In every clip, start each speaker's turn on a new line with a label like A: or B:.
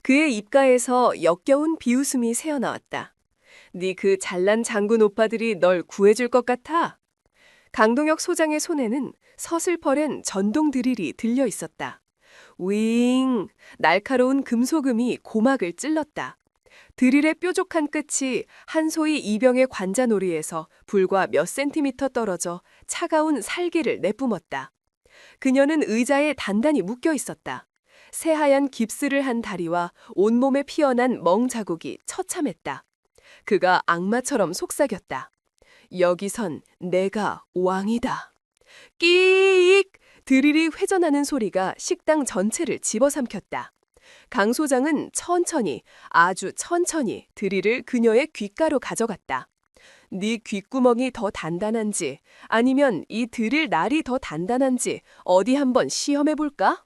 A: 그의 입가에서 역겨운 비웃음이 새어나왔다. 네 그 잘난 장군 오빠들이 널 구해줄 것 같아? 강동혁 소장의 손에는 서슬퍼랜 전동 드릴이 들려 있었다. 윙! 날카로운 금소금이 고막을 찔렀다. 드릴의 뾰족한 끝이 한소희 이병의 관자놀이에서 불과 몇 센티미터 떨어져 차가운 살기를 내뿜었다. 그녀는 의자에 단단히 묶여 있었다. 새하얀 깁스를 한 다리와 온몸에 피어난 멍 자국이 처참했다. 그가 악마처럼 속삭였다. 여기선 내가 왕이다. 끼익! 드릴이 회전하는 소리가 식당 전체를 집어삼켰다. 강 소장은 천천히, 아주 천천히 드릴을 그녀의 귓가로 가져갔다. 네 귓구멍이 더 단단한지 아니면 이 드릴 날이 더 단단한지 어디 한번 시험해볼까?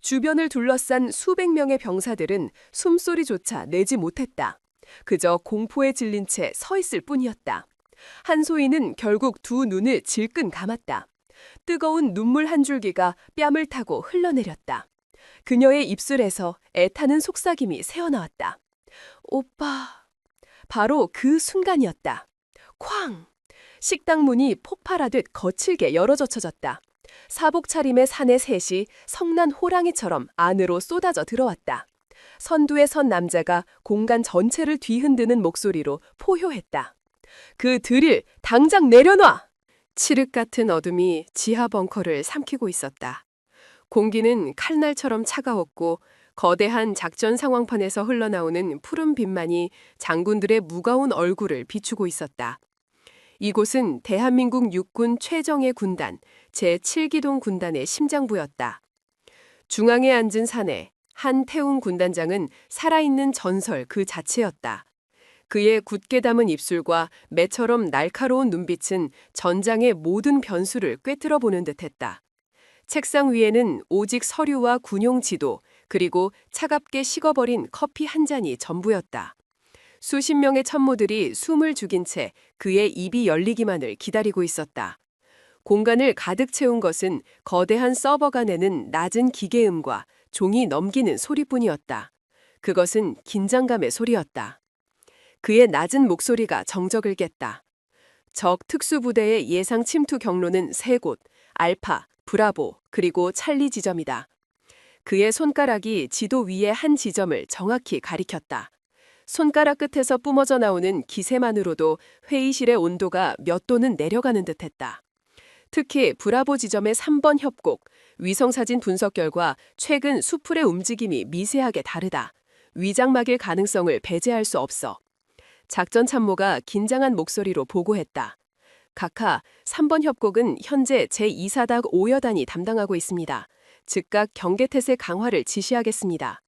A: 주변을 둘러싼 수백 명의 병사들은 숨소리조차 내지 못했다. 그저 공포에 질린 채 서 있을 뿐이었다. 한소희는 결국 두 눈을 질끈 감았다. 뜨거운 눈물 한 줄기가 뺨을 타고 흘러내렸다. 그녀의 입술에서 애타는 속삭임이 새어나왔다. 오빠. 바로 그 순간이었다. 쾅! 식당 문이 폭발하듯 거칠게 열어젖혀졌다. 사복 차림의 사내 셋이 성난 호랑이처럼 안으로 쏟아져 들어왔다. 선두에 선 남자가 공간 전체를 뒤흔드는 목소리로 포효했다. 그 드릴 당장 내려놔! 칠흑 같은 어둠이 지하 벙커를 삼키고 있었다. 공기는 칼날처럼 차가웠고 거대한 작전 상황판에서 흘러나오는 푸른 빛만이 장군들의 무거운 얼굴을 비추고 있었다. 이곳은 대한민국 육군 최정예 군단 제7기동 군단의 심장부였다. 중앙에 앉은 사내 한태웅 군단장은 살아있는 전설 그 자체였다. 그의 굳게 담은 입술과 매처럼 날카로운 눈빛은 전장의 모든 변수를 꿰뚫어 보는 듯했다. 책상 위에는 오직 서류와 군용 지도, 그리고 차갑게 식어버린 커피 한 잔이 전부였다. 수십 명의 참모들이 숨을 죽인 채 그의 입이 열리기만을 기다리고 있었다. 공간을 가득 채운 것은 거대한 서버가 내는 낮은 기계음과 종이 넘기는 소리뿐이었다. 그것은 긴장감의 소리였다. 그의 낮은 목소리가 정적을 깼다. 적 특수부대의 예상 침투 경로는 3곳, 알파, 브라보, 그리고 찰리 지점이다. 그의 손가락이 지도 위의 한 지점을 정확히 가리켰다. 손가락 끝에서 뿜어져 나오는 기세만으로도 회의실의 온도가 몇 도는 내려가는 듯했다. 특히 브라보 지점의 3번 협곡, 위성사진 분석 결과 최근 수풀의 움직임이 미세하게 다르다. 위장막일 가능성을 배제할 수 없어. 작전 참모가 긴장한 목소리로 보고했다. 각하, 3번 협곡은 현재 제2사단 5여단이 담당하고 있습니다. 즉각 경계태세 강화를 지시하겠습니다.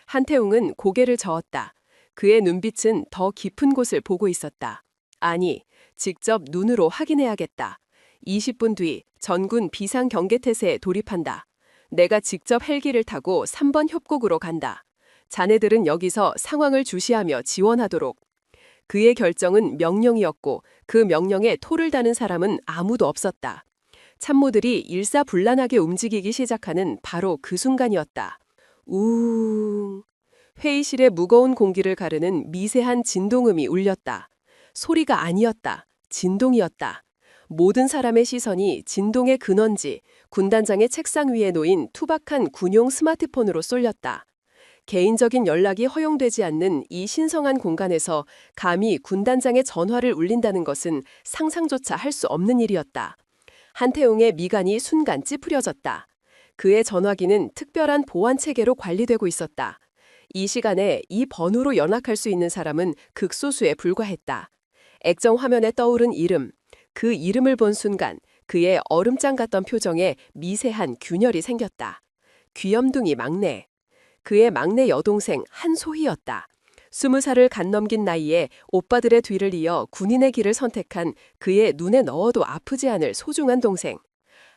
A: 한태웅은 고개를 저었다. 그의 눈빛은 더 깊은 곳을 보고 있었다. 아니, 직접 눈으로 확인해야겠다. 20분 뒤 전군 비상 경계태세에 돌입한다. 내가 직접 헬기를 타고 3번 협곡으로 간다. 자네들은 여기서 상황을 주시하며 지원하도록. 그의 결정은 명령이었고 그 명령에 토를 다는 사람은 아무도 없었다. 참모들이 일사불란하게 움직이기 시작하는 바로 그 순간이었다. 우웅. 회의실의 무거운 공기를 가르는 미세한 진동음이 울렸다. 소리가 아니었다. 진동이었다. 모든 사람의 시선이 진동의 근원지, 군단장의 책상 위에 놓인 투박한 군용 스마트폰으로 쏠렸다. 개인적인 연락이 허용되지 않는 이 신성한 공간에서 감히 군단장의 전화를 울린다는 것은 상상조차 할 수 없는 일이었다. 한태웅의 미간이 순간 찌푸려졌다. 그의 전화기는 특별한 보안 체계로 관리되고 있었다. 이 시간에 이 번호로 연락할 수 있는 사람은 극소수에 불과했다. 액정 화면에 떠오른 이름, 그 이름을 본 순간 그의 얼음장 같던 표정에 미세한 균열이 생겼다. 귀염둥이 막내. 그의 막내 여동생 한소희였다. 20살을 갓 넘긴 나이에 오빠들의 뒤를 이어 군인의 길을 선택한 그의 눈에 넣어도 아프지 않을 소중한 동생.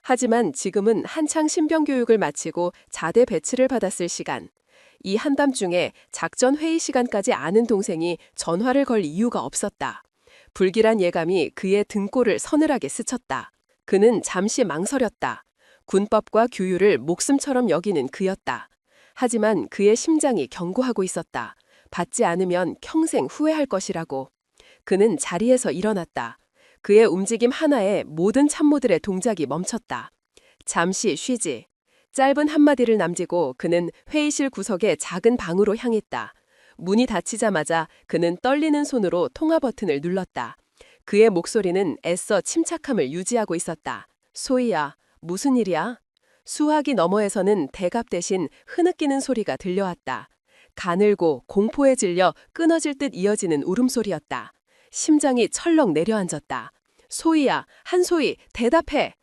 A: 하지만 지금은 한창 신병교육을 마치고 자대 배치를 받았을 시간. 이 한밤중에 작전 회의 시간까지 아는 동생이 전화를 걸 이유가 없었다. 불길한 예감이 그의 등골을 서늘하게 스쳤다. 그는 잠시 망설였다. 군법과 규율을 목숨처럼 여기는 그였다. 하지만 그의 심장이 경고하고 있었다. 받지 않으면 평생 후회할 것이라고. 그는 자리에서 일어났다. 그의 움직임 하나에 모든 참모들의 동작이 멈췄다. 잠시 쉬지. 짧은 한마디를 남기고 그는 회의실 구석의 작은 방으로 향했다. 문이 닫히자마자 그는 떨리는 손으로 통화 버튼을 눌렀다. 그의 목소리는 애써 침착함을 유지하고 있었다. 소희야, 무슨 일이야? 수화기 너머에서는 대갑 대신 흐느끼는 소리가 들려왔다. 가늘고 공포에 질려 끊어질 듯 이어지는 울음소리였다. 심장이 철렁 내려앉았다. 소희야, 한소희, 대답해!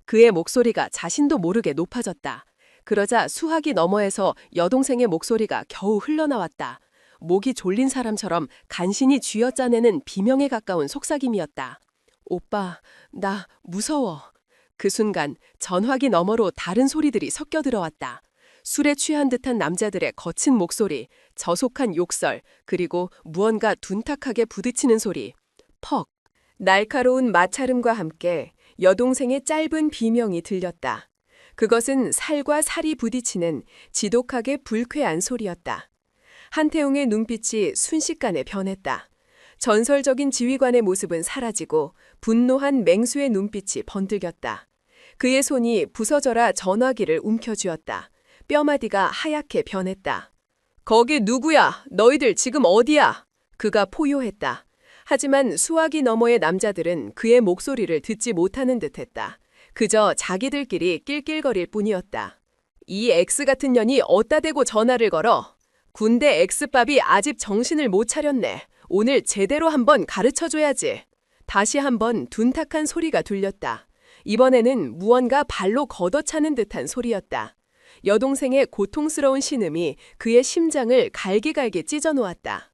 A: 그의 목소리가 자신도 모르게 높아졌다. 그러자 수화기 너머에서 여동생의 목소리가 겨우 흘러나왔다. 목이 졸린 사람처럼 간신히 쥐어짜내는 비명에 가까운 속삭임이었다. 오빠, 나 무서워. 그 순간 전화기 너머로 다른 소리들이 섞여 들어왔다. 술에 취한 듯한 남자들의 거친 목소리, 저속한 욕설, 그리고 무언가 둔탁하게 부딪히는 소리. 퍽! 날카로운 마찰음과 함께 여동생의 짧은 비명이 들렸다. 그것은 살과 살이 부딪히는 지독하게 불쾌한 소리였다. 한태웅의 눈빛이 순식간에 변했다. 전설적인 지휘관의 모습은 사라지고 분노한 맹수의 눈빛이 번득였다. 그의 손이 부서져라 전화기를 움켜쥐었다. 뼈마디가 하얗게 변했다. 거기 누구야? 너희들 지금 어디야? 그가 포효했다. 하지만 수화기 너머의 남자들은 그의 목소리를 듣지 못하는 듯했다. 그저 자기들끼리 낄낄거릴 뿐이었다. 이 X 같은 년이 어디다 대고 전화를 걸어? 군대 X밥이 아직 정신을 못 차렸네. 오늘 제대로 한번 가르쳐줘야지. 다시 한번 둔탁한 소리가 들렸다. 이번에는 무언가 발로 걷어차는 듯한 소리였다. 여동생의 고통스러운 신음이 그의 심장을 갈기갈기 찢어놓았다.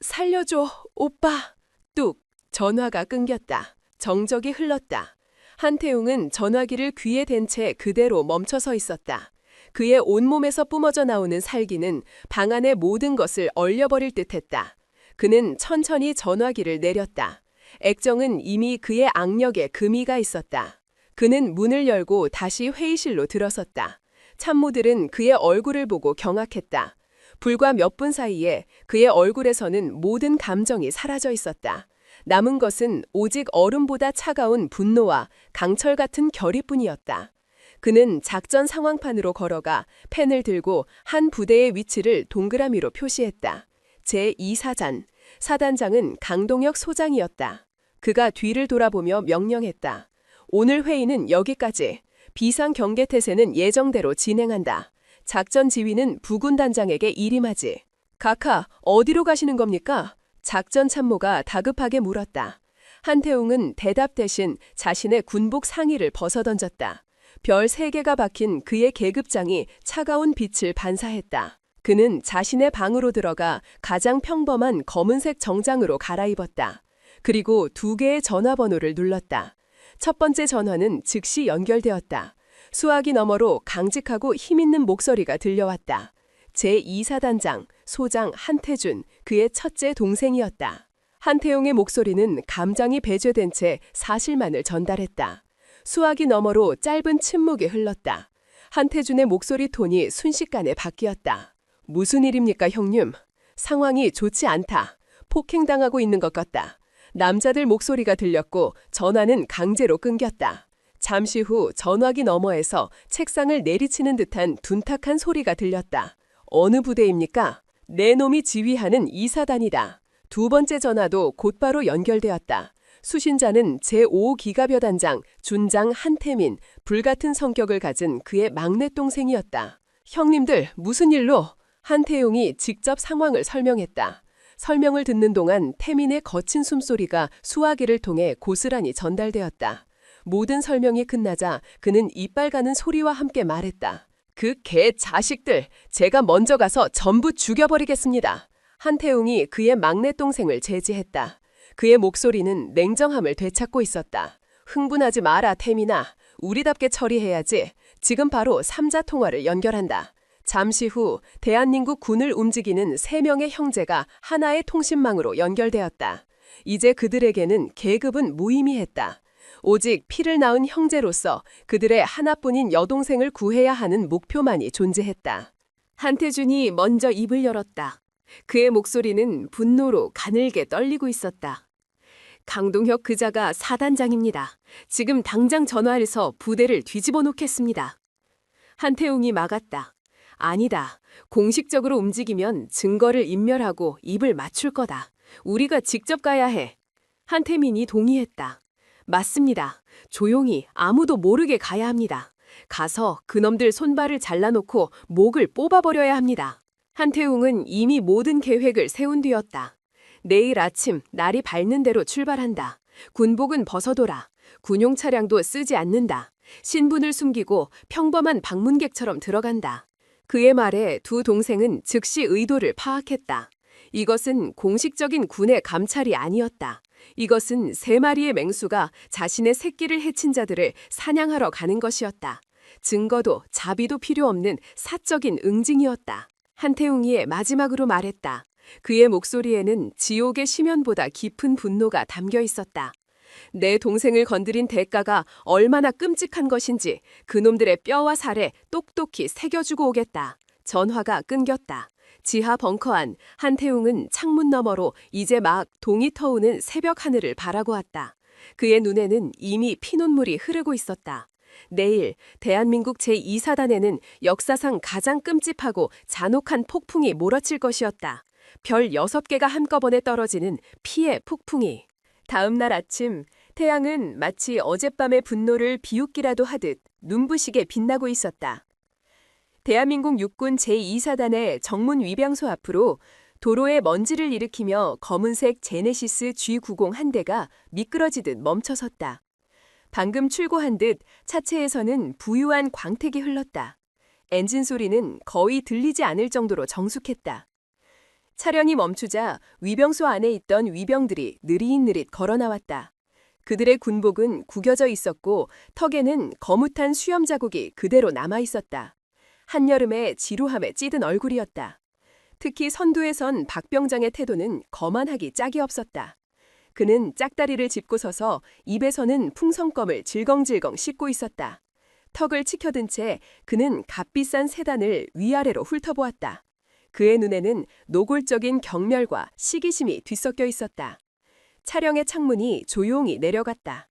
A: 살려줘, 오빠. 뚝, 전화가 끊겼다. 정적이 흘렀다. 한태웅은 전화기를 귀에 댄 채 그대로 멈춰서 있었다. 그의 온몸에서 뿜어져 나오는 살기는 방 안의 모든 것을 얼려버릴 듯했다. 그는 천천히 전화기를 내렸다. 액정은 이미 그의 악력에 금이가 있었다. 그는 문을 열고 다시 회의실로 들어섰다. 참모들은 그의 얼굴을 보고 경악했다. 불과 몇 분 사이에 그의 얼굴에서는 모든 감정이 사라져 있었다. 남은 것은 오직 얼음보다 차가운 분노와 강철 같은 결의뿐이었다. 그는 작전 상황판으로 걸어가 펜을 들고 한 부대의 위치를 동그라미로 표시했다. 제2사단, 사단장은 강동혁 소장이었다. 그가 뒤를 돌아보며 명령했다. 오늘 회의는 여기까지. 비상경계태세는 예정대로 진행한다. 작전 지휘는 부군단장에게 일임하지. 각하, 어디로 가시는 겁니까? 작전 참모가 다급하게 물었다. 한태웅은 대답 대신 자신의 군복 상의를 벗어던졌다. 별 3개가 박힌 그의 계급장이 차가운 빛을 반사했다. 그는 자신의 방으로 들어가 가장 평범한 검은색 정장으로 갈아입었다. 그리고 2개의 전화번호를 눌렀다. 첫 번째 전화는 즉시 연결되었다. 수화기 너머로 강직하고 힘있는 목소리가 들려왔다. 제2사단장, 소장 한태준, 그의 첫째 동생이었다. 한태용의 목소리는 감정이 배제된 채 사실만을 전달했다. 수화기 너머로 짧은 침묵이 흘렀다. 한태준의 목소리 톤이 순식간에 바뀌었다. 무슨 일입니까, 형님? 상황이 좋지 않다. 폭행당하고 있는 것 같다. 남자들 목소리가 들렸고 전화는 강제로 끊겼다. 잠시 후 전화기 너머에서 책상을 내리치는 듯한 둔탁한 소리가 들렸다. 어느 부대입니까? 내 놈이 지휘하는 2사단이다. 두 번째 전화도 곧바로 연결되었다. 수신자는 제5기갑여단장 준장 한태민, 불같은 성격을 가진 그의 막내 동생이었다. 형님들, 무슨 일로? 한태용이 직접 상황을 설명했다. 설명을 듣는 동안 태민의 거친 숨소리가 수화기를 통해 고스란히 전달되었다. 모든 설명이 끝나자 그는 이빨 가는 소리와 함께 말했다. 그 개 자식들, 제가 먼저 가서 전부 죽여버리겠습니다. 한태웅이 그의 막내 동생을 제지했다. 그의 목소리는 냉정함을 되찾고 있었다. 흥분하지 마라, 태민아. 우리답게 처리해야지. 지금 바로 3자 통화를 연결한다. 잠시 후 대한민국 군을 움직이는 3명의 형제가 하나의 통신망으로 연결되었다. 이제 그들에게는 계급은 무의미했다. 오직 피를 낳은 형제로서 그들의 하나뿐인 여동생을 구해야 하는 목표만이 존재했다. 한태준이 먼저 입을 열었다. 그의 목소리는 분노로 가늘게 떨리고 있었다. 강동혁 그자가 사단장입니다. 지금 당장 전화해서 부대를 뒤집어 놓겠습니다. 한태웅이 막았다. 아니다. 공식적으로 움직이면 증거를 인멸하고 입을 맞출 거다. 우리가 직접 가야 해. 한태민이 동의했다. 맞습니다. 조용히 아무도 모르게 가야 합니다. 가서 그놈들 손발을 잘라놓고 목을 뽑아버려야 합니다. 한태웅은 이미 모든 계획을 세운 뒤였다. 내일 아침 날이 밝는 대로 출발한다. 군복은 벗어둬라. 군용 차량도 쓰지 않는다. 신분을 숨기고 평범한 방문객처럼 들어간다. 그의 말에 두 동생은 즉시 의도를 파악했다. 이것은 공식적인 군의 감찰이 아니었다. 이것은 3마리의 맹수가 자신의 새끼를 해친 자들을 사냥하러 가는 것이었다. 증거도 자비도 필요 없는 사적인 응징이었다. 한태웅이 마지막으로 말했다. 그의 목소리에는 지옥의 심연보다 깊은 분노가 담겨 있었다. 내 동생을 건드린 대가가 얼마나 끔찍한 것인지 그놈들의 뼈와 살에 똑똑히 새겨주고 오겠다. 전화가 끊겼다. 지하 벙커 안 한태웅은 창문 너머로 이제 막 동이 터오는 새벽 하늘을 바라고 왔다. 그의 눈에는 이미 피눈물이 흐르고 있었다. 내일 대한민국 제2사단에는 역사상 가장 끔찍하고 잔혹한 폭풍이 몰아칠 것이었다. 별 6개가 한꺼번에 떨어지는 피의 폭풍이. 다음 날 아침 태양은 마치 어젯밤의 분노를 비웃기라도 하듯 눈부시게 빛나고 있었다. 대한민국 육군 제2사단의 정문 위병소 앞으로 도로에 먼지를 일으키며 검은색 제네시스 G90 한 대가 미끄러지듯 멈춰섰다. 방금 출고한 듯 차체에서는 부유한 광택이 흘렀다. 엔진 소리는 거의 들리지 않을 정도로 정숙했다. 차량이 멈추자 위병소 안에 있던 위병들이 느릿느릿 걸어 나왔다. 그들의 군복은 구겨져 있었고 턱에는 거뭇한 수염 자국이 그대로 남아 있었다. 한여름의 지루함에 찌든 얼굴이었다. 특히 선두에 선 박병장의 태도는 거만하기 짝이 없었다. 그는 짝다리를 짚고 서서 입에서는 풍선껌을 질겅질겅 씹고 있었다. 턱을 치켜든 채 그는 값비싼 세단을 위아래로 훑어보았다. 그의 눈에는 노골적인 경멸과 시기심이 뒤섞여 있었다. 차량의 창문이 조용히 내려갔다.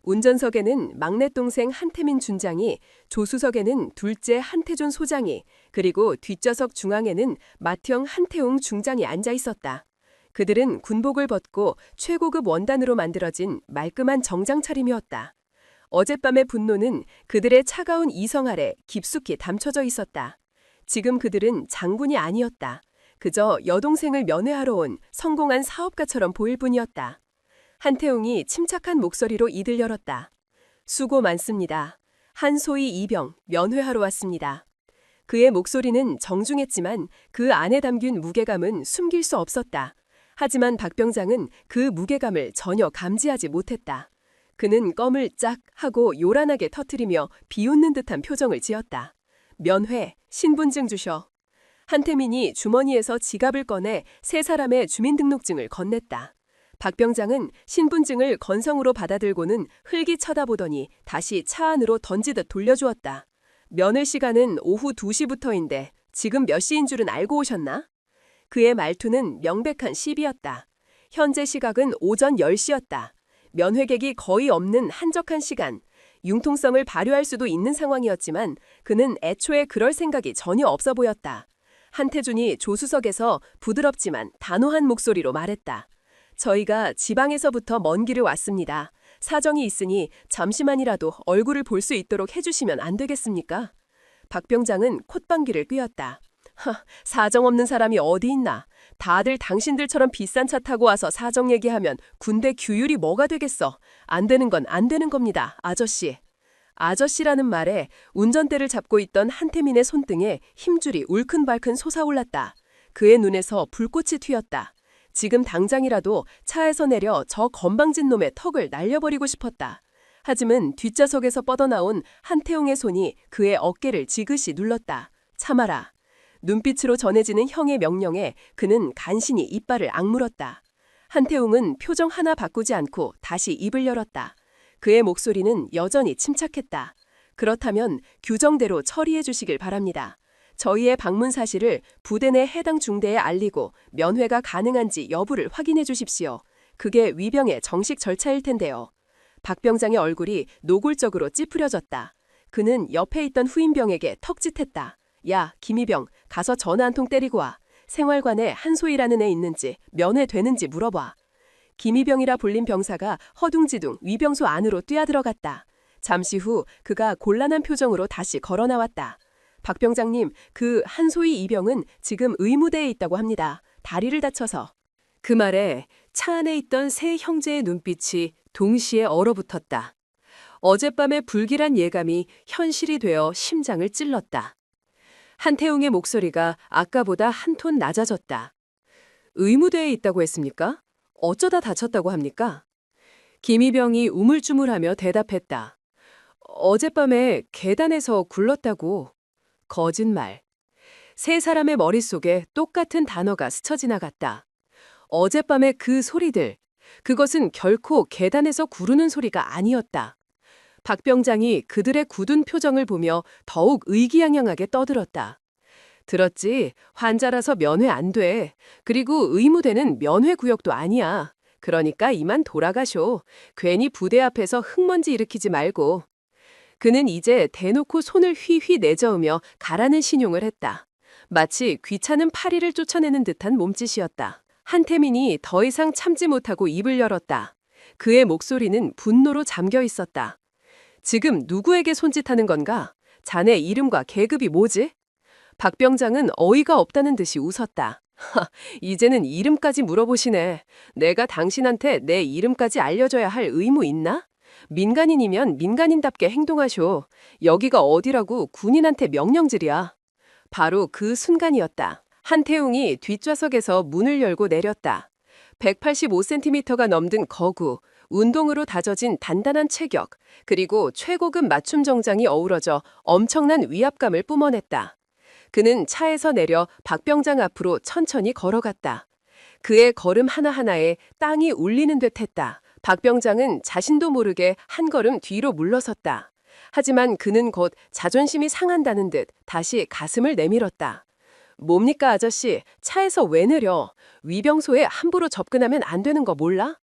A: 운전석에는 막내 동생 한태민 준장이, 조수석에는 둘째 한태준 소장이, 그리고 뒷좌석 중앙에는 맏형 한태웅 중장이 앉아 있었다. 그들은 군복을 벗고 최고급 원단으로 만들어진 말끔한 정장 차림이었다. 어젯밤의 분노는 그들의 차가운 이성 아래 깊숙이 감춰져 있었다. 지금 그들은 장군이 아니었다. 그저 여동생을 면회하러 온 성공한 사업가처럼 보일 뿐이었다. 한태웅이 침착한 목소리로 이들 열었다. 수고 많습니다. 한소희 이병 면회하러 왔습니다. 그의 목소리는 정중했지만 그 안에 담긴 무게감은 숨길 수 없었다. 하지만 박병장은 그 무게감을 전혀 감지하지 못했다. 그는 껌을 짝 하고 요란하게 터뜨리며 비웃는 듯한 표정을 지었다. 면회, 신분증 주셔. 한태민이 주머니에서 지갑을 꺼내 3사람의 주민등록증을 건넸다. 박병장은 신분증을 건성으로 받아들고는 흘기 쳐다보더니 다시 차 안으로 던지듯 돌려주었다. 면회 시간은 오후 2시부터인데 지금 몇 시인 줄은 알고 오셨나? 그의 말투는 명백한 시비였다. 현재 시각은 오전 10시였다. 면회객이 거의 없는 한적한 시간. 융통성을 발휘할 수도 있는 상황이었지만 그는 애초에 그럴 생각이 전혀 없어 보였다. 한태준이 조수석에서 부드럽지만 단호한 목소리로 말했다. 저희가 지방에서부터 먼 길을 왔습니다. 사정이 있으니 잠시만이라도 얼굴을 볼 수 있도록 해주시면 안 되겠습니까? 박병장은 콧방귀를 뀌었다. 사정 없는 사람이 어디 있나. 다들 당신들처럼 비싼 차 타고 와서 사정 얘기하면 군대 규율이 뭐가 되겠어. 안 되는 건 안 되는 겁니다, 아저씨. 아저씨라는 말에 운전대를 잡고 있던 한태민의 손등에 힘줄이 울큰발큰 솟아올랐다. 그의 눈에서 불꽃이 튀었다. 지금 당장이라도 차에서 내려 저 건방진 놈의 턱을 날려버리고 싶었다. 하지만 뒷좌석에서 뻗어나온 한태웅의 손이 그의 어깨를 지그시 눌렀다. 참아라. 눈빛으로 전해지는 형의 명령에 그는 간신히 이빨을 악물었다. 한태웅은 표정 하나 바꾸지 않고 다시 입을 열었다. 그의 목소리는 여전히 침착했다. 그렇다면 규정대로 처리해 주시길 바랍니다. 저희의 방문 사실을 부대 내 해당 중대에 알리고 면회가 가능한지 여부를 확인해 주십시오. 그게 위병의 정식 절차일 텐데요. 박 병장의 얼굴이 노골적으로 찌푸려졌다. 그는 옆에 있던 후임병에게 턱짓했다. 야, 김이병, 가서 전화 한 통 때리고 와. 생활관에 한소희라는 애 있는지 면회되는지 물어봐. 김이병이라 불린 병사가 허둥지둥 위병소 안으로 뛰어들어갔다. 잠시 후 그가 곤란한 표정으로 다시 걸어 나왔다. 박 병장님, 그 한소희 이병은 지금 의무대에 있다고 합니다. 다리를 다쳐서. 그 말에 차 안에 있던 세 형제의 눈빛이 동시에 얼어붙었다. 어젯밤의 불길한 예감이 현실이 되어 심장을 찔렀다. 한태웅의 목소리가 아까보다 한 톤 낮아졌다. 의무대에 있다고 했습니까? 어쩌다 다쳤다고 합니까? 김이병이 우물쭈물하며 대답했다. 어젯밤에 계단에서 굴렀다고. 거짓말. 세 사람의 머릿속에 똑같은 단어가 스쳐 지나갔다. 어젯밤의 그 소리들, 그것은 결코 계단에서 구르는 소리가 아니었다. 박 병장이 그들의 굳은 표정을 보며 더욱 의기양양하게 떠들었다. 들었지? 환자라서 면회 안 돼. 그리고 의무대는 면회 구역도 아니야. 그러니까 이만 돌아가쇼. 괜히 부대 앞에서 흙먼지 일으키지 말고. 그는 이제 대놓고 손을 휘휘 내저으며 가라는 신용을 했다. 마치 귀찮은 파리를 쫓아내는 듯한 몸짓이었다. 한태민이 더 이상 참지 못하고 입을 열었다. 그의 목소리는 분노로 잠겨 있었다. 지금 누구에게 손짓하는 건가? 자네 이름과 계급이 뭐지? 박 병장은 어이가 없다는 듯이 웃었다. 이제는 이름까지 물어보시네. 내가 당신한테 내 이름까지 알려줘야 할 의무 있나? 민간인이면 민간인답게 행동하쇼. 여기가 어디라고 군인한테 명령질이야. 바로 그 순간이었다. 한태웅이 뒷좌석에서 문을 열고 내렸다. 185cm가 넘는 거구, 운동으로 다져진 단단한 체격, 그리고 최고급 맞춤 정장이 어우러져 엄청난 위압감을 뿜어냈다. 그는 차에서 내려 박 병장 앞으로 천천히 걸어갔다. 그의 걸음 하나하나에 땅이 울리는 듯 했다. 박 병장은 자신도 모르게 한 걸음 뒤로 물러섰다. 하지만 그는 곧 자존심이 상한다는 듯 다시 가슴을 내밀었다. 뭡니까 아저씨, 차에서 왜 내려? 위병소에 함부로 접근하면 안 되는 거 몰라?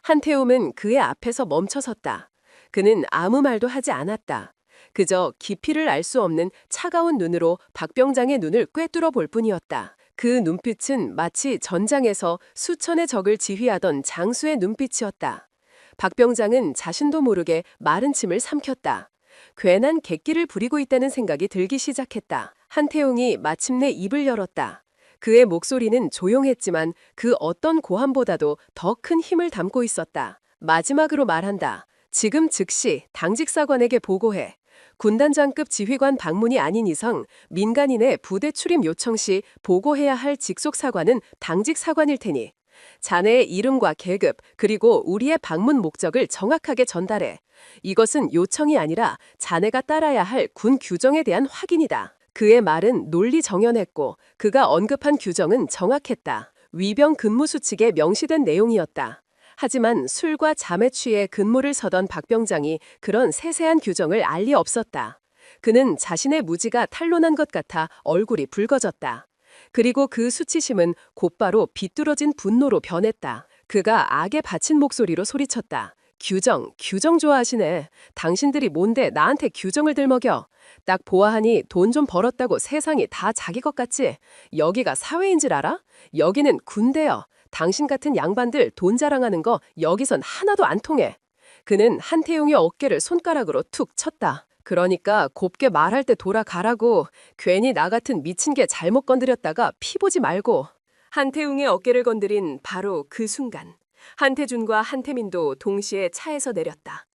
A: 한태움은 그의 앞에서 멈춰섰다. 그는 아무 말도 하지 않았다. 그저 깊이를 알 수 없는 차가운 눈으로 박 병장의 눈을 꿰뚫어 볼 뿐이었다. 그 눈빛은 마치 전장에서 수천의 적을 지휘하던 장수의 눈빛이었다. 박 병장은 자신도 모르게 마른 침을 삼켰다. 괜한 객기를 부리고 있다는 생각이 들기 시작했다. 한태웅이 마침내 입을 열었다. 그의 목소리는 조용했지만 그 어떤 고함보다도 더 큰 힘을 담고 있었다. 마지막으로 말한다. 지금 즉시 당직사관에게 보고해. 군단장급 지휘관 방문이 아닌 이상 민간인의 부대 출입 요청 시 보고해야 할 직속 사관은 당직 사관일 테니 자네의 이름과 계급 그리고 우리의 방문 목적을 정확하게 전달해. 이것은 요청이 아니라 자네가 따라야 할 군 규정에 대한 확인이다. 그의 말은 논리정연했고 그가 언급한 규정은 정확했다. 위병 근무 수칙에 명시된 내용이었다. 하지만 술과 잠에 취해 근무를 서던 박 병장이 그런 세세한 규정을 알 리 없었다. 그는 자신의 무지가 탄로난 것 같아 얼굴이 붉어졌다. 그리고 그 수치심은 곧바로 비뚤어진 분노로 변했다. 그가 악에 바친 목소리로 소리쳤다. 규정 좋아하시네. 당신들이 뭔데 나한테 규정을 들먹여. 딱 보아하니 돈 좀 벌었다고 세상이 다 자기 것 같지? 여기가 사회인 줄 알아? 여기는 군대여. 당신 같은 양반들 돈 자랑하는 거 여기선 하나도 안 통해. 그는 한태웅의 어깨를 손가락으로 툭 쳤다. 그러니까 곱게 말할 때 돌아가라고. 괜히 나 같은 미친 개 잘못 건드렸다가 피 보지 말고. 한태웅의 어깨를 건드린 바로 그 순간 한태준과 한태민도 동시에 차에서 내렸다.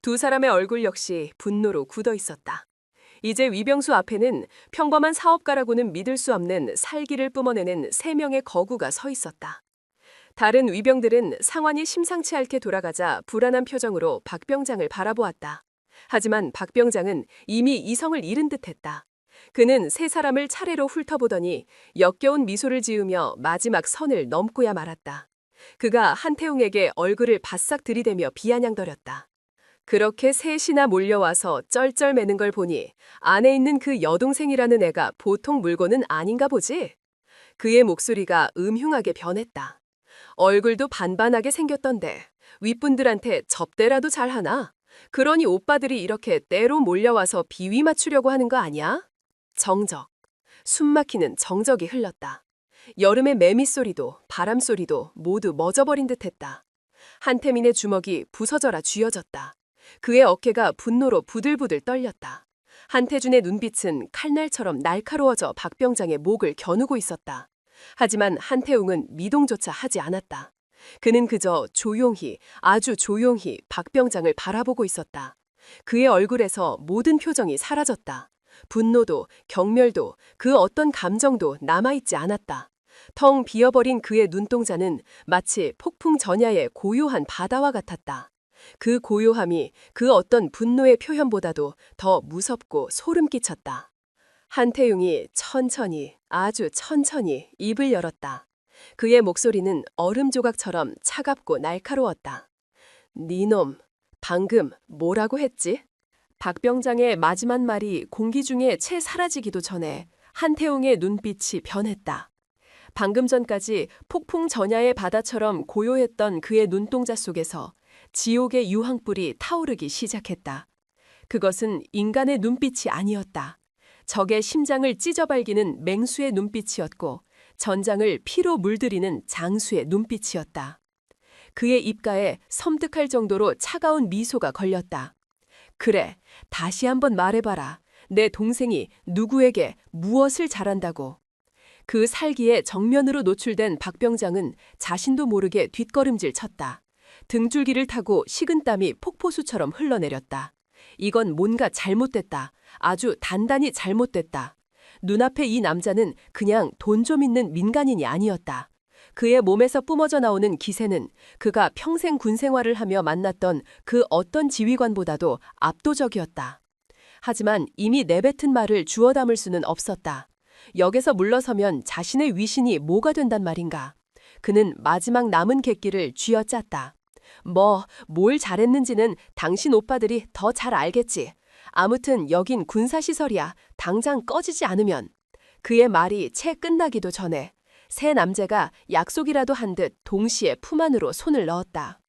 A: 두 사람의 얼굴 역시 분노로 굳어 있었다. 이제 위병수 앞에는 평범한 사업가라고는 믿을 수 없는 살기를 뿜어내는 세 명의 거구가 서 있었다. 다른 위병들은 상황이 심상치 않게 돌아가자 불안한 표정으로 박 병장을 바라보았다. 하지만 박 병장은 이미 이성을 잃은 듯했다. 그는 세 사람을 차례로 훑어보더니 역겨운 미소를 지으며 마지막 선을 넘고야 말았다. 그가 한태웅에게 얼굴을 바싹 들이대며 비아냥거렸다. 그렇게 셋이나 몰려와서 쩔쩔매는 걸 보니 안에 있는 그 여동생이라는 애가 보통 물건은 아닌가 보지? 그의 목소리가 음흉하게 변했다. 얼굴도 반반하게 생겼던데 윗분들한테 접대라도 잘하나? 그러니 오빠들이 이렇게 때로 몰려와서 비위 맞추려고 하는 거 아니야? 정적. 숨막히는 정적이 흘렀다. 여름의 매미 소리도 바람 소리도 모두 멎어버린 듯했다. 한태민의 주먹이 부서져라 쥐어졌다. 그의 어깨가 분노로 부들부들 떨렸다. 한태준의 눈빛은 칼날처럼 날카로워져 박병장의 목을 겨누고 있었다. 하지만 한태웅은 미동조차 하지 않았다. 그는 그저 조용히, 아주 조용히 박병장을 바라보고 있었다. 그의 얼굴에서 모든 표정이 사라졌다. 분노도, 경멸도, 그 어떤 감정도 남아있지 않았다. 텅 비어버린 그의 눈동자는 마치 폭풍 전야의 고요한 바다와 같았다. 그 고요함이 그 어떤 분노의 표현보다도 더 무섭고 소름 끼쳤다. 한태웅이 천천히, 아주 천천히 입을 열었다. 그의 목소리는 얼음 조각처럼 차갑고 날카로웠다. 니놈, 방금 뭐라고 했지? 박병장의 마지막 말이 공기 중에 채 사라지기도 전에 한태웅의 눈빛이 변했다. 방금 전까지 폭풍 전야의 바다처럼 고요했던 그의 눈동자 속에서 지옥의 유황불이 타오르기 시작했다. 그것은 인간의 눈빛이 아니었다. 적의 심장을 찢어발기는 맹수의 눈빛이었고 전장을 피로 물들이는 장수의 눈빛이었다. 그의 입가에 섬뜩할 정도로 차가운 미소가 걸렸다. 그래, 다시 한번 말해봐라. 내 동생이 누구에게 무엇을 잘한다고. 그 살기에 정면으로 노출된 박병장은 자신도 모르게 뒷걸음질 쳤다. 등줄기를 타고 식은땀이 폭포수처럼 흘러내렸다. 이건 뭔가 잘못됐다. 아주 단단히 잘못됐다. 눈앞에 이 남자는 그냥 돈 좀 있는 민간인이 아니었다. 그의 몸에서 뿜어져 나오는 기세는 그가 평생 군 생활을 하며 만났던 그 어떤 지휘관보다도 압도적이었다. 하지만 이미 내뱉은 말을 주워 담을 수는 없었다. 역에서 물러서면 자신의 위신이 뭐가 된단 말인가. 그는 마지막 남은 객기를 쥐어짰다. 뭘 잘했는지는 당신 오빠들이 더 잘 알겠지. 아무튼 여긴 군사시설이야. 당장 꺼지지 않으면. 그의 말이 채 끝나기도 전에 세 남자가 약속이라도 한 듯 동시에 품 안으로 손을 넣었다.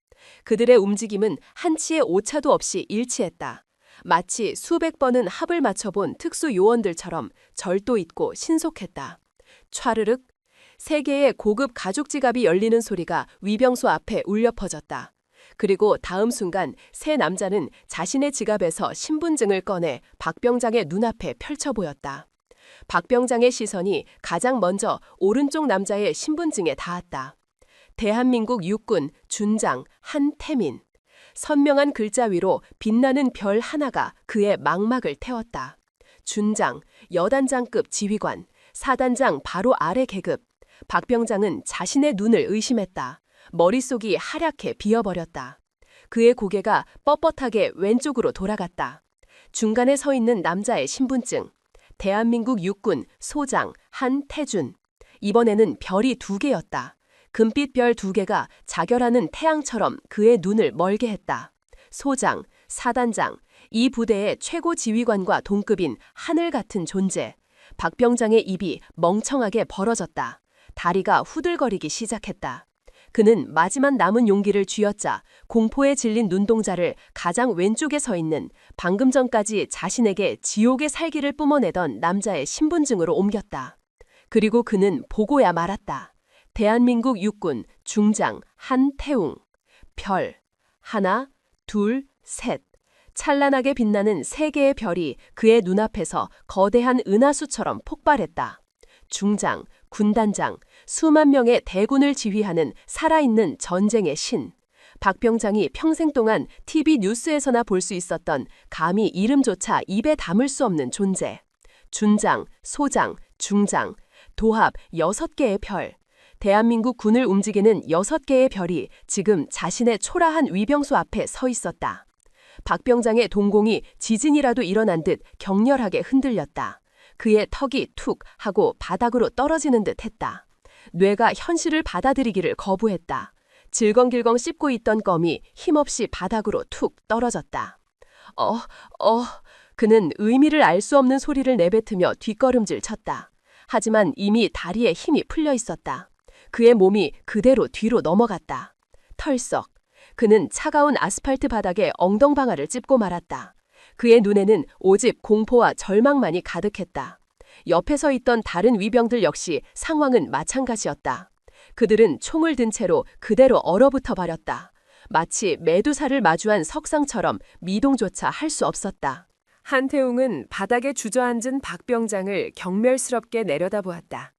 A: 그들의 움직임은 한치의 오차도 없이 일치했다. 마치 수백 번은 합을 맞춰본 특수 요원들처럼 절도 있고 신속했다. 촤르륵. 세 개의 고급 가죽 지갑이 열리는 소리가 위병소 앞에 울려 퍼졌다. 그리고 다음 순간 세 남자는 자신의 지갑에서 신분증을 꺼내 박병장의 눈앞에 펼쳐 보였다. 박병장의 시선이 가장 먼저 오른쪽 남자의 신분증에 닿았다. 대한민국 육군 준장 한태민. 선명한 글자 위로 빛나는 별 하나가 그의 망막을 태웠다. 준장, 여단장급 지휘관, 사단장 바로 아래 계급. 박병장은 자신의 눈을 의심했다. 머릿속이 하얗게 비어버렸다. 그의 고개가 뻣뻣하게 왼쪽으로 돌아갔다. 중간에 서 있는 남자의 신분증. 대한민국 육군 소장 한태준. 이번에는 별이 2개였다. 금빛 별 2개가 자결하는 태양처럼 그의 눈을 멀게 했다. 소장, 사단장, 이 부대의 최고 지휘관과 동급인 하늘 같은 존재. 박병장의 입이 멍청하게 벌어졌다. 다리가 후들거리기 시작했다. 그는 마지막 남은 용기를 쥐어짜 공포에 질린 눈동자를 가장 왼쪽에 서 있는 방금 전까지 자신에게 지옥의 살기를 뿜어내던 남자의 신분증으로 옮겼다. 그리고 그는 보고야 말았다. 대한민국 육군 중장 한태웅. 별. 하나, 둘, 셋. 찬란하게 빛나는 3개의 별이 그의 눈앞에서 거대한 은하수처럼 폭발했다. 중장, 군단장, 수만 명의 대군을 지휘하는 살아있는 전쟁의 신. 박병장이 평생 동안 TV 뉴스에서나 볼 수 있었던 감히 이름조차 입에 담을 수 없는 존재. 준장, 소장, 중장, 도합 6개의 별. 대한민국 군을 움직이는 6개의 별이 지금 자신의 초라한 위병소 앞에 서 있었다. 박병장의 동공이 지진이라도 일어난 듯 격렬하게 흔들렸다. 그의 턱이 툭 하고 바닥으로 떨어지는 듯 했다. 뇌가 현실을 받아들이기를 거부했다.
B: 질겅질겅 씹고 있던 껌이 힘없이 바닥으로 툭 떨어졌다. 그는 의미를 알 수 없는 소리를 내뱉으며 뒷걸음질 쳤다. 하지만 이미 다리에 힘이 풀려 있었다. 그의 몸이 그대로 뒤로 넘어갔다. 털썩. 그는 차가운 아스팔트 바닥에 엉덩방아를 찝고 말았다. 그의 눈에는 오직 공포와 절망만이 가득했다. 옆에 서 있던 다른 위병들 역시 상황은 마찬가지였다. 그들은 총을 든 채로 그대로 얼어붙어 버렸다. 마치 메두사를 마주한 석상처럼 미동조차 할 수 없었다.
A: 한태웅은 바닥에 주저앉은 박병장을 경멸스럽게 내려다보았다.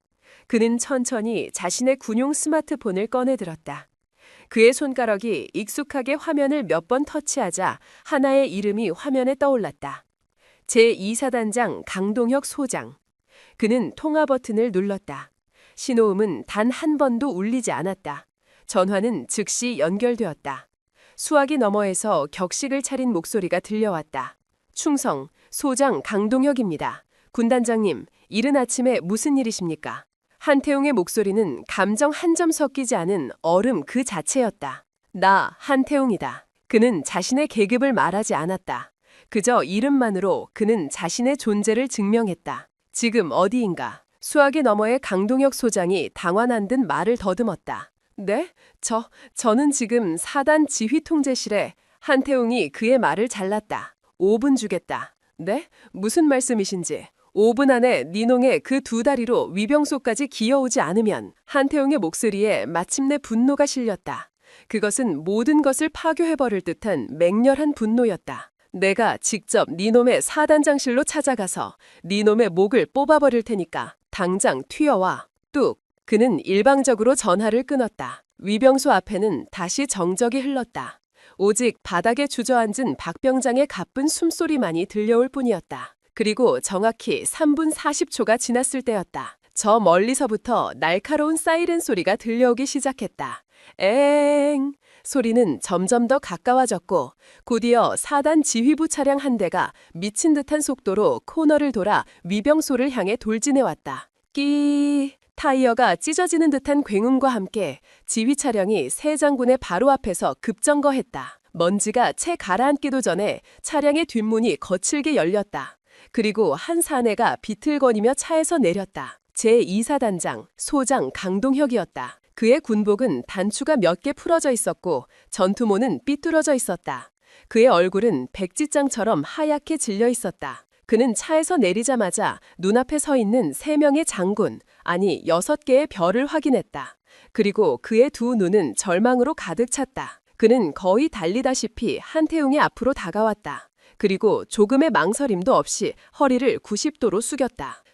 A: 그는 천천히 자신의 군용 스마트폰을 꺼내들었다. 그의 손가락이 익숙하게 화면을 몇 번 터치하자 하나의 이름이 화면에 떠올랐다. 제2사단장 강동혁 소장. 그는 통화 버튼을 눌렀다. 신호음은 단 한 번도 울리지 않았다. 전화는 즉시 연결되었다. 수화기 너머에서 격식을 차린 목소리가 들려왔다. 충성, 소장 강동혁입니다. 군단장님, 이른 아침에 무슨 일이십니까? 한태웅의 목소리는 감정 한 점 섞이지 않은 얼음 그 자체였다. 나 한태웅이다. 그는 자신의 계급을 말하지 않았다. 그저 이름만으로 그는 자신의 존재를 증명했다. 지금 어디인가? 수화기 너머의 강동혁 소장이 당황한 듯 말을 더듬었다. 네? 저는 지금 사단 지휘통제실에. 한태웅이 그의 말을 잘랐다. 5분 주겠다. 네? 무슨 말씀이신지. 5분 안에 니농의 그 두 다리로 위병소까지 기어오지 않으면. 한태웅의 목소리에 마침내 분노가 실렸다. 그것은 모든 것을 파괴해버릴 듯한 맹렬한 분노였다. 내가 직접 니놈의 사단장실로 찾아가서 니놈의 목을 뽑아버릴 테니까 당장 튀어와. 뚝. 그는 일방적으로 전화를 끊었다. 위병소 앞에는 다시 정적이 흘렀다. 오직 바닥에 주저앉은 박병장의 가쁜 숨소리만이 들려올 뿐이었다. 그리고 정확히 3분 40초가 지났을 때였다. 저 멀리서부터 날카로운 사이렌 소리가 들려오기 시작했다. 엥! 소리는 점점 더 가까워졌고 곧이어 사단 지휘부 차량 한 대가 미친 듯한 속도로 코너를 돌아 위병소를 향해 돌진해왔다. 끼! 타이어가 찢어지는 듯한 굉음과 함께 지휘 차량이 새 장군의 바로 앞에서 급정거했다. 먼지가 채 가라앉기도 전에 차량의 뒷문이 거칠게 열렸다. 그리고 한 사내가 비틀거리며 차에서 내렸다. 제2사단장 소장 강동혁이었다. 그의 군복은 단추가 몇 개 풀어져 있었고 전투모는 삐뚤어져 있었다. 그의 얼굴은 백지장처럼 하얗게 질려 있었다. 그는 차에서 내리자마자 눈앞에 서 있는 3명의 장군, 아니 6개의 별을 확인했다. 그리고 그의 두 눈은 절망으로 가득 찼다. 그는 거의 달리다시피 한태웅의 앞으로 다가왔다. 그리고 조금의 망설임도 없이 허리를 90도로 숙였다.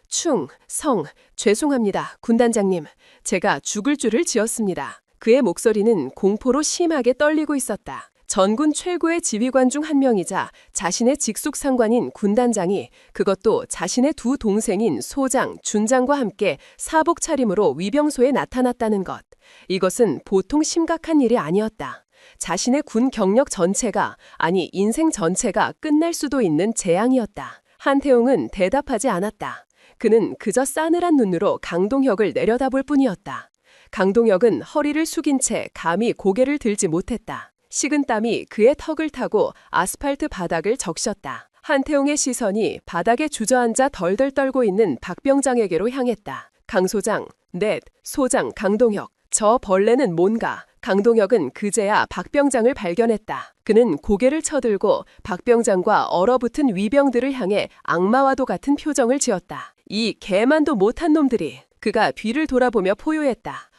A: 죄송합니다, 군단장님. 제가 죽을 줄을 지었습니다. 그의 목소리는 공포로 심하게 떨리고 있었다. 전군 최고의 지휘관 중 한 명이자 자신의 직속 상관인 군단장이 그것도 자신의 두 동생인 소장, 준장과 함께 사복 차림으로 위병소에 나타났다는 것. 이것은 보통 심각한 일이 아니었다. 자신의 군 경력 전체가, 아니 인생 전체가 끝날 수도 있는 재앙이었다. 한태웅은 대답하지 않았다. 그는 그저 싸늘한 눈으로 강동혁을 내려다볼 뿐이었다. 강동혁은 허리를 숙인 채 감히 고개를 들지 못했다. 식은땀이 그의 턱을 타고 아스팔트 바닥을 적셨다. 한태웅의 시선이 바닥에 주저앉아 덜덜 떨고 있는 박병장에게로 향했다. 강 소장, 넷, 소장 강동혁. 저 벌레는 뭔가. 강동혁은 그제야 박병장을 발견했다. 그는 고개를 쳐들고 박병장과 얼어붙은 위병들을 향해 악마와도 같은 표정을 지었다. 이 개만도 못한 놈들이. 그가 뒤를 돌아보며 포효했다.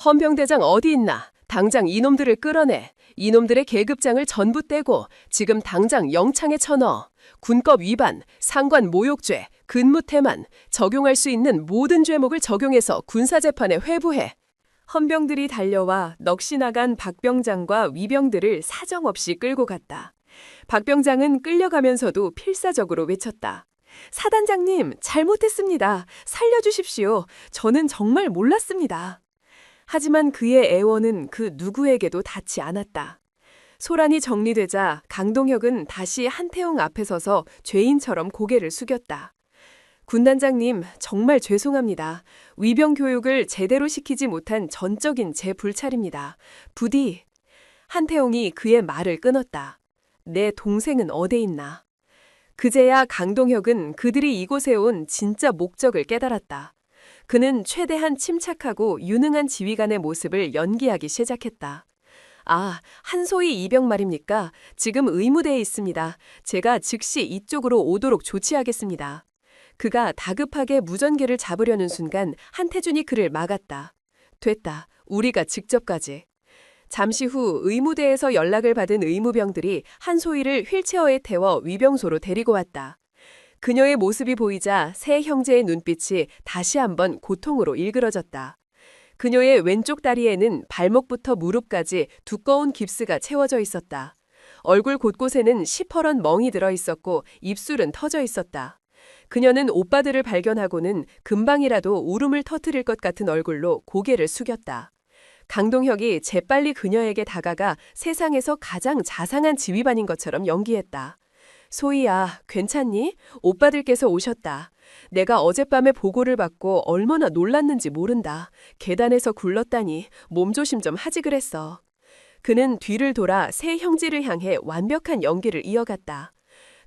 A: 헌병대장 어디 있나? 당장 이놈들을 끌어내. 이놈들의 계급장을 전부 떼고 지금 당장 영창에 쳐넣어. 군법 위반, 상관 모욕죄, 근무태만, 적용할 수 있는 모든 죄목을 적용해서 군사재판에 회부해. 헌병들이 달려와 넋이 나간 박병장과 위병들을 사정없이 끌고 갔다. 박병장은 끌려가면서도 필사적으로 외쳤다. 사단장님, 잘못했습니다. 살려주십시오. 저는 정말 몰랐습니다. 하지만 그의 애원은 그 누구에게도 닿지 않았다. 소란이 정리되자 강동혁은 다시 한태웅 앞에 서서 죄인처럼 고개를 숙였다. 군단장님, 정말 죄송합니다. 위병 교육을 제대로 시키지 못한 전적인 제 불찰입니다. 부디. 한태용이 그의 말을 끊었다. 내 동생은 어디 있나? 그제야 강동혁은 그들이 이곳에 온 진짜 목적을 깨달았다. 그는 최대한 침착하고 유능한 지휘관의 모습을 연기하기 시작했다. 아, 한소희 이병 말입니까? 지금 의무대에 있습니다. 제가 즉시 이쪽으로 오도록 조치하겠습니다. 그가 다급하게 무전기를 잡으려는 순간 한태준이 그를 막았다. 됐다. 우리가 직접 가지. 잠시 후 의무대에서 연락을 받은 의무병들이 한소희를 휠체어에 태워 위병소로 데리고 왔다. 그녀의 모습이 보이자 세 형제의 눈빛이 다시 한번 고통으로 일그러졌다. 그녀의 왼쪽 다리에는 발목부터 무릎까지 두꺼운 깁스가 채워져 있었다. 얼굴 곳곳에는 시퍼런 멍이 들어 있었고 입술은 터져 있었다. 그녀는 오빠들을 발견하고는 금방이라도 울음을 터뜨릴 것 같은 얼굴로 고개를 숙였다. 강동혁이 재빨리 그녀에게 다가가 세상에서 가장 자상한 지휘관인 것처럼 연기했다. 소희야, 괜찮니? 오빠들께서 오셨다. 내가 어젯밤에 보고를 받고 얼마나 놀랐는지 모른다. 계단에서 굴렀다니 몸조심 좀 하지 그랬어. 그는 뒤를 돌아 세 형제를 향해 완벽한 연기를 이어갔다.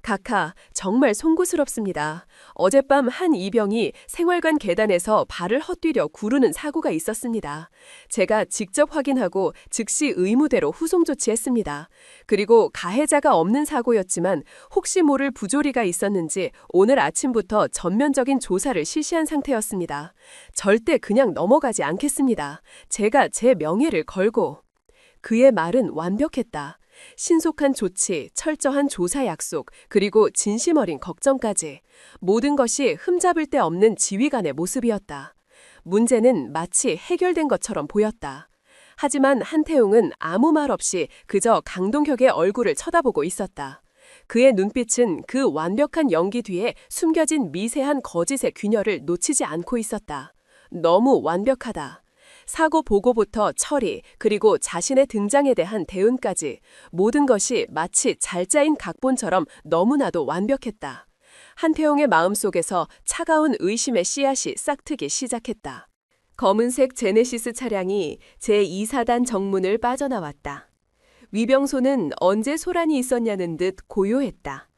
A: 각하, 정말 송구스럽습니다. 어젯밤 한 이병이 생활관 계단에서 발을 헛디뎌 구르는 사고가 있었습니다. 제가 직접 확인하고 즉시 의무대로 후송 조치했습니다. 그리고 가해자가 없는 사고였지만 혹시 모를 부조리가 있었는지 오늘 아침부터 전면적인 조사를 실시한 상태였습니다. 절대 그냥 넘어가지 않겠습니다. 제가 제 명예를 걸고. 그의 말은 완벽했다. 신속한 조치, 철저한 조사 약속, 그리고 진심 어린 걱정까지. 모든 것이 흠잡을 데 없는 지휘관의 모습이었다. 문제는 마치 해결된 것처럼 보였다. 하지만 한태용은 아무 말 없이 그저 강동혁의 얼굴을 쳐다보고 있었다. 그의 눈빛은 그 완벽한 연기 뒤에 숨겨진 미세한 거짓의 균열을 놓치지 않고 있었다. 너무 완벽하다. 사고 보고부터 처리, 그리고 자신의 등장에 대한 대응까지 모든 것이 마치 잘 짜인 각본처럼 너무나도 완벽했다. 한태용의 마음속에서 차가운 의심의 씨앗이 싹트기 시작했다. 검은색 제네시스 차량이 제2사단 정문을 빠져나왔다. 위병소는 언제 소란이 있었냐는 듯 고요했다.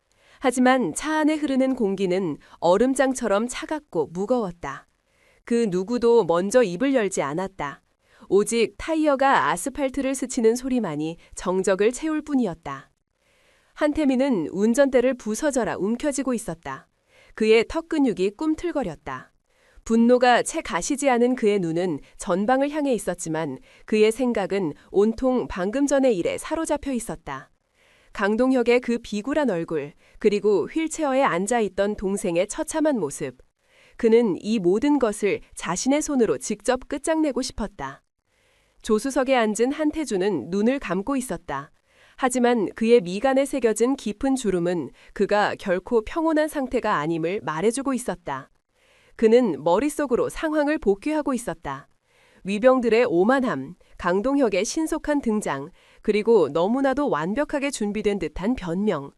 A: 하지만 차 안에 흐르는 공기는 얼음장처럼 차갑고 무거웠다. 그 누구도 먼저 입을 열지 않았다. 오직 타이어가 아스팔트를 스치는 소리만이 정적을 채울 뿐이었다. 한태민은 운전대를 부서져라 움켜쥐고 있었다. 그의 턱 근육이 꿈틀거렸다. 분노가 채 가시지 않은 그의 눈은 전방을 향해 있었지만 그의 생각은 온통 방금 전의 일에 사로잡혀 있었다. 강동혁의 그 비굴한 얼굴, 그리고 휠체어에 앉아있던 동생의 처참한 모습. 그는 이 모든 것을 자신의 손으로 직접 끝장내고 싶었다. 조수석에 앉은 한태준은 눈을 감고 있었다. 하지만 그의 미간에 새겨진 깊은 주름은 그가 결코 평온한 상태가 아님을 말해주고 있었다. 그는 머릿속으로 상황을 복귀하고 있었다. 위병들의 오만함, 강동혁의 신속한 등장, 그리고 너무나도 완벽하게 준비된 듯한 변명.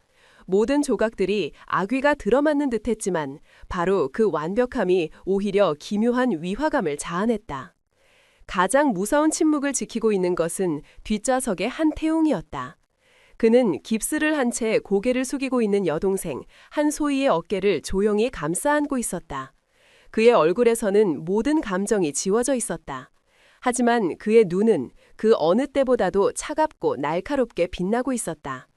A: 모든 조각들이 악귀가 들어맞는 듯했지만 바로 그 완벽함이 오히려 기묘한 위화감을 자아냈다. 가장 무서운 침묵을 지키고 있는 것은 뒷좌석의 한태용이었다. 그는 깁스를 한 채 고개를 숙이고 있는 여동생 한소희의 어깨를 조용히 감싸 안고 있었다. 그의 얼굴에서는 모든 감정이 지워져 있었다. 하지만 그의 눈은 그 어느 때보다도 차갑고 날카롭게 빛나고 있었다.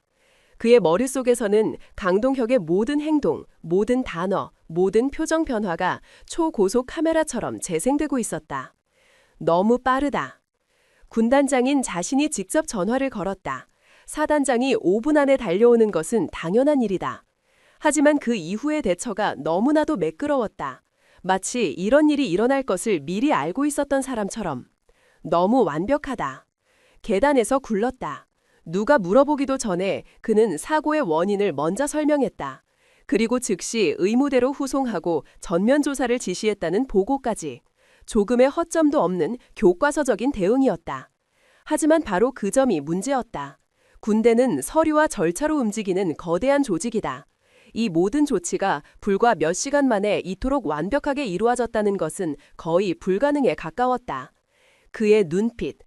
A: 그의 머릿속에서는 강동혁의 모든 행동, 모든 단어, 모든 표정 변화가 초고속 카메라처럼 재생되고 있었다. 너무 빠르다. 군단장인 자신이 직접 전화를 걸었다. 사단장이 5분 안에 달려오는 것은 당연한 일이다. 하지만 그 이후의 대처가 너무나도 매끄러웠다. 마치 이런 일이 일어날 것을 미리 알고 있었던 사람처럼. 너무 완벽하다. 계단에서 굴렀다. 누가 물어보기도 전에 그는 사고의 원인을 먼저 설명했다. 그리고 즉시 의무대로 후송하고 전면 조사를 지시했다는 보고까지. 조금의 허점도 없는 교과서적인 대응이었다. 하지만 바로 그 점이 문제였다. 군대는 서류와 절차로 움직이는 거대한 조직이다.
B: 이 모든 조치가 불과 몇 시간 만에 이토록 완벽하게 이루어졌다는 것은 거의 불가능에 가까웠다. 그의 눈빛.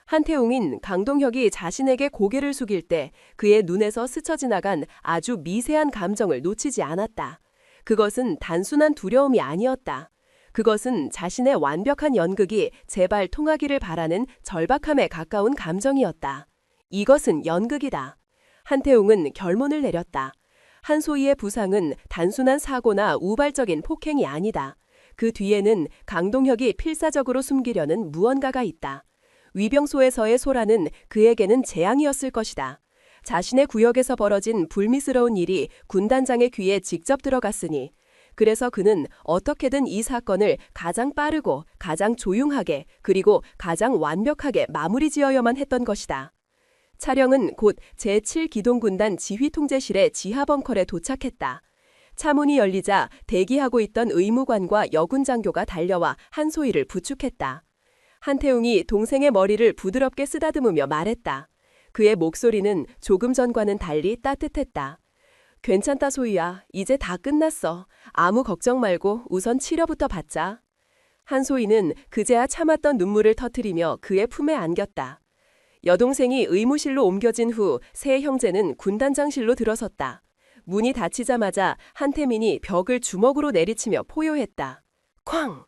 B: 한태웅인 강동혁이 자신에게 고개를 숙일 때 그의 눈에서 스쳐 지나간 아주 미세한 감정을 놓치지 않았다. 그것은 단순한 두려움이 아니었다. 그것은 자신의 완벽한 연극이 제발 통하기를 바라는 절박함에 가까운 감정이었다. 이것은 연극이다. 한태웅은 결론을 내렸다. 한소희의 부상은 단순한 사고나 우발적인 폭행이 아니다. 그 뒤에는 강동혁이 필사적으로 숨기려는 무언가가 있다. 위병소에서의 소라는 그에게는 재앙이었을 것이다. 자신의 구역에서 벌어진 불미스러운 일이 군단장의 귀에 직접 들어갔으니 그래서 그는 어떻게든 이 사건을 가장 빠르고 가장 조용하게 그리고 가장 완벽하게 마무리 지어야만 했던 것이다. 차량은 곧 제7기동군단 지휘통제실의 지하벙커에 도착했다. 차문이 열리자 대기하고 있던 의무관과 여군장교가 달려와 한소희를 부축했다. 한태웅이 동생의 머리를 부드럽게 쓰다듬으며 말했다. 그의 목소리는 조금 전과는 달리 따뜻했다. 괜찮다 소희야. 이제 다 끝났어. 아무 걱정 말고 우선 치료부터 받자. 한소희는 그제야 참았던 눈물을 터뜨리며 그의 품에 안겼다. 여동생이 의무실로 옮겨진 후 세 형제는 군단장실로 들어섰다. 문이 닫히자마자 한태민이 벽을 주먹으로 내리치며 포효했다. 쾅!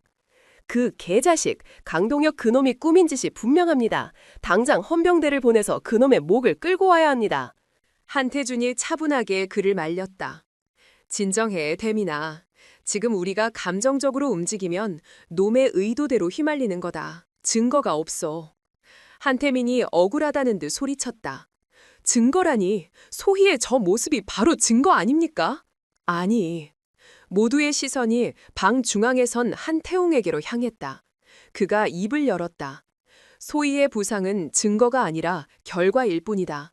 B: 그 개자식, 강동혁 그놈이 꾸민 짓이 분명합니다. 당장 헌병대를 보내서 그놈의 목을 끌고 와야 합니다.
A: 한태준이 차분하게 그를 말렸다. 진정해, 태민아. 지금 우리가 감정적으로 움직이면 놈의 의도대로 휘말리는 거다. 증거가 없어. 한태민이 억울하다는 듯 소리쳤다. 증거라니, 소희의 저 모습이 바로 증거 아닙니까? 아니. 모두의 시선이 방 중앙에 선 한태웅에게로 향했다. 그가 입을 열었다. 소희의 부상은 증거가 아니라 결과일 뿐이다.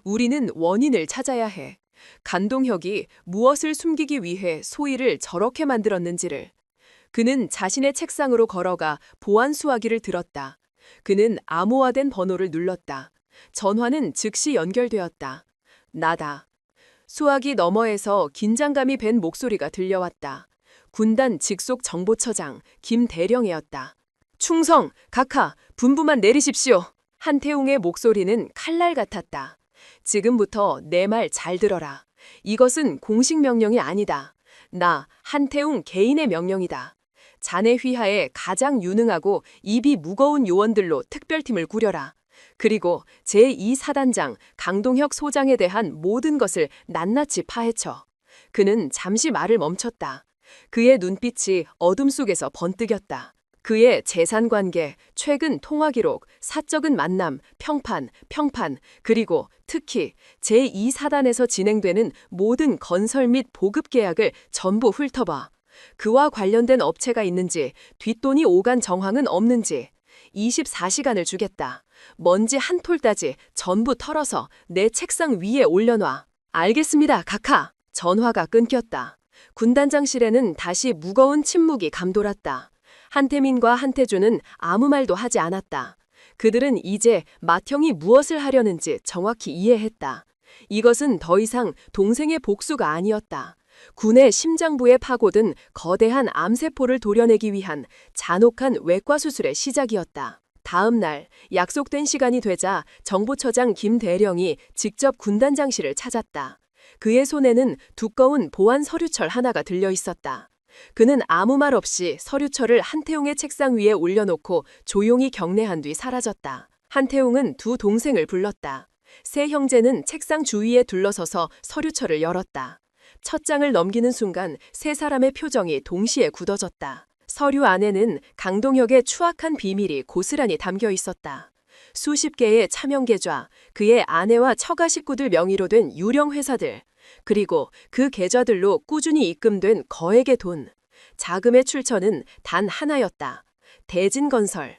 A: 우리는 원인을 찾아야 해. 강동혁이 무엇을 숨기기 위해 소희를 저렇게 만들었는지를. 그는 자신의 책상으로 걸어가 보안 수화기를 들었다. 그는 암호화된 번호를 눌렀다. 전화는 즉시 연결되었다. 나다. 수화기 너머에서 긴장감이 밴 목소리가 들려왔다. 군단 직속 정보처장 김대령이었다. 충성, 각하, 분부만 내리십시오. 한태웅의 목소리는 칼날 같았다. 지금부터 내 말 잘 들어라. 이것은 공식 명령이 아니다. 나 한태웅 개인의 명령이다. 자네 휘하에 가장 유능하고 입이 무거운 요원들로 특별팀을 꾸려라. 그리고 제2사단장 강동혁 소장에 대한 모든 것을 낱낱이 파헤쳐. 그는 잠시 말을 멈췄다. 그의 눈빛이 어둠 속에서 번뜩였다. 그의 재산관계, 최근 통화기록, 사적인 만남, 평판, 그리고 특히 제2사단에서 진행되는 모든 건설 및 보급 계약을 전부 훑어봐. 그와 관련된 업체가 있는지, 뒷돈이 오간 정황은 없는지. 24시간을 주겠다. 먼지 한 톨따지 전부 털어서 내 책상 위에 올려놔. 알겠습니다, 각하. 전화가 끊겼다. 군단장실에는 다시 무거운 침묵이 감돌았다. 한태민과 한태준은 아무 말도 하지 않았다. 그들은 이제 맏형이 무엇을 하려는지 정확히 이해했다. 이것은 더 이상 동생의 복수가 아니었다. 군의 심장부에 파고든 거대한 암세포를 도려내기 위한 잔혹한 외과 수술의 시작이었다. 다음 날 약속된 시간이 되자 정보처장 김대령이 직접 군단장실을 찾았다. 그의 손에는 두꺼운 보안 서류철 하나가 들려 있었다. 그는 아무 말 없이 서류철을 한태웅의 책상 위에 올려놓고 조용히 경례한 뒤 사라졌다. 한태웅은 두 동생을 불렀다. 세 형제는 책상 주위에 둘러서서 서류철을 열었다. 첫 장을 넘기는 순간 세 사람의 표정이 동시에 굳어졌다. 서류 안에는 강동혁의 추악한 비밀이 고스란히 담겨 있었다. 수십 개의 차명 계좌, 그의 아내와 처가 식구들 명의로 된 유령 회사들, 그리고 그 계좌들로 꾸준히 입금된 거액의 돈. 자금의 출처는 단 하나였다. 대진건설.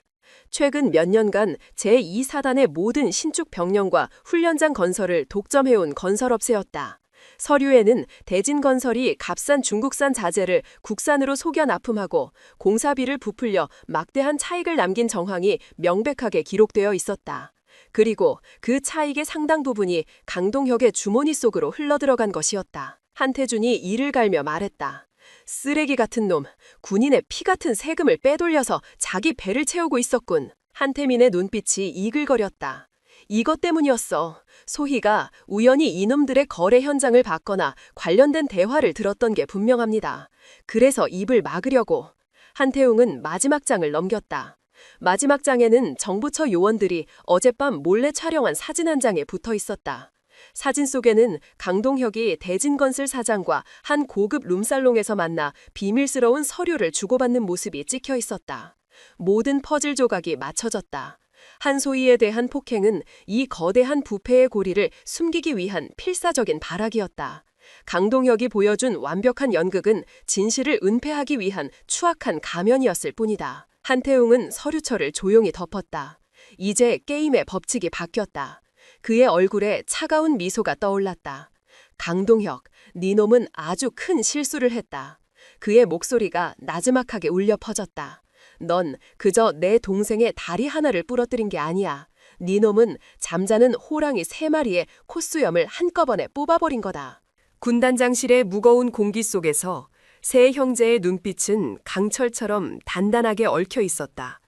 A: 최근 몇 년간 제2사단의 모든 신축 병력과 훈련장 건설을 독점해온 건설업체였다. 서류에는 대진건설이 값싼 중국산 자재를 국산으로 속여 납품하고 공사비를 부풀려 막대한 차익을 남긴 정황이 명백하게 기록되어 있었다. 그리고 그 차익의 상당 부분이 강동혁의 주머니 속으로 흘러들어간 것이었다.
B: 한태준이 이를 갈며 말했다. 쓰레기 같은 놈, 군인의 피 같은 세금을 빼돌려서 자기 배를 채우고 있었군. 한태민의 눈빛이 이글거렸다. 이것 때문이었어. 소희가 우연히 이놈들의 거래 현장을 봤거나 관련된 대화를 들었던 게 분명합니다. 그래서 입을 막으려고. 한태웅은 마지막 장을 넘겼다. 마지막 장에는 정부처 요원들이 어젯밤 몰래 촬영한 사진 한 장에 붙어 있었다. 사진 속에는 강동혁이 대진건설 사장과 한 고급 룸살롱에서 만나 비밀스러운 서류를 주고받는 모습이 찍혀 있었다. 모든 퍼즐 조각이 맞춰졌다. 한소희에 대한 폭행은 이 거대한 부패의 고리를 숨기기 위한 필사적인 발악이었다. 강동혁이 보여준 완벽한 연극은 진실을 은폐하기 위한 추악한 가면이었을 뿐이다. 한태웅은 서류철을 조용히 덮었다. 이제 게임의 법칙이 바뀌었다. 그의 얼굴에 차가운 미소가 떠올랐다. 강동혁, 네 놈은 아주 큰 실수를 했다. 그의 목소리가 나지막하게 울려 퍼졌다. 넌 그저 내 동생의 다리 하나를 부러뜨린 게 아니야. 네 놈은 잠자는 호랑이 3마리의 콧수염을 한꺼번에 뽑아버린 거다.
A: 군단장실의 무거운 공기 속에서 세 형제의 눈빛은 강철처럼 단단하게 얽혀 있었다.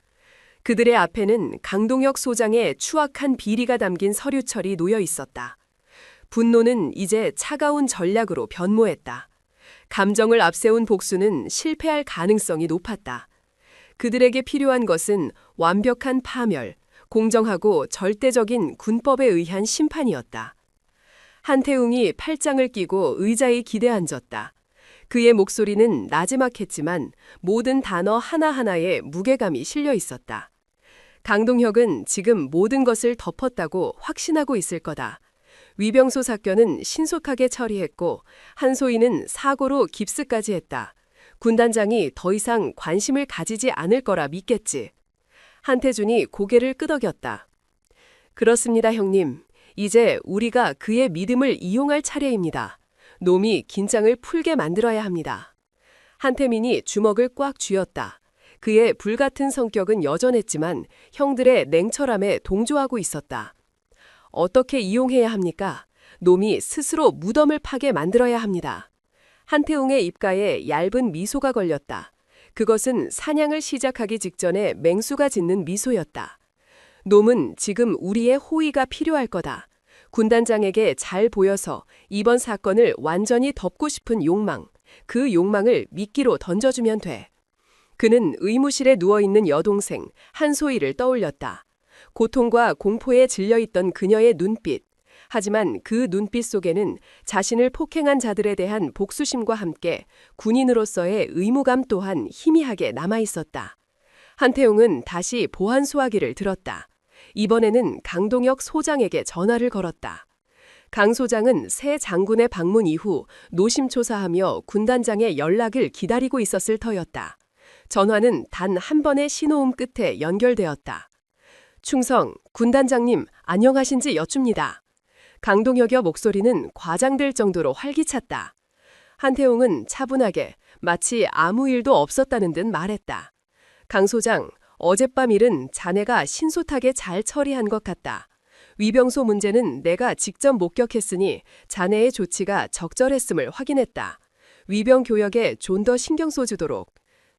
A: 그들의 앞에는 강동혁 소장의 추악한 비리가 담긴 서류철이 놓여 있었다. 분노는 이제 차가운 전략으로 변모했다. 감정을 앞세운 복수는 실패할 가능성이 높았다. 그들에게 필요한 것은 완벽한 파멸, 공정하고 절대적인 군법에 의한 심판이었다. 한태웅이 팔짱을 끼고 의자에 기대앉았다. 그의 목소리는 나지막했지만 모든 단어 하나하나에 무게감이 실려 있었다. 강동혁은 지금 모든 것을 덮었다고 확신하고 있을 거다. 위병소 사건은 신속하게 처리했고 한소희는 사고로 깁스까지 했다. 군단장이 더 이상 관심을 가지지 않을 거라 믿겠지. 한태준이 고개를 끄덕였다. 그렇습니다, 형님. 이제 우리가 그의 믿음을 이용할 차례입니다. 놈이 긴장을 풀게 만들어야 합니다. 한태민이 주먹을 꽉 쥐었다. 그의 불같은 성격은 여전했지만 형들의 냉철함에 동조하고 있었다. 어떻게 이용해야 합니까? 놈이 스스로 무덤을 파게 만들어야 합니다. 한태웅의 입가에 얇은 미소가 걸렸다. 그것은 사냥을 시작하기 직전에 맹수가 짓는 미소였다. 놈은 지금 우리의 호의가 필요할 거다. 군단장에게 잘 보여서 이번 사건을 완전히 덮고 싶은 욕망, 그 욕망을 미끼로 던져주면 돼. 그는 의무실에 누워있는 여동생 한소희를 떠올렸다. 고통과 공포에 질려있던 그녀의 눈빛. 하지만 그 눈빛 속에는 자신을 폭행한 자들에 대한 복수심과 함께 군인으로서의 의무감 또한 희미하게 남아있었다. 한태웅은 다시 보안 소화기를 들었다. 이번에는 강동혁 소장에게 전화를 걸었다. 강 소장은 새 장군의 방문 이후 노심초사하며 군단장의 연락을 기다리고 있었을 터였다. 전화는 단 한 번의 신호음 끝에 연결되었다. 충성, 군단장님 안녕하신지 여쭙니다. 강동혁의 목소리는 과장될 정도로 활기찼다. 한태웅은 차분하게 마치 아무 일도 없었다는 듯 말했다. 강 소장, 어젯밤 일은 자네가 신속하게 잘 처리한 것 같다. 위병소 문제는 내가 직접 목격했으니 자네의 조치가 적절했음을 확인했다. 위병 교역에 좀 더 신경 써주도록.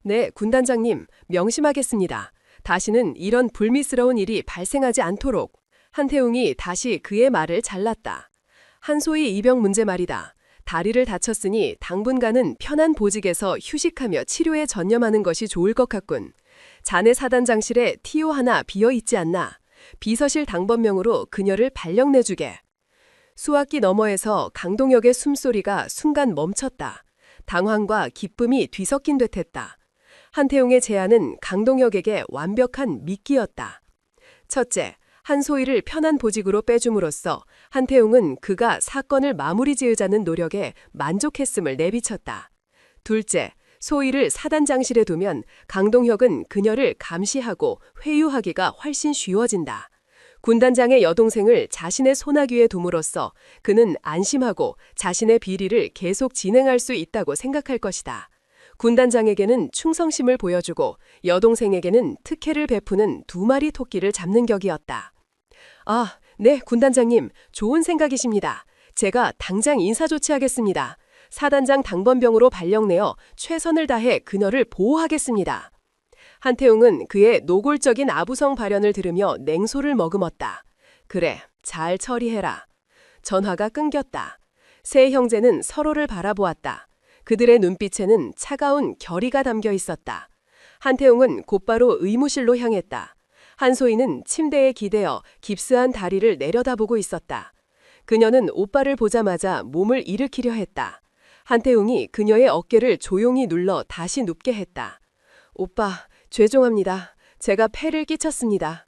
A: 네, 군단장님, 명심하겠습니다. 다시는 이런 불미스러운 일이 발생하지 않도록. 한태웅이 다시 그의 말을 잘랐다. 한소희 이병 문제 말이다. 다리를 다쳤으니 당분간은 편한 보직에서 휴식하며 치료에 전념하는 것이 좋을 것 같군. 자네 사단장실에 TO 하나 비어있지 않나. 비서실 당번명으로 그녀를 발령내주게. 수화기 너머에서 강동혁의 숨소리가 순간 멈췄다. 당황과 기쁨이 뒤섞인 듯했다. 한태웅의 제안은 강동혁에게 완벽한 미끼였다. 첫째, 한소희를 편한 보직으로 빼줌으로써 한태웅은 그가 사건을 마무리 지으자는 노력에 만족했음을 내비쳤다. 둘째, 소희를 사단장실에 두면 강동혁은 그녀를 감시하고 회유하기가 훨씬 쉬워진다. 군단장의 여동생을 자신의 소나귀에 둠으로써 그는 안심하고 자신의 비리를 계속 진행할 수 있다고 생각할 것이다. 군단장에게는 충성심을 보여주고 여동생에게는 특혜를 베푸는 2마리 토끼를 잡는 격이었다. 아, 네, 군단장님, 좋은 생각이십니다. 제가 당장 인사 조치하겠습니다.
B: 사단장 당번병으로 발령내어 최선을 다해 그녀를 보호하겠습니다. 한태웅은 그의 노골적인 아부성 발언을 들으며 냉소를 머금었다. 그래, 잘 처리해라. 전화가 끊겼다. 세 형제는 서로를 바라보았다. 그들의 눈빛에는 차가운 결의가 담겨 있었다. 한태웅은 곧바로 의무실로 향했다. 한소희는 침대에 기대어 깁스한 다리를 내려다보고 있었다. 그녀는 오빠를 보자마자 몸을 일으키려 했다. 한태웅이 그녀의 어깨를 조용히 눌러 다시 눕게 했다. 오빠, 죄송합니다. 제가 폐를 끼쳤습니다.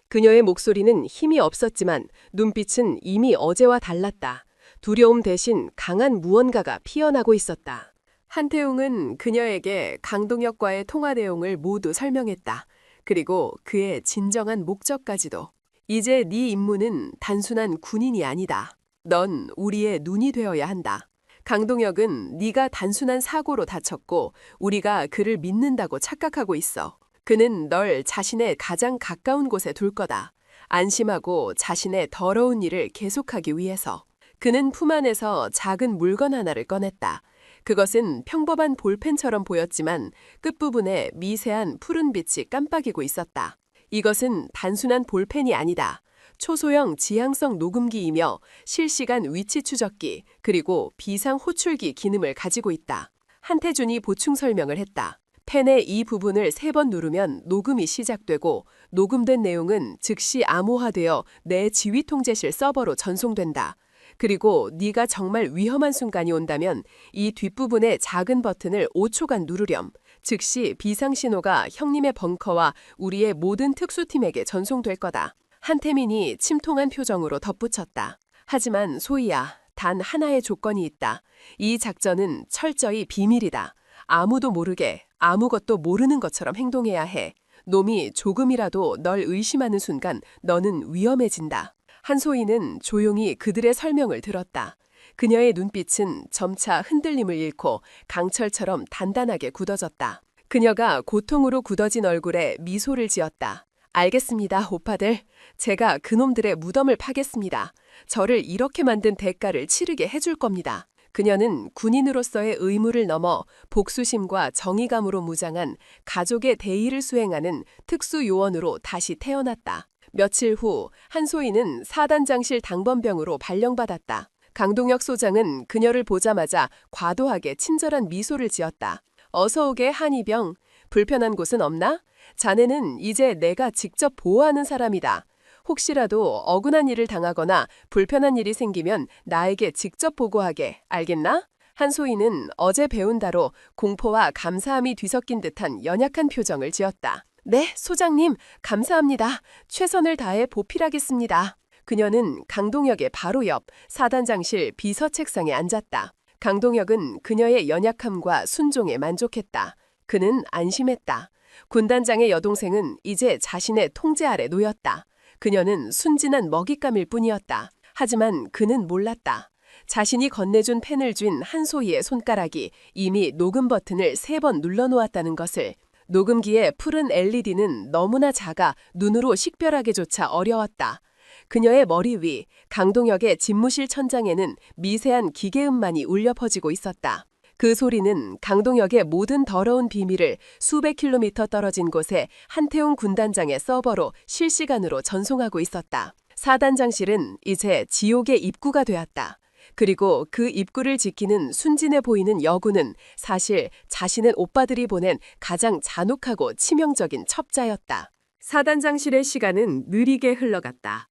B: 그녀의 목소리는 힘이 없었지만 눈빛은 이미 어제와 달랐다. 두려움 대신 강한 무언가가 피어나고 있었다. 한태웅은 그녀에게 강동혁과의 통화 내용을 모두 설명했다. 그리고 그의 진정한 목적까지도. 이제 네 임무는 단순한 군인이 아니다. 넌 우리의 눈이 되어야 한다. 강동혁은 네가 단순한 사고로 다쳤고 우리가 그를 믿는다고 착각하고 있어. 그는 널 자신의 가장 가까운 곳에 둘 거다. 안심하고 자신의 더러운 일을 계속하기 위해서. 그는 품 안에서 작은 물건 하나를 꺼냈다. 그것은 평범한 볼펜처럼 보였지만 끝부분에 미세한 푸른 빛이 깜빡이고 있었다. 이것은 단순한 볼펜이 아니다. 초소형 지향성 녹음기이며 실시간 위치 추적기 그리고 비상 호출기 기능을 가지고 있다. 한태준이 보충 설명을 했다. 펜의 이 부분을 3번 누르면 녹음이 시작되고 녹음된 내용은 즉시 암호화되어 내 지휘통제실 서버로 전송된다. 그리고 네가 정말 위험한 순간이 온다면 이 뒷부분의 작은 버튼을 5초간 누르렴. 즉시 비상신호가 형님의 벙커와 우리의 모든 특수팀에게 전송될 거다. 한태민이 침통한 표정으로 덧붙였다. 하지만 소희야, 단 하나의 조건이 있다. 이 작전은 철저히 비밀이다. 아무도 모르게 아무것도 모르는 것처럼 행동해야 해. 놈이 조금이라도 널 의심하는 순간 너는 위험해진다. 한소희는 조용히 그들의 설명을 들었다. 그녀의 눈빛은 점차 흔들림을 잃고 강철처럼 단단하게 굳어졌다. 그녀가 고통으로 굳어진 얼굴에 미소를 지었다. 알겠습니다, 오빠들. 제가 그놈들의 무덤을 파겠습니다. 저를 이렇게 만든 대가를 치르게 해줄 겁니다. 그녀는 군인으로서의 의무를 넘어 복수심과 정의감으로 무장한 가족의 대의를 수행하는 특수요원으로 다시 태어났다. 며칠 후 한소희는 사단장실 당번병으로 발령받았다. 강동혁 소장은 그녀를 보자마자 과도하게 친절한 미소를 지었다. 어서 오게 한이병. 불편한 곳은 없나? 자네는 이제 내가 직접 보호하는 사람이다. 혹시라도 억울한 일을 당하거나 불편한 일이 생기면 나에게 직접 보고하게. 알겠나? 한소희는 어제 배운 다로 공포와 감사함이 뒤섞인 듯한 연약한 표정을 지었다. 네, 소장님, 감사합니다. 최선을 다해 보필하겠습니다. 그녀는 강동혁의 바로 옆 사단장실 비서 책상에 앉았다. 강동혁은 그녀의 연약함과 순종에 만족했다. 그는 안심했다. 군단장의 여동생은 이제 자신의 통제 아래 놓였다. 그녀는 순진한 먹잇감일 뿐이었다. 하지만 그는 몰랐다. 자신이 건네준 펜을 쥔 한소희의 손가락이 이미 녹음 버튼을 3번 눌러놓았다는 것을. 녹음기의 푸른 LED는 너무나 작아 눈으로 식별하기조차 어려웠다. 그녀의 머리 위 강동혁의 집무실 천장에는 미세한 기계음만이 울려 퍼지고 있었다. 그 소리는 강동혁의 모든 더러운 비밀을 수백 킬로미터 떨어진 곳에 한태웅 군단장의 서버로 실시간으로 전송하고 있었다. 사단장실은 이제 지옥의 입구가 되었다. 그리고 그 입구를 지키는 순진해 보이는 여군은 사실 자신의 오빠들이 보낸 가장 잔혹하고 치명적인 첩자였다. 사단장실의 시간은 느리게 흘러갔다.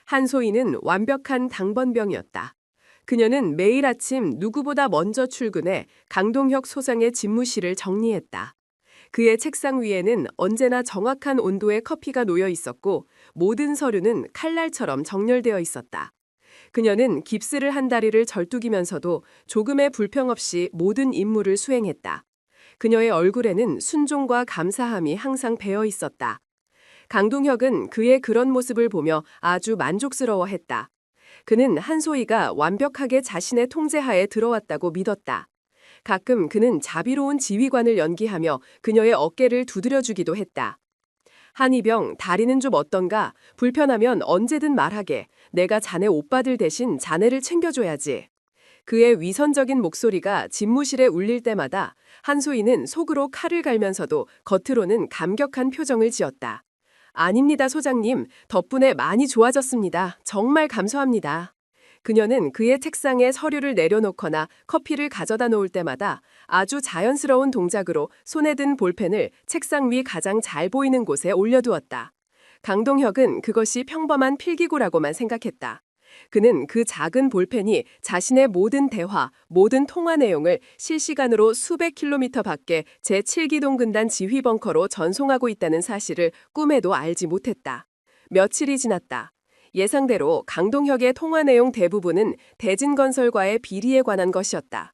B: 한소희는 완벽한 당번병이었다. 그녀는 매일 아침 누구보다 먼저 출근해 강동혁 소장의 집무실을 정리했다. 그의 책상 위에는 언제나 정확한 온도의 커피가 놓여 있었고 모든 서류는 칼날처럼 정렬되어 있었다. 그녀는 깁스를 한 다리를 절뚝이면서도 조금의 불평 없이 모든 임무를 수행했다. 그녀의 얼굴에는 순종과 감사함이 항상 배어 있었다. 강동혁은 그의 그런 모습을 보며 아주 만족스러워했다. 그는 한소희가 완벽하게 자신의 통제하에 들어왔다고 믿었다. 가끔 그는 자비로운 지휘관을 연기하며 그녀의 어깨를 두드려주기도 했다. 한이병, 다리는 좀 어떤가? 불편하면 언제든 말하게. 내가 자네 오빠들 대신 자네를 챙겨줘야지.
A: 그의 위선적인 목소리가 집무실에 울릴 때마다 한소희는 속으로 칼을 갈면서도 겉으로는 감격한 표정을 지었다. 아닙니다, 소장님. 덕분에 많이 좋아졌습니다. 정말 감사합니다. 그녀는 그의 책상에 서류를 내려놓거나 커피를 가져다 놓을 때마다 아주 자연스러운 동작으로 손에 든 볼펜을 책상 위 가장 잘 보이는 곳에 올려두었다. 강동혁은 그것이 평범한 필기구라고만 생각했다. 그는 그 작은 볼펜이 자신의 모든 대화, 모든 통화 내용을 실시간으로 수백 킬로미터 밖에 제7기동 군단 지휘 벙커로 전송하고 있다는 사실을 꿈에도 알지 못했다. 며칠이 지났다. 예상대로 강동혁의 통화 내용 대부분은 대진건설과의 비리에 관한 것이었다.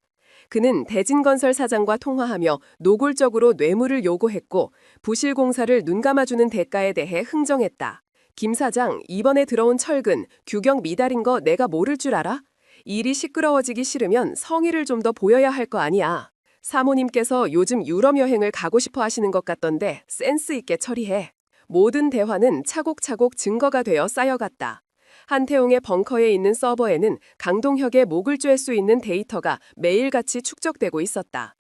A: 그는 대진건설 사장과 통화하며 노골적으로 뇌물을 요구했고 부실공사를 눈감아주는 대가에 대해 흥정했다. 김 사장, 이번에 들어온 철근, 규격 미달인 거 내가 모를 줄 알아? 일이 시끄러워지기 싫으면 성의를 좀 더 보여야 할 거 아니야. 사모님께서 요즘 유럽 여행을 가고 싶어 하시는 것 같던데 센스 있게 처리해. 모든 대화는 차곡차곡 증거가 되어 쌓여갔다. 한태웅의 벙커에 있는 서버에는 강동혁의 목을 쬐 수 있는 데이터가 매일같이 축적되고 있었다.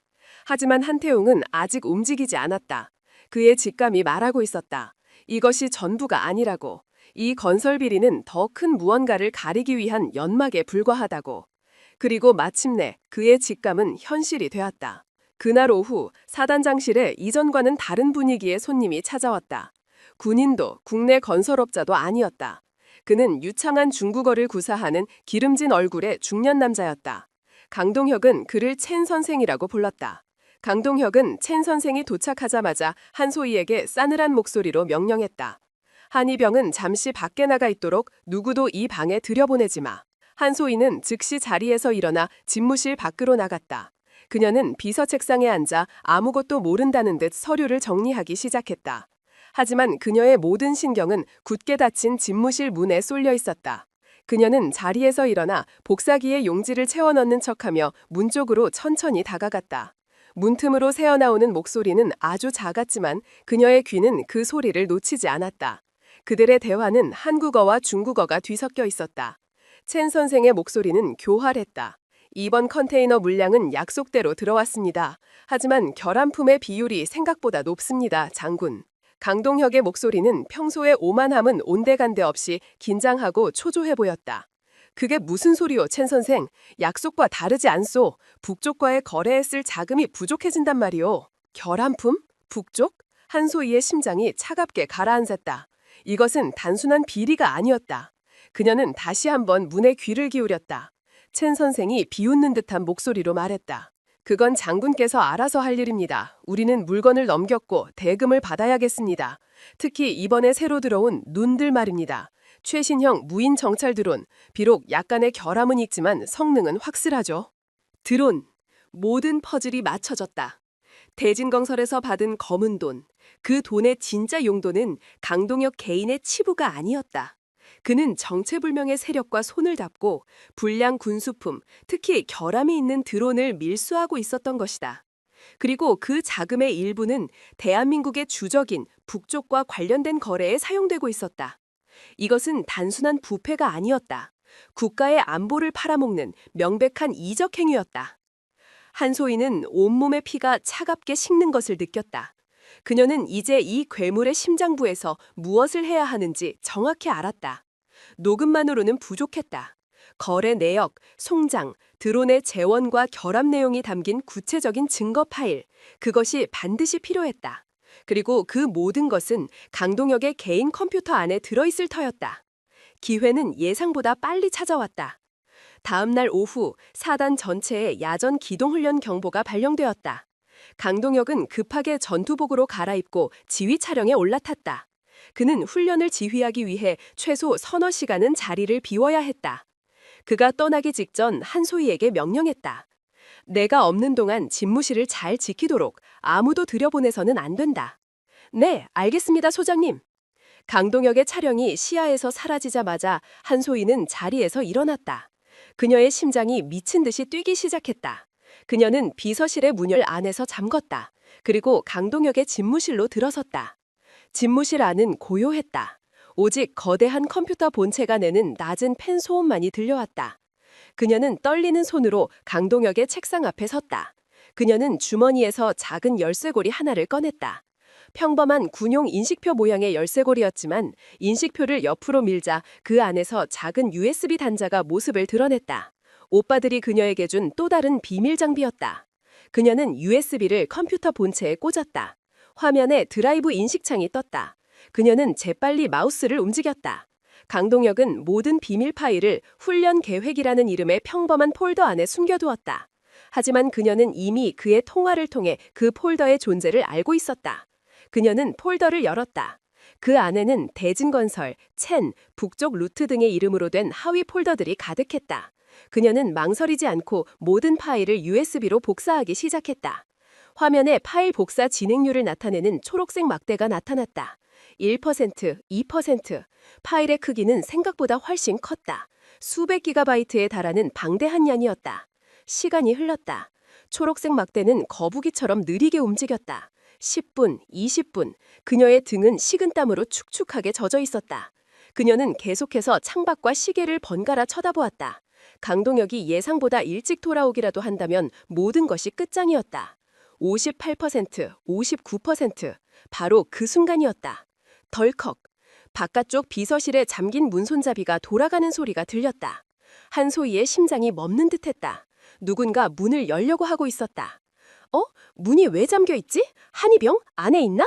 A: 하지만 한태웅은 아직 움직이지 않았다. 그의 직감이 말하고 있었다. 이것이 전부가 아니라고. 이 건설 비리는 더 큰 무언가를 가리기 위한 연막에 불과하다고. 그리고 마침내 그의 직감은 현실이 되었다. 그날 오후 사단장실에 이전과는 다른 분위기의 손님이 찾아왔다. 군인도 국내 건설업자도 아니었다. 그는 유창한 중국어를 구사하는 기름진 얼굴의 중년 남자였다. 강동혁은 그를 첸 선생이라고 불렀다. 강동혁은 첸 선생이 도착하자마자 한소희에게 싸늘한 목소리로 명령했다. 한희병은 잠시 밖에 나가 있도록 누구도 이 방에 들여보내지 마. 한소희는 즉시 자리에서 일어나 집무실 밖으로 나갔다. 그녀는 비서 책상에 앉아 아무것도 모른다는 듯 서류를 정리하기 시작했다. 하지만 그녀의 모든 신경은 굳게 닫힌 집무실 문에 쏠려 있었다. 그녀는 자리에서 일어나 복사기에 용지를 채워 넣는 척하며 문 쪽으로 천천히 다가갔다. 문틈으로 새어나오는 목소리는 아주 작았지만 그녀의 귀는 그 소리를 놓치지 않았다. 그들의 대화는 한국어와 중국어가 뒤섞여 있었다. 첸 선생의 목소리는 교활했다. 이번 컨테이너 물량은 약속대로 들어왔습니다. 하지만 결함품의 비율이 생각보다 높습니다, 장군. 강동혁의 목소리는 평소의 오만함은 온데간데 없이 긴장하고 초조해 보였다. 그게 무슨 소리요, 첸 선생? 약속과 다르지 않소. 북쪽과의 거래에 쓸 자금이 부족해진단 말이오. 결함품? 북쪽? 한소희의 심장이 차갑게 가라앉았다. 이것은 단순한 비리가 아니었다. 그녀는 다시 한번 문에 귀를 기울였다. 첸 선생이 비웃는 듯한 목소리로 말했다. 그건 장군께서 알아서 할 일입니다. 우리는 물건을 넘겼고 대금을 받아야겠습니다. 특히 이번에 새로 들어온 눈들 말입니다. 최신형 무인 정찰 드론. 비록 약간의 결함은 있지만 성능은 확실하죠. 드론. 모든 퍼즐이 맞춰졌다. 대진건설에서 받은 검은 돈. 그 돈의 진짜 용도는 강동혁 개인의 치부가 아니었다. 그는 정체불명의 세력과 손을 잡고 불량 군수품, 특히 결함이 있는 드론을 밀수하고 있었던 것이다. 그리고 그 자금의 일부는 대한민국의 주적인 북쪽과 관련된 거래에 사용되고 있었다. 이것은 단순한 부패가 아니었다. 국가의 안보를 팔아먹는 명백한 이적 행위였다. 한소희는 온몸의 피가 차갑게 식는 것을 느꼈다. 그녀는 이제 이 괴물의 심장부에서 무엇을 해야 하는지 정확히 알았다. 녹음만으로는 부족했다. 거래 내역, 송장, 드론의 재원과 결합 내용이 담긴 구체적인 증거 파일, 그것이 반드시 필요했다. 그리고 그 모든 것은 강동혁의 개인 컴퓨터 안에 들어있을 터였다. 기회는 예상보다 빨리 찾아왔다. 다음 날 오후 사단 전체에 야전 기동훈련 경보가 발령되었다. 강동혁은 급하게 전투복으로 갈아입고 지휘 차량에 올라탔다. 그는 훈련을 지휘하기 위해 최소 서너 시간은 자리를 비워야 했다. 그가 떠나기 직전 한소희에게 명령했다. 내가 없는 동안 집무실을 잘 지키도록 아무도 들여보내서는 안 된다. 네, 알겠습니다, 소장님. 강동혁의 차량이 시야에서 사라지자마자 한소희는 자리에서 일어났다. 그녀의 심장이 미친 듯이 뛰기 시작했다. 그녀는 비서실의 문을 안에서 잠궜다. 그리고 강동혁의 집무실로 들어섰다. 집무실 안은 고요했다. 오직 거대한 컴퓨터 본체가 내는 낮은 펜 소음만이 들려왔다.
B: 그녀는 떨리는 손으로 강동혁의 책상 앞에 섰다. 그녀는 주머니에서 작은 열쇠고리 하나를 꺼냈다. 평범한 군용 인식표 모양의 열쇠고리였지만 인식표를 옆으로 밀자 그 안에서 작은 USB 단자가 모습을 드러냈다. 오빠들이 그녀에게 준 또 다른 비밀 장비였다. 그녀는 USB를 컴퓨터 본체에 꽂았다. 화면에 드라이브 인식창이 떴다. 그녀는 재빨리 마우스를 움직였다. 강동혁은 모든 비밀 파일을 훈련 계획이라는 이름의 평범한 폴더 안에 숨겨두었다. 하지만 그녀는 이미 그의 통화를 통해 그 폴더의 존재를 알고 있었다. 그녀는 폴더를 열었다. 그 안에는 대진건설, 첸, 북쪽 루트 등의 이름으로 된 하위 폴더들이 가득했다. 그녀는 망설이지 않고 모든 파일을 USB로 복사하기 시작했다. 화면에 파일 복사 진행률을 나타내는 초록색 막대가 나타났다. 1%, 2%. 파일의 크기는 생각보다 훨씬 컸다. 수백 기가바이트에 달하는 방대한 양이었다. 시간이 흘렀다. 초록색 막대는 거북이처럼 느리게 움직였다. 10분, 20분. 그녀의 등은 식은땀으로 축축하게 젖어 있었다. 그녀는 계속해서 창밖과 시계를 번갈아 쳐다보았다. 강동혁이 예상보다 일찍 돌아오기라도 한다면 모든 것이 끝장이었다. 58%, 59%. 바로 그 순간이었다. 덜컥. 바깥쪽 비서실에 잠긴 문손잡이가 돌아가는 소리가 들렸다. 한소희의 심장이 멎는 듯했다. 누군가 문을 열려고 하고 있었다. 문이 왜 잠겨 있지? 한희병? 안에 있나?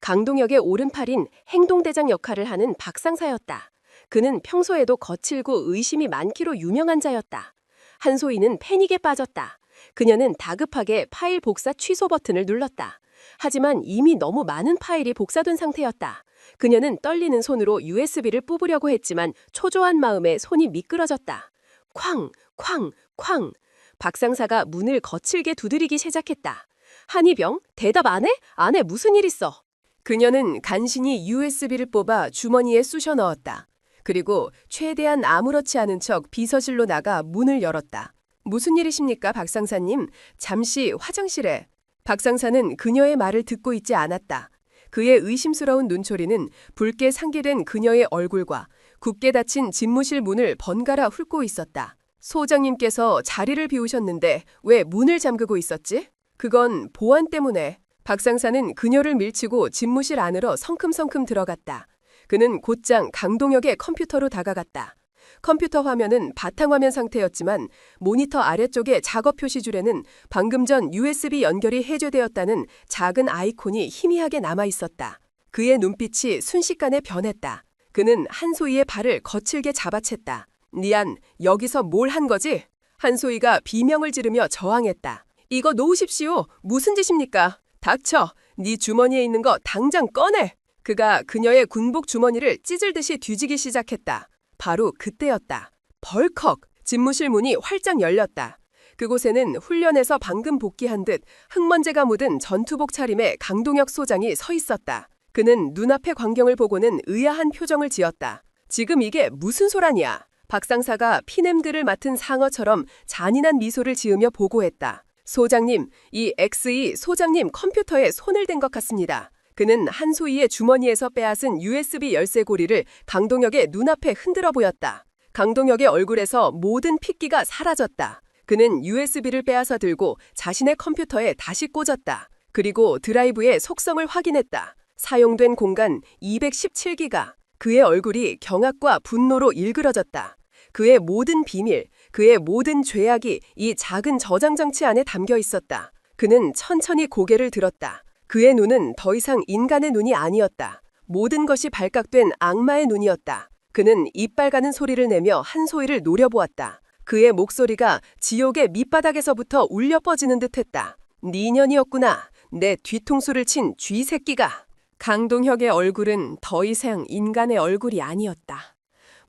B: 강동혁의 오른팔인 행동대장 역할을 하는 박상사였다. 그는 평소에도 거칠고 의심이 많기로 유명한 자였다. 한소희는 패닉에 빠졌다. 그녀는 다급하게 파일 복사 취소 버튼을 눌렀다. 하지만 이미 너무 많은 파일이 복사된 상태였다. 그녀는 떨리는 손으로 USB를 뽑으려고 했지만 초조한 마음에 손이 미끄러졌다. 쾅, 쾅, 쾅. 박상사가 문을 거칠게 두드리기 시작했다. 한희병, 대답 안 해? 안에 무슨 일 있어? 그녀는 간신히 USB를 뽑아 주머니에 쑤셔 넣었다. 그리고 최대한 아무렇지 않은 척 비서실로 나가 문을 열었다. 무슨 일이십니까, 박상사님? 잠시 화장실에. 박상사는 그녀의 말을 듣고 있지 않았다. 그의 의심스러운 눈초리는 붉게 상기된 그녀의 얼굴과 굳게 닫힌 집무실 문을 번갈아 훑고 있었다. 소장님께서 자리를 비우셨는데 왜 문을 잠그고 있었지? 그건 보안 때문에. 박상사는 그녀를 밀치고 집무실 안으로 성큼성큼 들어갔다. 그는 곧장 강동혁의 컴퓨터로 다가갔다. 컴퓨터 화면은 바탕화면 상태였지만 모니터 아래쪽의 작업 표시줄에는 방금 전 USB 연결이 해제되었다는 작은 아이콘이 희미하게 남아 있었다. 그의 눈빛이 순식간에 변했다. 그는 한소희의 발을 거칠게 잡아챘다. 니안, 여기서 뭘 한 거지? 한소희가 비명을 지르며 저항했다. 이거 놓으십시오. 무슨 짓입니까? 닥쳐. 네 주머니에 있는 거 당장 꺼내. 그가 그녀의 군복 주머니를 찢을듯이 뒤지기 시작했다. 바로 그때였다. 벌컥! 집무실 문이 활짝 열렸다. 그곳에는 훈련에서 방금 복귀한 듯 흙먼지가 묻은 전투복 차림의 강동혁 소장이 서 있었다. 그는 눈앞의 광경을 보고는 의아한 표정을 지었다. 지금 이게 무슨 소란이야? 박상사가 피냄들을 맡은 상어처럼 잔인한 미소를 지으며 보고했다. 소장님, 이 XE 소장님 컴퓨터에 손을 댄 것 같습니다. 그는 한소희의 주머니에서 빼앗은 USB 열쇠고리를 강동혁의 눈앞에 흔들어 보였다. 강동혁의 얼굴에서 모든 핏기가 사라졌다. 그는 USB를 빼앗아 들고 자신의 컴퓨터에 다시 꽂았다. 그리고 드라이브의 속성을 확인했다. 사용된 공간 217기가. 그의 얼굴이 경악과 분노로 일그러졌다. 그의 모든 비밀, 그의 모든 죄악이 이 작은 저장 장치 안에 담겨 있었다. 그는 천천히 고개를 들었다. 그의 눈은 더 이상 인간의 눈이 아니었다. 모든 것이 발각된 악마의 눈이었다. 그는 이빨 가는 소리를 내며 한소희를 노려보았다. 그의 목소리가 지옥의 밑바닥에서부터 울려 뻗지는 듯했다. 네 년이었구나. 내 뒤통수를 친 쥐새끼가. 강동혁의 얼굴은 더 이상 인간의 얼굴이 아니었다.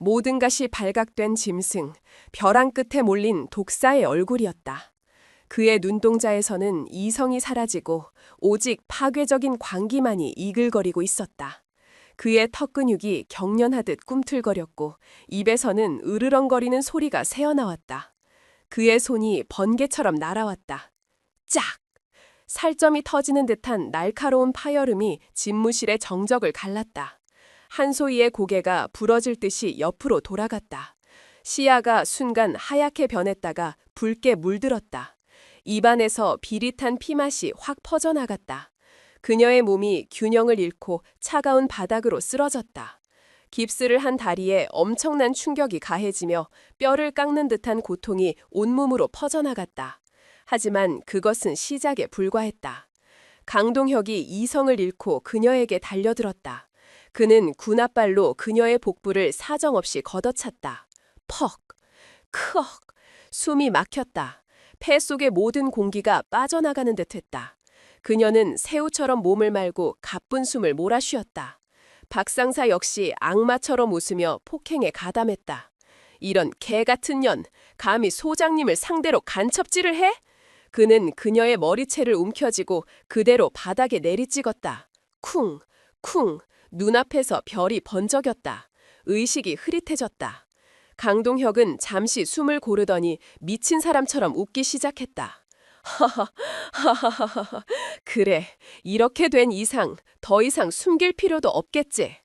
B: 모든 것이 발각된 짐승, 벼랑 끝에 몰린 독사의 얼굴이었다. 그의 눈동자에서는 이성이 사라지고 오직 파괴적인 광기만이 이글거리고 있었다. 그의 턱 근육이 경련하듯 꿈틀거렸고 입에서는 으르렁거리는 소리가 새어나왔다. 그의 손이 번개처럼 날아왔다. 짝! 살점이 터지는 듯한 날카로운 파열음이 집무실의 정적을 갈랐다. 한소희의 고개가 부러질 듯이 옆으로 돌아갔다.
A: 시야가 순간 하얗게 변했다가 붉게 물들었다. 입안에서 비릿한 피맛이 확 퍼져나갔다. 그녀의 몸이 균형을 잃고 차가운 바닥으로 쓰러졌다. 깁스를 한 다리에 엄청난 충격이 가해지며 뼈를 깎는 듯한 고통이 온몸으로 퍼져나갔다. 하지만 그것은 시작에 불과했다. 강동혁이 이성을 잃고 그녀에게 달려들었다. 그는 군홧발로 그녀의 복부를 사정없이 걷어찼다. 퍽! 크억! 숨이 막혔다. 폐 속의 모든 공기가 빠져나가는 듯했다. 그녀는 새우처럼 몸을 말고 가쁜 숨을 몰아쉬었다. 박상사 역시 악마처럼 웃으며 폭행에 가담했다. 이런 개 같은 년, 감히 소장님을 상대로 간첩질을 해? 그는 그녀의 머리채를 움켜쥐고 그대로 바닥에 내리찍었다. 쿵! 쿵! 눈앞에서 별이 번쩍였다. 의식이 흐릿해졌다. 강동혁은 잠시 숨을 고르더니 미친 사람처럼 웃기 시작했다. 하하하하하하. 그래, 이렇게 된 이상 더 이상 숨길 필요도 없겠지.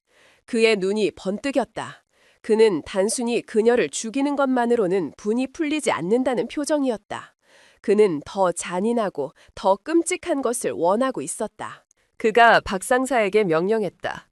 A: 그의 눈이 번뜩였다. 그는 단순히 그녀를 죽이는 것만으로는 분이 풀리지 않는다는 표정이었다. 그는 더 잔인하고 더 끔찍한 것을 원하고 있었다. 그가 박상사에게 명령했다.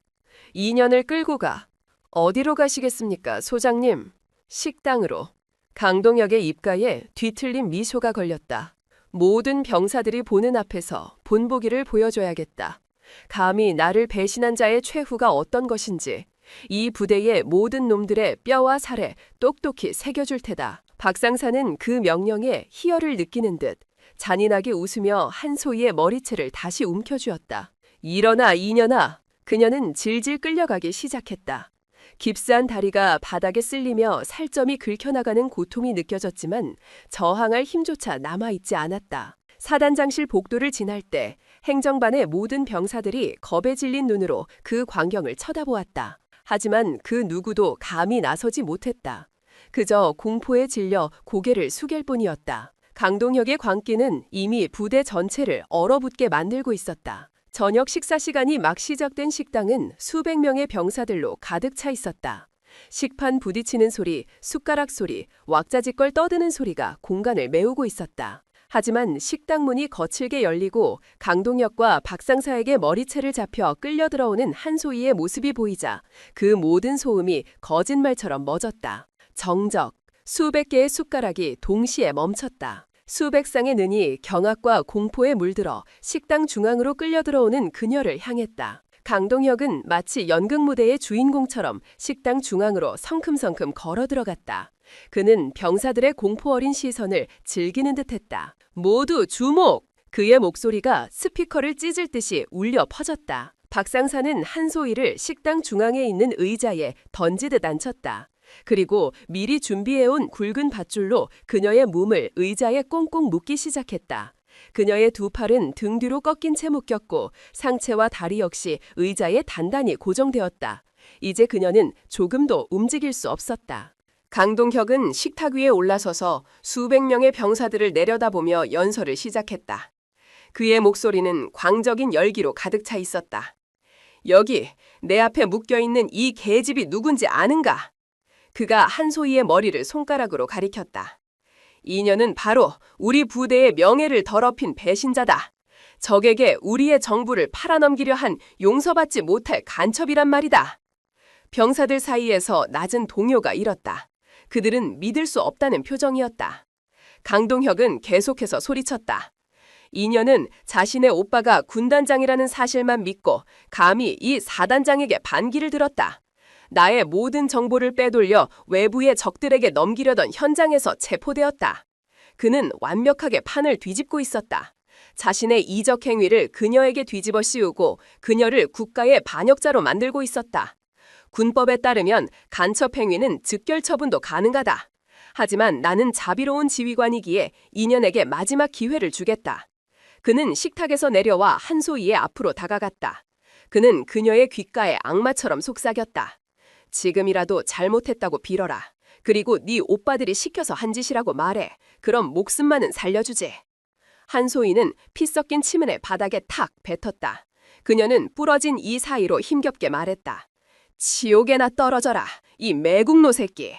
A: 2년을 끌고 가. 어디로 가시겠습니까, 소장님? 식당으로. 강동혁의 입가에 뒤틀린 미소가 걸렸다. 모든 병사들이 보는 앞에서 본보기를 보여줘야겠다. 감히 나를 배신한 자의 최후가 어떤 것인지 이 부대의 모든 놈들의 뼈와 살에 똑똑히 새겨줄 테다. 박상사는 그 명령에 희열을 느끼는 듯 잔인하게 웃으며 한소희의 머리채를 다시 움켜쥐었다. 일어나 이년아. 그녀는 질질 끌려가기 시작했다. 깁스한 다리가 바닥에 쓸리며 살점이 긁혀나가는 고통이 느껴졌지만 저항할 힘조차 남아있지 않았다. 사단장실 복도를 지날 때 행정반의 모든 병사들이 겁에 질린 눈으로 그 광경을 쳐다보았다. 하지만 그 누구도 감히 나서지 못했다. 그저 공포에 질려 고개를 숙일 뿐이었다. 강동혁의 광기는 이미 부대 전체를 얼어붙게 만들고 있었다. 저녁 식사 시간이 막 시작된 식당은 수백 명의 병사들로 가득 차 있었다. 식판 부딪히는 소리, 숟가락 소리, 왁자지껄 떠드는 소리가 공간을 메우고 있었다. 하지만 식당 문이 거칠게 열리고 강동혁과 박상사에게 머리채를 잡혀 끌려 들어오는 한소희의 모습이 보이자 그 모든 소음이 거짓말처럼 멎었다. 정적, 수백 개의 숟가락이 동시에 멈췄다. 수백 쌍의 눈이 경악과 공포에 물들어 식당 중앙으로 끌려 들어오는 그녀를 향했다. 강동혁은 마치 연극무대의 주인공처럼 식당 중앙으로 성큼성큼 걸어 들어갔다. 그는 병사들의 공포 어린 시선을 즐기는 듯했다. 모두 주목! 그의 목소리가 스피커를 찢을 듯이 울려 퍼졌다. 박상사는 한소희를 식당 중앙에 있는 의자에 던지듯 앉혔다. 그리고 미리 준비해온 굵은 밧줄로 그녀의 몸을 의자에 꽁꽁 묶기 시작했다. 그녀의 두 팔은 등 뒤로 꺾인 채 묶였고 상체와 다리 역시 의자에 단단히 고정되었다. 이제 그녀는 조금도 움직일 수 없었다. 강동혁은 식탁 위에 올라서서 수백 명의 병사들을 내려다보며 연설을 시작했다. 그의 목소리는 광적인 열기로 가득 차 있었다. 여기 내 앞에 묶여있는 이 계집이 누군지 아는가? 그가 한소희의 머리를 손가락으로 가리켰다. 이년은 바로 우리 부대의 명예를 더럽힌 배신자다. 적에게 우리의 정부를 팔아넘기려 한 용서받지 못할 간첩이란 말이다. 병사들 사이에서 낮은 동요가 일었다. 그들은 믿을 수 없다는 표정이었다. 강동혁은 계속해서 소리쳤다. 이년은 자신의 오빠가 군단장이라는 사실만 믿고 감히 이 사단장에게 반기를 들었다. 나의 모든 정보를 빼돌려 외부의 적들에게 넘기려던 현장에서 체포되었다. 그는 완벽하게 판을 뒤집고 있었다. 자신의 이적 행위를 그녀에게 뒤집어 씌우고 그녀를 국가의 반역자로 만들고 있었다. 군법에 따르면 간첩 행위는 즉결 처분도 가능하다. 하지만 나는 자비로운 지휘관이기에 이년에게 마지막 기회를 주겠다. 그는 식탁에서 내려와 한소희의 앞으로 다가갔다. 그는 그녀의 귓가에 악마처럼 속삭였다. 지금이라도 잘못했다고 빌어라. 그리고 네 오빠들이 시켜서 한 짓이라고 말해. 그럼 목숨만은 살려주지. 한소희는 피 섞인 치문에 바닥에 탁 뱉었다. 그녀는 부러진 이 사이로 힘겹게 말했다. 지옥에나 떨어져라, 이 매국노 새끼.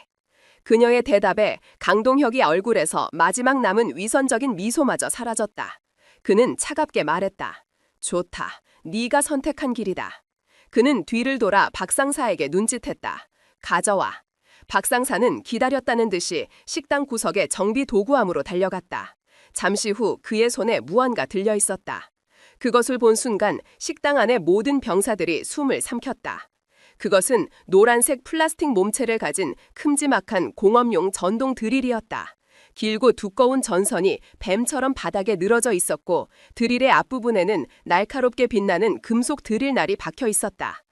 A: 그녀의 대답에 강동혁이 얼굴에서 마지막 남은 위선적인 미소마저 사라졌다. 그는 차갑게 말했다. 좋다. 네가 선택한 길이다. 그는 뒤를 돌아 박상사에게 눈짓했다. 가져와. 박상사는 기다렸다는 듯이 식당 구석에 정비 도구함으로 달려갔다. 잠시 후 그의 손에 무언가 들려 있었다. 그것을 본 순간 식당 안의 모든 병사들이 숨을 삼켰다. 그것은 노란색 플라스틱 몸체를 가진 큼지막한 공업용 전동 드릴이었다. 길고 두꺼운 전선이 뱀처럼 바닥에 늘어져 있었고 드릴의 앞부분에는 날카롭게 빛나는 금속 드릴날이 박혀 있었다.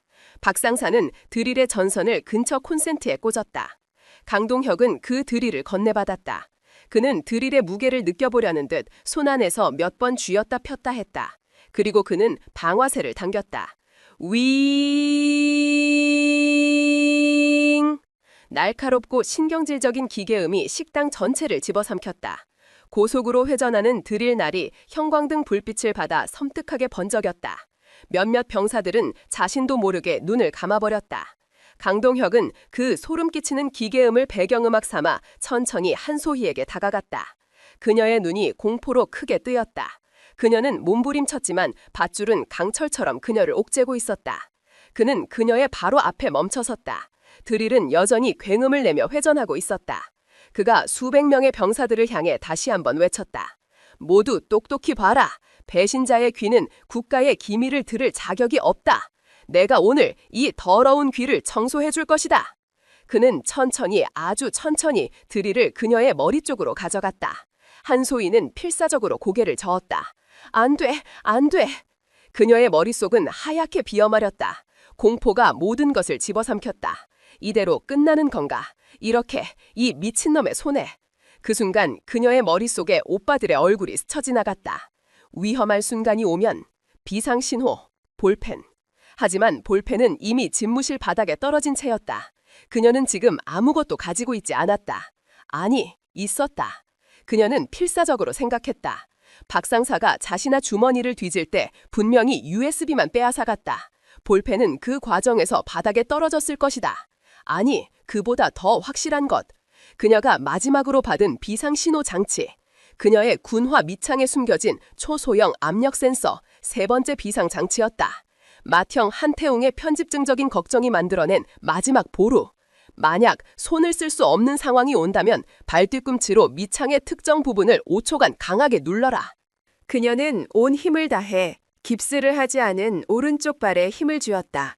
A: 박상사는 드릴의 전선을 근처 콘센트에 꽂았다. 강동혁은 그 드릴을 건네받았다. 그는 드릴의 무게를 느껴보려는 듯 손 안에서 몇 번 쥐었다 폈다 했다. 그리고 그는 방화쇠를 당겼다. 윙! 날카롭고 신경질적인 기계음이 식당 전체를 집어삼켰다. 고속으로 회전하는 드릴날이 형광등 불빛을 받아 섬뜩하게 번쩍였다. 몇몇 병사들은 자신도 모르게 눈을 감아버렸다. 강동혁은 그 소름 끼치는 기계음을 배경음악 삼아 천천히 한소희에게 다가갔다. 그녀의 눈이 공포로 크게 뜨였다. 그녀는 몸부림쳤지만 밧줄은 강철처럼 그녀를 옥죄고 있었다. 그는 그녀의 바로 앞에 멈춰섰다. 드릴은 여전히 굉음을 내며 회전하고 있었다. 그가 수백 명의 병사들을 향해 다시 한번 외쳤다. 모두 똑똑히 봐라. 배신자의 귀는 국가의 기밀을 들을 자격이 없다. 내가 오늘 이 더러운 귀를 청소해 줄 것이다. 그는 천천히 아주 천천히 드릴을 그녀의 머리 쪽으로 가져갔다. 한소희는 필사적으로 고개를 저었다. 안 돼, 안 돼. 그녀의 머릿속은 하얗게 비어마렸다. 공포가 모든 것을 집어삼켰다. 이대로 끝나는 건가? 이렇게 이 미친놈의 손에. 그 순간 그녀의 머릿속에 오빠들의 얼굴이 스쳐 지나갔다. 위험할 순간이 오면 비상신호, 볼펜. 하지만 볼펜은 이미 집무실 바닥에 떨어진 채였다. 그녀는 지금 아무것도 가지고 있지 않았다. 아니, 있었다. 그녀는 필사적으로 생각했다. 박상사가 자신의 주머니를 뒤질 때 분명히 USB만 빼앗아갔다. 볼펜은 그 과정에서 바닥에 떨어졌을 것이다. 아니, 그보다 더 확실한 것. 그녀가 마지막으로 받은 비상신호 장치. 그녀의 군화 밑창에 숨겨진 초소형 압력 센서 세 번째 비상 장치였다. 맏형 한태웅의 편집증적인 걱정이 만들어낸 마지막 보루. 만약 손을 쓸 수 없는 상황이 온다면 발뒤꿈치로 밑창의 특정 부분을 5초간 강하게 눌러라. 그녀는 온 힘을 다해 깁스를 하지 않은 오른쪽 발에 힘을 쥐었다.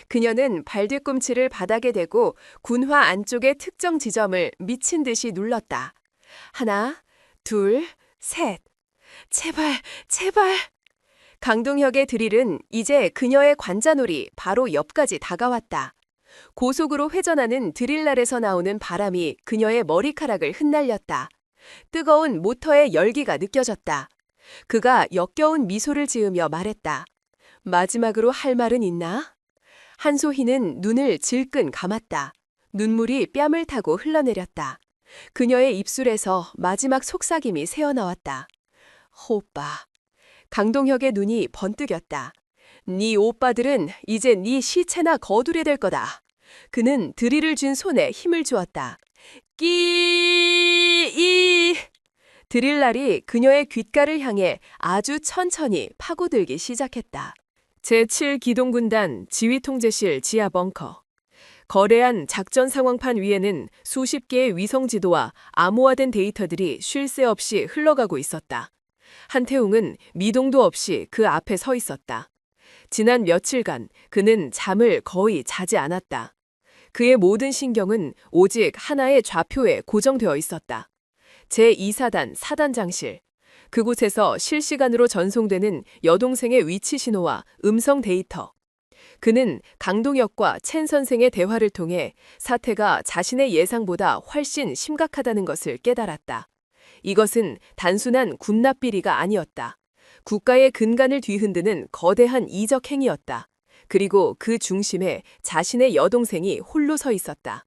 A: 그녀는 발뒤꿈치를 바닥에 대고 군화 안쪽의 특정 지점을 미친 듯이 눌렀다. 하나, 둘, 셋. 제발, 제발. 강동혁의 드릴은 이제 그녀의 관자놀이 바로 옆까지 다가왔다. 고속으로 회전하는 드릴날에서 나오는 바람이 그녀의 머리카락을 흩날렸다. 뜨거운 모터의 열기가 느껴졌다. 그가 역겨운 미소를 지으며 말했다. 마지막으로 할 말은 있나? 한소희는 눈을 질끈 감았다. 눈물이 뺨을 타고 흘러내렸다. 그녀의 입술에서 마지막 속삭임이 새어나왔다. 오빠. 강동혁의 눈이 번뜩였다. 네 오빠들은 이제 네 시체나 거두게 될 거다. 그는 드릴을 쥔 손에 힘을 주었다. 끼이. 드릴날이 그녀의 귓가를 향해 아주 천천히 파고들기 시작했다. 제7기동군단 지휘통제실 지하 벙커. 거래한 작전 상황판 위에는 수십 개의 위성 지도와 암호화된 데이터들이 쉴 새 없이 흘러가고 있었다. 한태웅은 미동도 없이 그 앞에 서 있었다. 지난 며칠간 그는 잠을 거의 자지 않았다. 그의 모든 신경은 오직 하나의 좌표에 고정되어 있었다. 제2사단 사단장실. 그곳에서 실시간으로 전송되는 여동생의 위치 신호와 음성 데이터. 그는 강동혁과 첸 선생의 대화를 통해 사태가 자신의 예상보다 훨씬 심각하다는 것을 깨달았다. 이것은 단순한 군납비리가 아니었다. 국가의 근간을 뒤흔드는 거대한 이적 행위였다. 그리고 그 중심에 자신의 여동생이 홀로 서 있었다.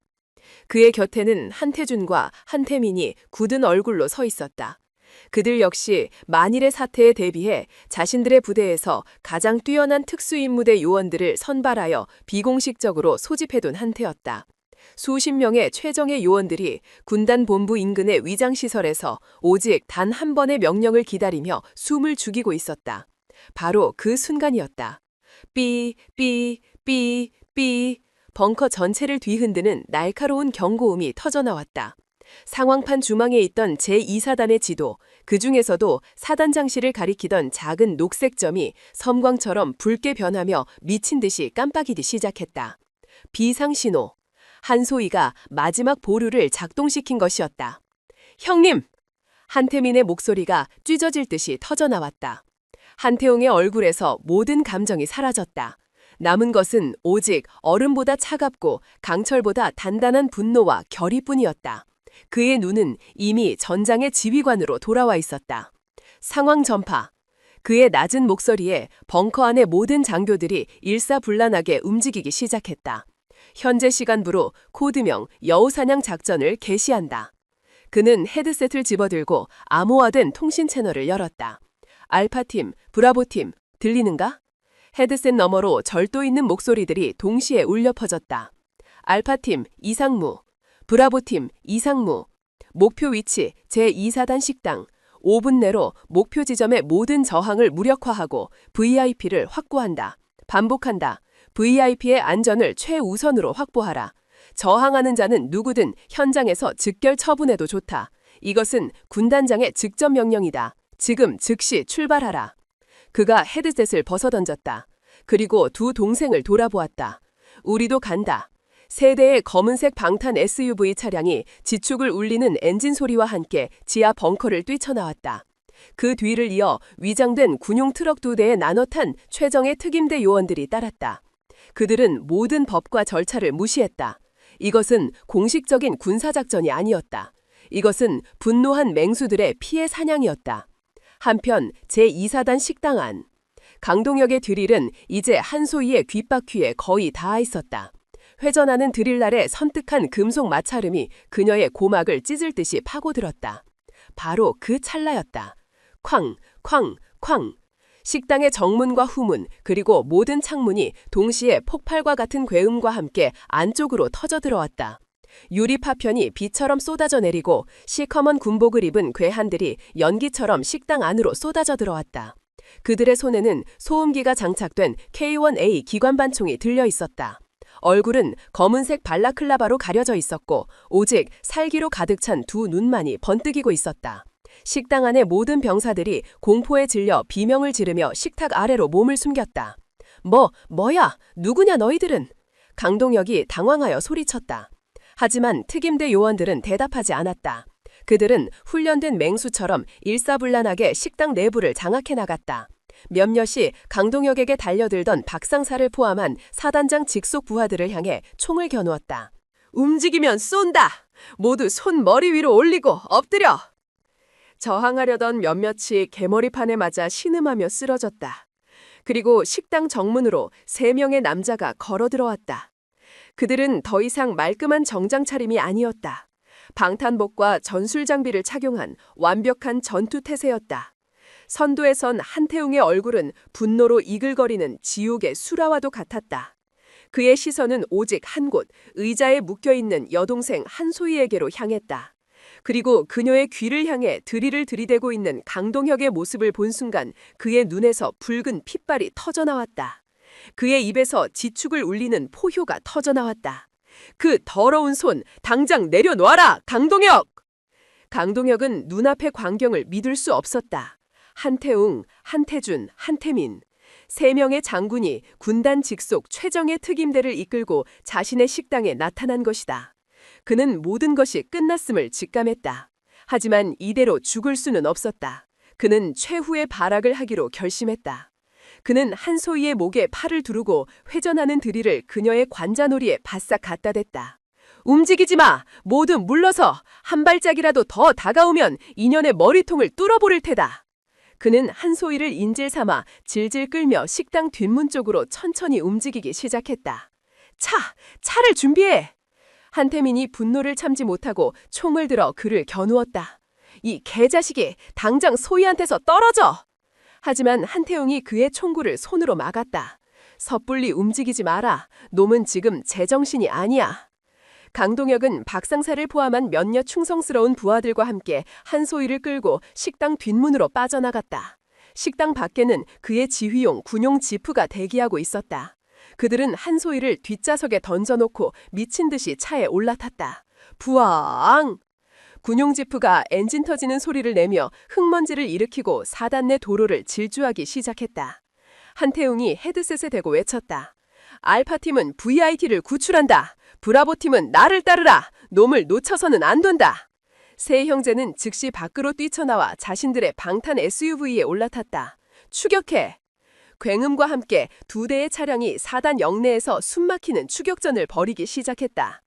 A: 그의 곁에는 한태준과 한태민이 굳은 얼굴로 서 있었다. 그들 역시 만일의 사태에 대비해 자신들의 부대에서 가장 뛰어난 특수임무대 요원들을 선발하여 비공식적으로 소집해둔 한태였다. 수십 명의 최정예 요원들이 군단 본부 인근의 위장시설에서 오직 단 한 번의 명령을 기다리며 숨을 죽이고 있었다. 바로 그 순간이었다. 삐, 삐, 삐, 삐. 벙커 전체를 뒤흔드는 날카로운 경고음이 터져나왔다. 상황판 주망에 있던 제2사단의 지도, 그 중에서도 사단장실을 가리키던 작은 녹색 점이 섬광처럼 붉게 변하며 미친 듯이 깜빡이기 시작했다. 비상신호. 한소희가 마지막 보루를 작동시킨 것이었다. 형님! 한태민의 목소리가 찢어질 듯이 터져나왔다. 한태웅의 얼굴에서 모든 감정이 사라졌다. 남은 것은 오직 얼음보다 차갑고 강철보다 단단한 분노와 결의뿐이었다. 그의 눈은 이미 전장의 지휘관으로 돌아와 있었다. 상황 전파. 그의 낮은 목소리에 벙커 안의 모든 장교들이 일사불란하게 움직이기 시작했다. 현재 시간부로 코드명 여우사냥 작전을 개시한다. 그는 헤드셋을 집어들고 암호화된 통신 채널을 열었다. 알파팀, 브라보팀, 들리는가? 헤드셋 너머로 절도 있는 목소리들이 동시에 울려 퍼졌다. 알파팀, 이상무. 브라보팀, 이상무. 목표 위치, 제2사단 식당. 5분 내로 목표 지점의 모든 저항을 무력화하고 VIP를 확보한다. 반복한다. VIP의 안전을 최우선으로 확보하라. 저항하는 자는 누구든 현장에서 즉결 처분해도 좋다. 이것은 군단장의 직접 명령이다. 지금 즉시 출발하라. 그가 헤드셋을 벗어던졌다. 그리고 두 동생을 돌아보았다. 우리도 간다. 세 대의 검은색 방탄 SUV 차량이 지축을 울리는 엔진 소리와 함께 지하 벙커를 뛰쳐나왔다. 그 뒤를 이어 위장된 군용 트럭 2대에 나눠 탄 최정예 특임대 요원들이 따랐다. 그들은 모든 법과 절차를 무시했다. 이것은 공식적인 군사작전이 아니었다. 이것은 분노한 맹수들의 피해 사냥이었다. 한편 제2사단 식당 안. 강동혁의 드릴은 이제 한소희의 귓바퀴에 거의 닿아 있었다. 회전하는 드릴날의 선뜩한 금속 마찰음이 그녀의 고막을 찢을 듯이 파고들었다. 바로 그 찰나였다. 쾅, 쾅, 쾅. 식당의 정문과 후문 그리고 모든 창문이 동시에 폭발과 같은 괴음과 함께 안쪽으로 터져 들어왔다. 유리 파편이 비처럼 쏟아져 내리고 시커먼 군복을 입은 괴한들이 연기처럼 식당 안으로 쏟아져 들어왔다. 그들의 손에는 소음기가 장착된 K1A 기관반총이 들려 있었다. 얼굴은 검은색 발라클라바로 가려져 있었고 오직 살기로 가득 찬 두 눈만이 번뜩이고 있었다. 식당 안의 모든 병사들이 공포에 질려 비명을 지르며 식탁 아래로 몸을 숨겼다. 뭐야? 누구냐 너희들은? 강동혁이 당황하여 소리쳤다. 하지만 특임대 요원들은 대답하지 않았다. 그들은 훈련된 맹수처럼 일사불란하게 식당 내부를 장악해 나갔다. 몇몇이 강동혁에게 달려들던 박상사를 포함한 사단장 직속 부하들을 향해 총을 겨누었다. 움직이면 쏜다! 모두 손 머리 위로 올리고 엎드려! 저항하려던 몇몇이 개머리판에 맞아 신음하며 쓰러졌다. 그리고 식당 정문으로 3명의 남자가 걸어 들어왔다. 그들은 더 이상 말끔한 정장 차림이 아니었다. 방탄복과 전술 장비를 착용한 완벽한 전투 태세였다. 선두에 선 한태웅의 얼굴은 분노로 이글거리는 지옥의 수라와도 같았다. 그의 시선은 오직 한 곳, 의자에 묶여있는 여동생 한소희에게로 향했다. 그리고 그녀의 귀를 향해 드릴을 들이대고 있는 강동혁의 모습을 본 순간 그의 눈에서 붉은 핏발이 터져나왔다. 그의 입에서 지축을 울리는 포효가 터져나왔다. 그 더러운 손 당장 내려놓아라, 강동혁! 강동혁은 눈앞의 광경을 믿을 수 없었다. 한태웅, 한태준, 한태민. 3명의 장군이 군단 직속 최정예 특임대를 이끌고 자신의 식당에 나타난 것이다. 그는 모든 것이 끝났음을 직감했다. 하지만 이대로 죽을 수는 없었다. 그는 최후의 발악을 하기로 결심했다. 그는 한소희의 목에 팔을 두르고 회전하는 드릴을 그녀의 관자놀이에 바싹 갖다 댔다. 움직이지 마! 모두 물러서! 한 발짝이라도 더 다가오면 인연의 머리통을 뚫어버릴 테다. 그는 한소희를 인질 삼아 질질 끌며 식당 뒷문 쪽으로 천천히 움직이기 시작했다. 차를 준비해! 한태민이 분노를 참지 못하고 총을 들어 그를 겨누었다. 이 개자식이 당장 소희한테서 떨어져! 하지만 한태웅이 그의 총구를 손으로 막았다. 섣불리 움직이지 마라. 놈은 지금 제정신이 아니야.
B: 강동혁은 박상사를 포함한 몇몇 충성스러운 부하들과 함께 한소희를 끌고 식당 뒷문으로 빠져나갔다. 식당 밖에는 그의 지휘용 군용 지프가 대기하고 있었다. 그들은 한소희를 뒷좌석에 던져놓고 미친 듯이 차에 올라탔다. 부앙! 군용 지프가 엔진 터지는 소리를 내며 흙먼지를 일으키고 4단 내 도로를 질주하기 시작했다. 한태웅이 헤드셋에 대고 외쳤다. 알파팀은 VIT를 구출한다. 브라보팀은 나를 따르라. 놈을 놓쳐서는 안 된다. 세 형제는 즉시 밖으로 뛰쳐나와 자신들의 방탄 SUV에 올라탔다. 추격해! 굉음과 함께 2대의 차량이 4단 영내에서 숨막히는 추격전을 벌이기 시작했다.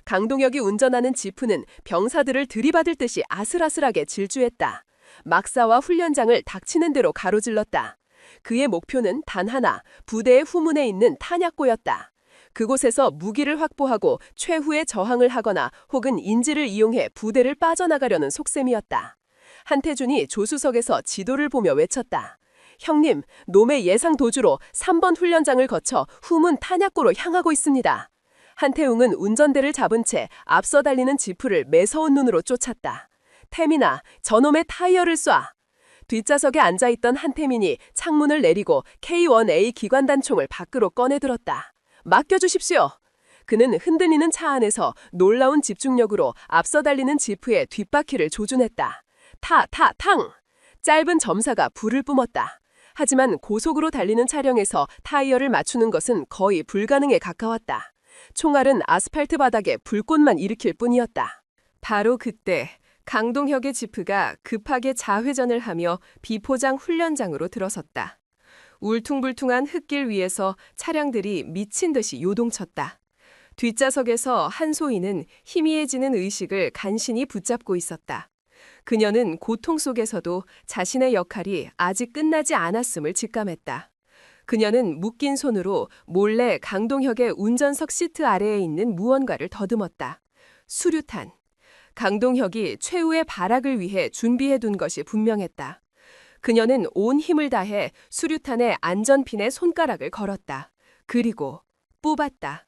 B: 강동혁이 운전하는 지프는 병사들을 들이받을 듯이 아슬아슬하게 질주했다. 막사와 훈련장을 닥치는 대로 가로질렀다. 그의 목표는 단 하나, 부대의 후문에 있는 탄약고였다. 그곳에서 무기를 확보하고 최후의 저항을 하거나 혹은 인지를 이용해 부대를 빠져나가려는 속셈이었다. 한태준이 조수석에서 지도를 보며 외쳤다. 형님, 놈의 예상 도주로 3번 훈련장을 거쳐 후문 탄약고로 향하고 있습니다. 한태웅은 운전대를 잡은 채 앞서 달리는 지프를 매서운 눈으로 쫓았다. 태민아, 저놈의 타이어를 쏴! 뒷좌석에 앉아있던 한태민이 창문을 내리고 K1A 기관단총을 밖으로 꺼내들었다. 맡겨주십시오. 그는 흔들리는 차 안에서 놀라운 집중력으로 앞서 달리는 지프의 뒷바퀴를 조준했다. 탕! 짧은 점사가 불을 뿜었다. 하지만 고속으로 달리는 차량에서 타이어를 맞추는 것은 거의 불가능에 가까웠다. 총알은 아스팔트 바닥에 불꽃만 일으킬 뿐이었다.
A: 바로 그때 강동혁의 지프가 급하게 좌회전을 하며 비포장 훈련장으로 들어섰다. 울퉁불퉁한 흙길 위에서 차량들이 미친 듯이 요동쳤다. 뒷좌석에서 한소희는 희미해지는 의식을 간신히 붙잡고 있었다. 그녀는 고통 속에서도 자신의 역할이 아직 끝나지 않았음을 직감했다. 그녀는 묶인 손으로 몰래 강동혁의 운전석 시트 아래에 있는 무언가를 더듬었다. 수류탄. 강동혁이 최후의 발악을 위해 준비해둔 것이 분명했다. 그녀는 온 힘을 다해 수류탄의 안전핀에 손가락을 걸었다. 그리고 뽑았다.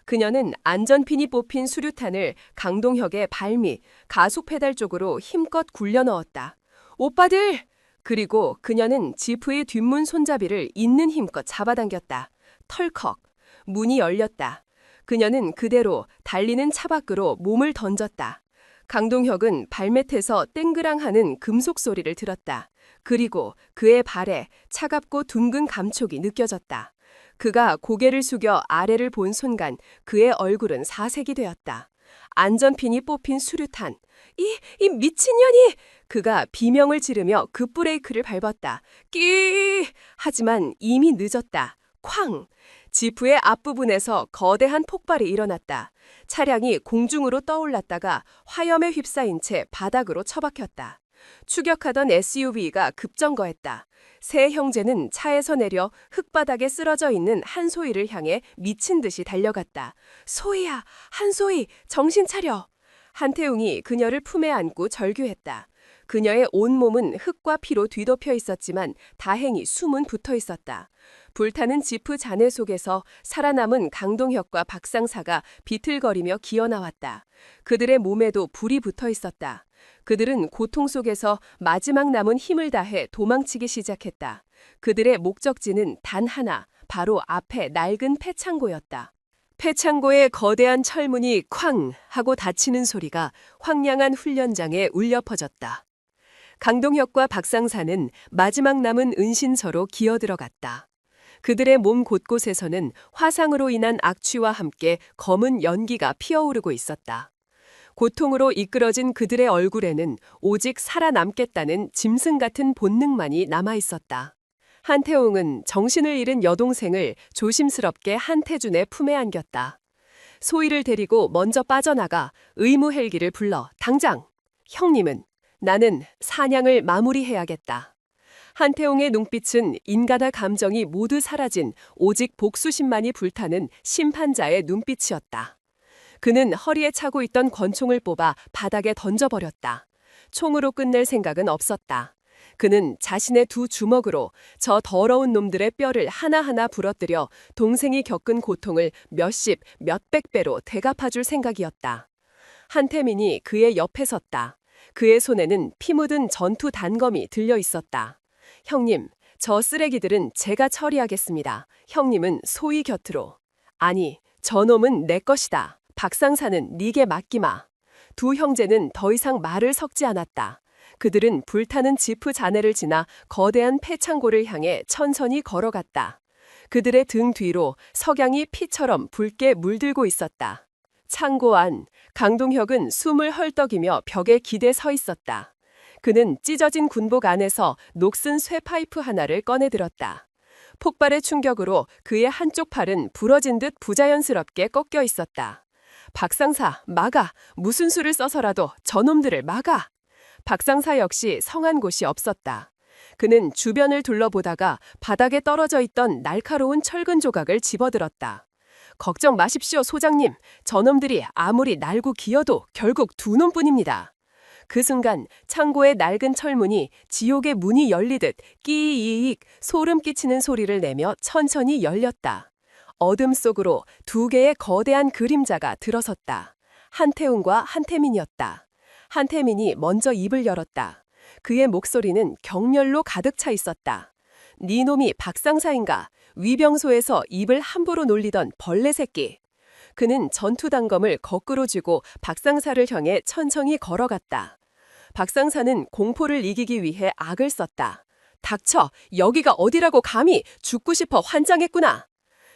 A: 그녀는 안전핀이 뽑힌 수류탄을 강동혁의 발밑, 가속 페달 쪽으로 힘껏 굴려 넣었다. 오빠들! 그리고 그녀는 지프의 뒷문 손잡이를 있는 힘껏 잡아당겼다. 털컥. 문이 열렸다. 그녀는 그대로 달리는 차 밖으로 몸을 던졌다. 강동혁은 발밑에서 땡그랑하는 금속 소리를 들었다. 그리고 그의 발에 차갑고 둥근 감촉이 느껴졌다. 그가 고개를 숙여 아래를 본 순간 그의 얼굴은 사색이 되었다. 안전핀이 뽑힌 수류탄. 이 미친년이! 그가 비명을 지르며 급브레이크를 밟았다. 끼! 하지만 이미 늦었다. 쾅! 지프의 앞부분에서 거대한 폭발이 일어났다. 차량이 공중으로 떠올랐다가 화염에 휩싸인 채 바닥으로 처박혔다. 추격하던 SUV가 급정거했다. 세 형제는 차에서 내려 흙바닥에 쓰러져 있는 한소희를 향해 미친 듯이 달려갔다. 소희야, 한소희, 정신 차려. 한태웅이 그녀를 품에 안고 절규했다. 그녀의 온몸은 흙과 피로 뒤덮여 있었지만 다행히 숨은 붙어 있었다. 불타는 지프 잔해 속에서 살아남은 강동혁과 박상사가 비틀거리며 기어나왔다. 그들의 몸에도 불이 붙어 있었다. 그들은 고통 속에서 마지막 남은 힘을 다해 도망치기 시작했다. 그들의 목적지는 단 하나, 바로 앞에 낡은 폐창고였다. 폐창고의 거대한 철문이 쾅 하고 닫히는 소리가 황량한 훈련장에 울려 퍼졌다. 강동혁과 박상사는 마지막 남은 은신처로 기어들어갔다. 그들의 몸 곳곳에서는 화상으로 인한 악취와 함께 검은 연기가 피어오르고 있었다. 고통으로 이끌어진 그들의 얼굴에는 오직 살아남겠다는 짐승 같은 본능만이 남아있었다. 한태웅은 정신을 잃은 여동생을 조심스럽게 한태준의 품에 안겼다. 소희를 데리고 먼저 빠져나가 의무 헬기를 불러 당장! 형님은 나는 사냥을 마무리해야겠다. 한태웅의 눈빛은 인간의 감정이 모두 사라진 오직 복수심만이 불타는 심판자의 눈빛이었다. 그는 허리에 차고 있던 권총을 뽑아 바닥에 던져버렸다. 총으로 끝낼 생각은 없었다.
B: 그는 자신의 두 주먹으로 저 더러운 놈들의 뼈를 하나하나 부러뜨려 동생이 겪은 고통을 몇십, 몇백 배로 대갚아줄 생각이었다. 한태민이 그의 옆에 섰다. 그의 손에는 피 묻은 전투 단검이 들려 있었다. 형님, 저 쓰레기들은 제가 처리하겠습니다. 형님은 소희 곁으로. 아니, 저놈은 내 것이다. 박상사는 네게 맡기마. 두 형제는 더 이상 말을 섞지 않았다. 그들은 불타는 지프 잔해를 지나 거대한 폐창고를 향해 천천히 걸어갔다. 그들의 등 뒤로 석양이 피처럼 붉게 물들고 있었다. 창고 안, 강동혁은 숨을 헐떡이며 벽에 기대 서 있었다. 그는 찢어진 군복 안에서 녹슨 쇠파이프 하나를 꺼내들었다. 폭발의 충격으로 그의 한쪽 팔은 부러진 듯 부자연스럽게 꺾여 있었다. 박상사, 막아! 무슨 수를 써서라도 저놈들을 막아! 박상사 역시 성한 곳이 없었다. 그는 주변을 둘러보다가 바닥에 떨어져 있던 날카로운 철근 조각을 집어들었다. 걱정 마십시오, 소장님. 저놈들이 아무리 날고 기어도 결국 두 놈뿐입니다. 그 순간 창고의 낡은 철문이 지옥의 문이 열리듯 끼익 소름 끼치는 소리를 내며 천천히 열렸다. 어둠 속으로 두 개의 거대한 그림자가 들어섰다. 한태웅과 한태민이었다. 한태민이 먼저 입을 열었다. 그의 목소리는 경멸로 가득 차 있었다. 네 놈이 박상사인가? 위병소에서 입을 함부로 놀리던 벌레 새끼. 그는 전투 단검을 거꾸로 쥐고 박상사를 향해 천천히 걸어갔다. 박상사는 공포를 이기기 위해 악을 썼다. 닥쳐! 여기가 어디라고 감히! 죽고 싶어 환장했구나!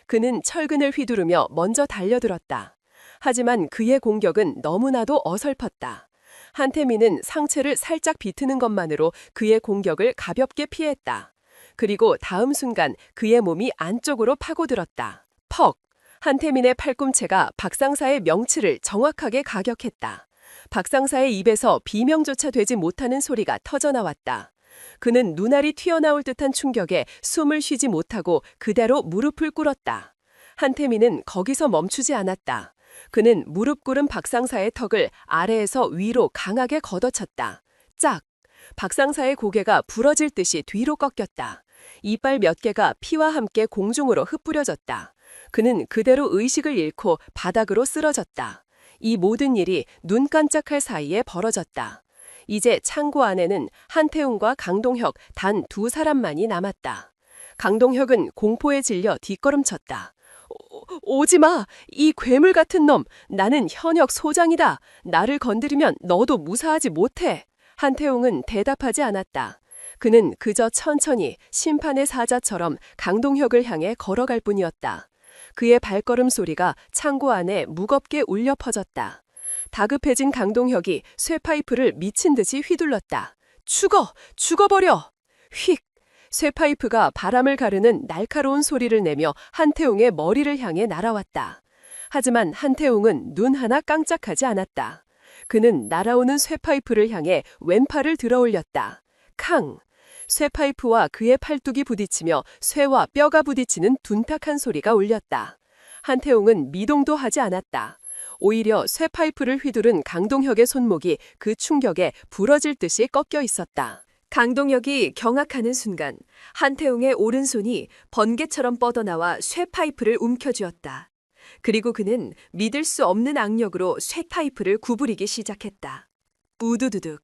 B: 그는 철근을 휘두르며 먼저 달려들었다. 하지만 그의 공격은 너무나도 어설펐다. 한태민은 상체를 살짝 비트는 것만으로 그의 공격을 가볍게 피했다. 그리고 다음 순간 그의 몸이 안쪽으로 파고들었다. 퍽! 한태민의 팔꿈치가 박상사의 명치를 정확하게 가격했다. 박상사의 입에서 비명조차 되지 못하는 소리가 터져나왔다. 그는 눈알이 튀어나올 듯한 충격에 숨을 쉬지 못하고 그대로 무릎을 꿇었다. 한태민은 거기서 멈추지 않았다. 그는 무릎 꿇은 박상사의 턱을 아래에서 위로 강하게 걷어찼다. 짝! 박상사의 고개가 부러질 듯이 뒤로 꺾였다. 이빨 몇 개가 피와 함께 공중으로 흩뿌려졌다. 그는 그대로 의식을 잃고 바닥으로 쓰러졌다. 이 모든 일이 눈 깜짝할 사이에 벌어졌다. 이제 창고 안에는 한태웅과 강동혁 단 두 사람만이 남았다. 강동혁은 공포에 질려 뒷걸음쳤다. 오지마! 이 괴물 같은 놈! 나는 현역 소장이다! 나를 건드리면 너도 무사하지 못해! 한태웅은 대답하지 않았다. 그는 그저 천천히 심판의 사자처럼 강동혁을 향해 걸어갈 뿐이었다. 그의 발걸음 소리가 창고 안에 무겁게 울려 퍼졌다. 다급해진 강동혁이 쇠파이프를 미친 듯이 휘둘렀다. 죽어! 죽어버려! 휙! 쇠파이프가 바람을 가르는 날카로운 소리를 내며 한태웅의 머리를 향해 날아왔다. 하지만 한태웅은 눈 하나 깜짝하지 않았다. 그는 날아오는 쇠파이프를 향해 왼팔을 들어 올렸다. 캉! 쇠파이프와 그의 팔뚝이 부딪히며 쇠와 뼈가 부딪히는 둔탁한 소리가 울렸다. 한태웅은 미동도 하지 않았다. 오히려 쇠파이프를 휘두른 강동혁의 손목이 그 충격에 부러질 듯이 꺾여 있었다. 강동혁이 경악하는 순간 한태웅의 오른손이 번개처럼 뻗어나와 쇠파이프를 움켜쥐었다. 그리고 그는 믿을 수 없는 악력으로 쇠파이프를 구부리기 시작했다. 우두두둑.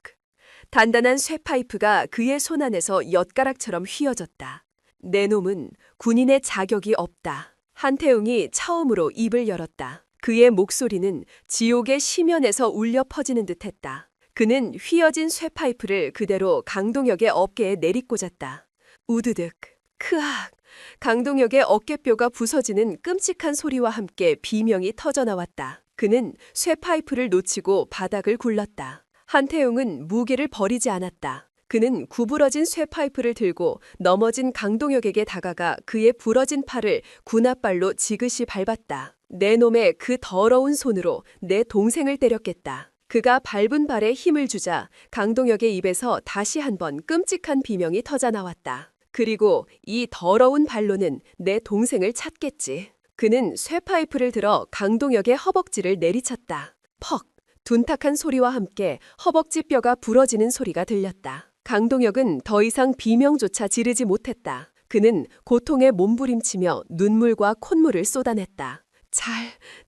B: 단단한 쇠파이프가 그의 손 안에서 엿가락처럼 휘어졌다. 내 놈은 군인의 자격이 없다. 한태웅이 처음으로 입을 열었다. 그의 목소리는 지옥의 심연에서 울려 퍼지는 듯했다. 그는 휘어진 쇠파이프를 그대로 강동혁의 어깨에 내리꽂았다. 우드득, 크악! 강동혁의 어깨뼈가 부서지는 끔찍한 소리와 함께 비명이 터져나왔다. 그는 쇠파이프를 놓치고 바닥을 굴렀다. 한태웅은 무게를 버리지 않았다. 그는 구부러진 쇠파이프를 들고 넘어진 강동혁에게 다가가 그의 부러진 팔을 군홧발로 지그시 밟았다. 내 놈의 그 더러운 손으로 내 동생을 때렸겠다. 그가 밟은 발에 힘을 주자 강동혁의 입에서 다시 한번 끔찍한 비명이 터져나왔다. 그리고 이 더러운 발로는 내 동생을 찾겠지. 그는 쇠파이프를 들어 강동혁의 허벅지를 내리쳤다. 퍽! 둔탁한 소리와 함께 허벅지 뼈가 부러지는 소리가 들렸다. 강동혁은 더 이상 비명조차 지르지 못했다. 그는 고통에 몸부림치며 눈물과 콧물을 쏟아냈다.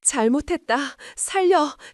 B: 잘못했다.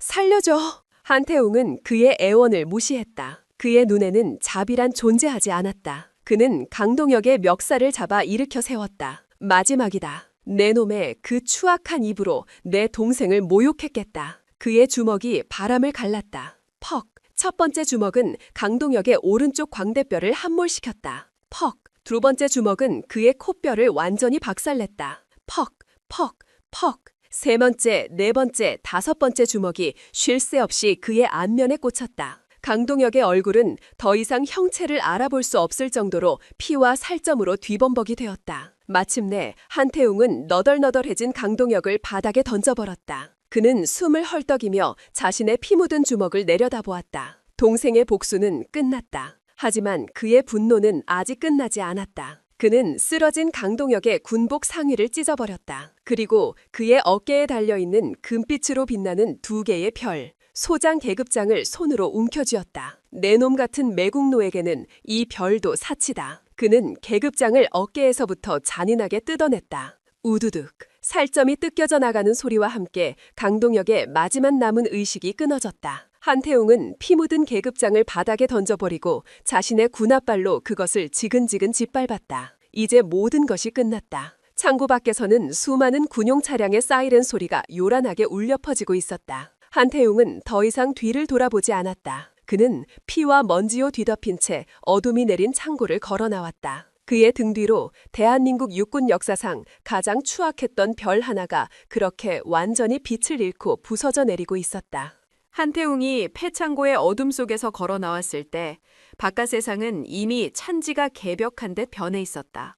B: 살려줘. 한태웅은 그의 애원을 무시했다. 그의 눈에는 자비란 존재하지 않았다. 그는 강동혁의 멱살을 잡아 일으켜 세웠다. 마지막이다. 내 놈의 그 추악한 입으로 내 동생을 모욕했겠다. 그의 주먹이 바람을 갈랐다. 퍽! 첫 번째 주먹은 강동혁의 오른쪽 광대뼈를 함몰시켰다. 퍽! 두 번째 주먹은 그의 콧뼈를 완전히 박살냈다. 퍽! 퍽! 퍽! 세 번째, 네 번째, 다섯 번째 주먹이 쉴 새 없이 그의 안면에 꽂혔다. 강동혁의 얼굴은 더 이상 형체를 알아볼 수 없을 정도로 피와 살점으로 뒤범벅이 되었다. 마침내 한태웅은 너덜너덜해진 강동혁을 바닥에 던져버렸다. 그는 숨을 헐떡이며 자신의 피 묻은 주먹을 내려다보았다. 동생의 복수는 끝났다. 하지만 그의 분노는 아직 끝나지 않았다. 그는 쓰러진 강동혁의 군복 상의를 찢어버렸다. 그리고 그의 어깨에 달려있는 금빛으로 빛나는 두 개의 별, 소장 계급장을 손으로 움켜쥐었다. 내 놈 같은 매국노에게는 이 별도 사치다. 그는 계급장을 어깨에서부터 잔인하게 뜯어냈다. 우두둑, 살점이 뜯겨져 나가는 소리와 함께 강동혁의 마지막 남은 의식이 끊어졌다. 한태웅은 피 묻은 계급장을 바닥에 던져버리고 자신의 군홧발로 그것을 지근지근 짓밟았다. 이제 모든 것이 끝났다. 창고 밖에서는 수많은 군용 차량의 사이렌 소리가 요란하게 울려 퍼지고 있었다. 한태웅은 더 이상 뒤를 돌아보지 않았다. 그는 피와 먼지로 뒤덮인 채 어둠이 내린 창고를 걸어 나왔다. 그의 등 뒤로 대한민국 육군 역사상 가장 추악했던 별 하나가 그렇게 완전히 빛을 잃고 부서져 내리고 있었다. 한태웅이 폐창고의 어둠 속에서 걸어 나왔을 때 바깥 세상은 이미 찬지가 개벽한 듯 변해 있었다.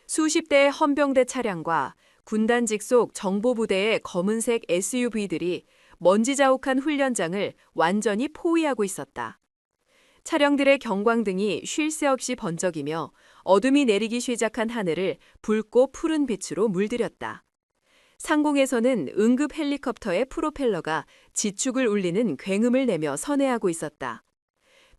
B: 수십 대의 헌병대 차량과 군단 직속 정보부대의 검은색 SUV들이 먼지 자욱한 훈련장을 완전히 포위하고 있었다. 차량들의 경광등이 쉴 새 없이 번쩍이며 어둠이 내리기 시작한 하늘을 붉고 푸른 빛으로 물들였다. 상공에서는 응급 헬리콥터의 프로펠러가 지축을 울리는 굉음을 내며 선회하고 있었다.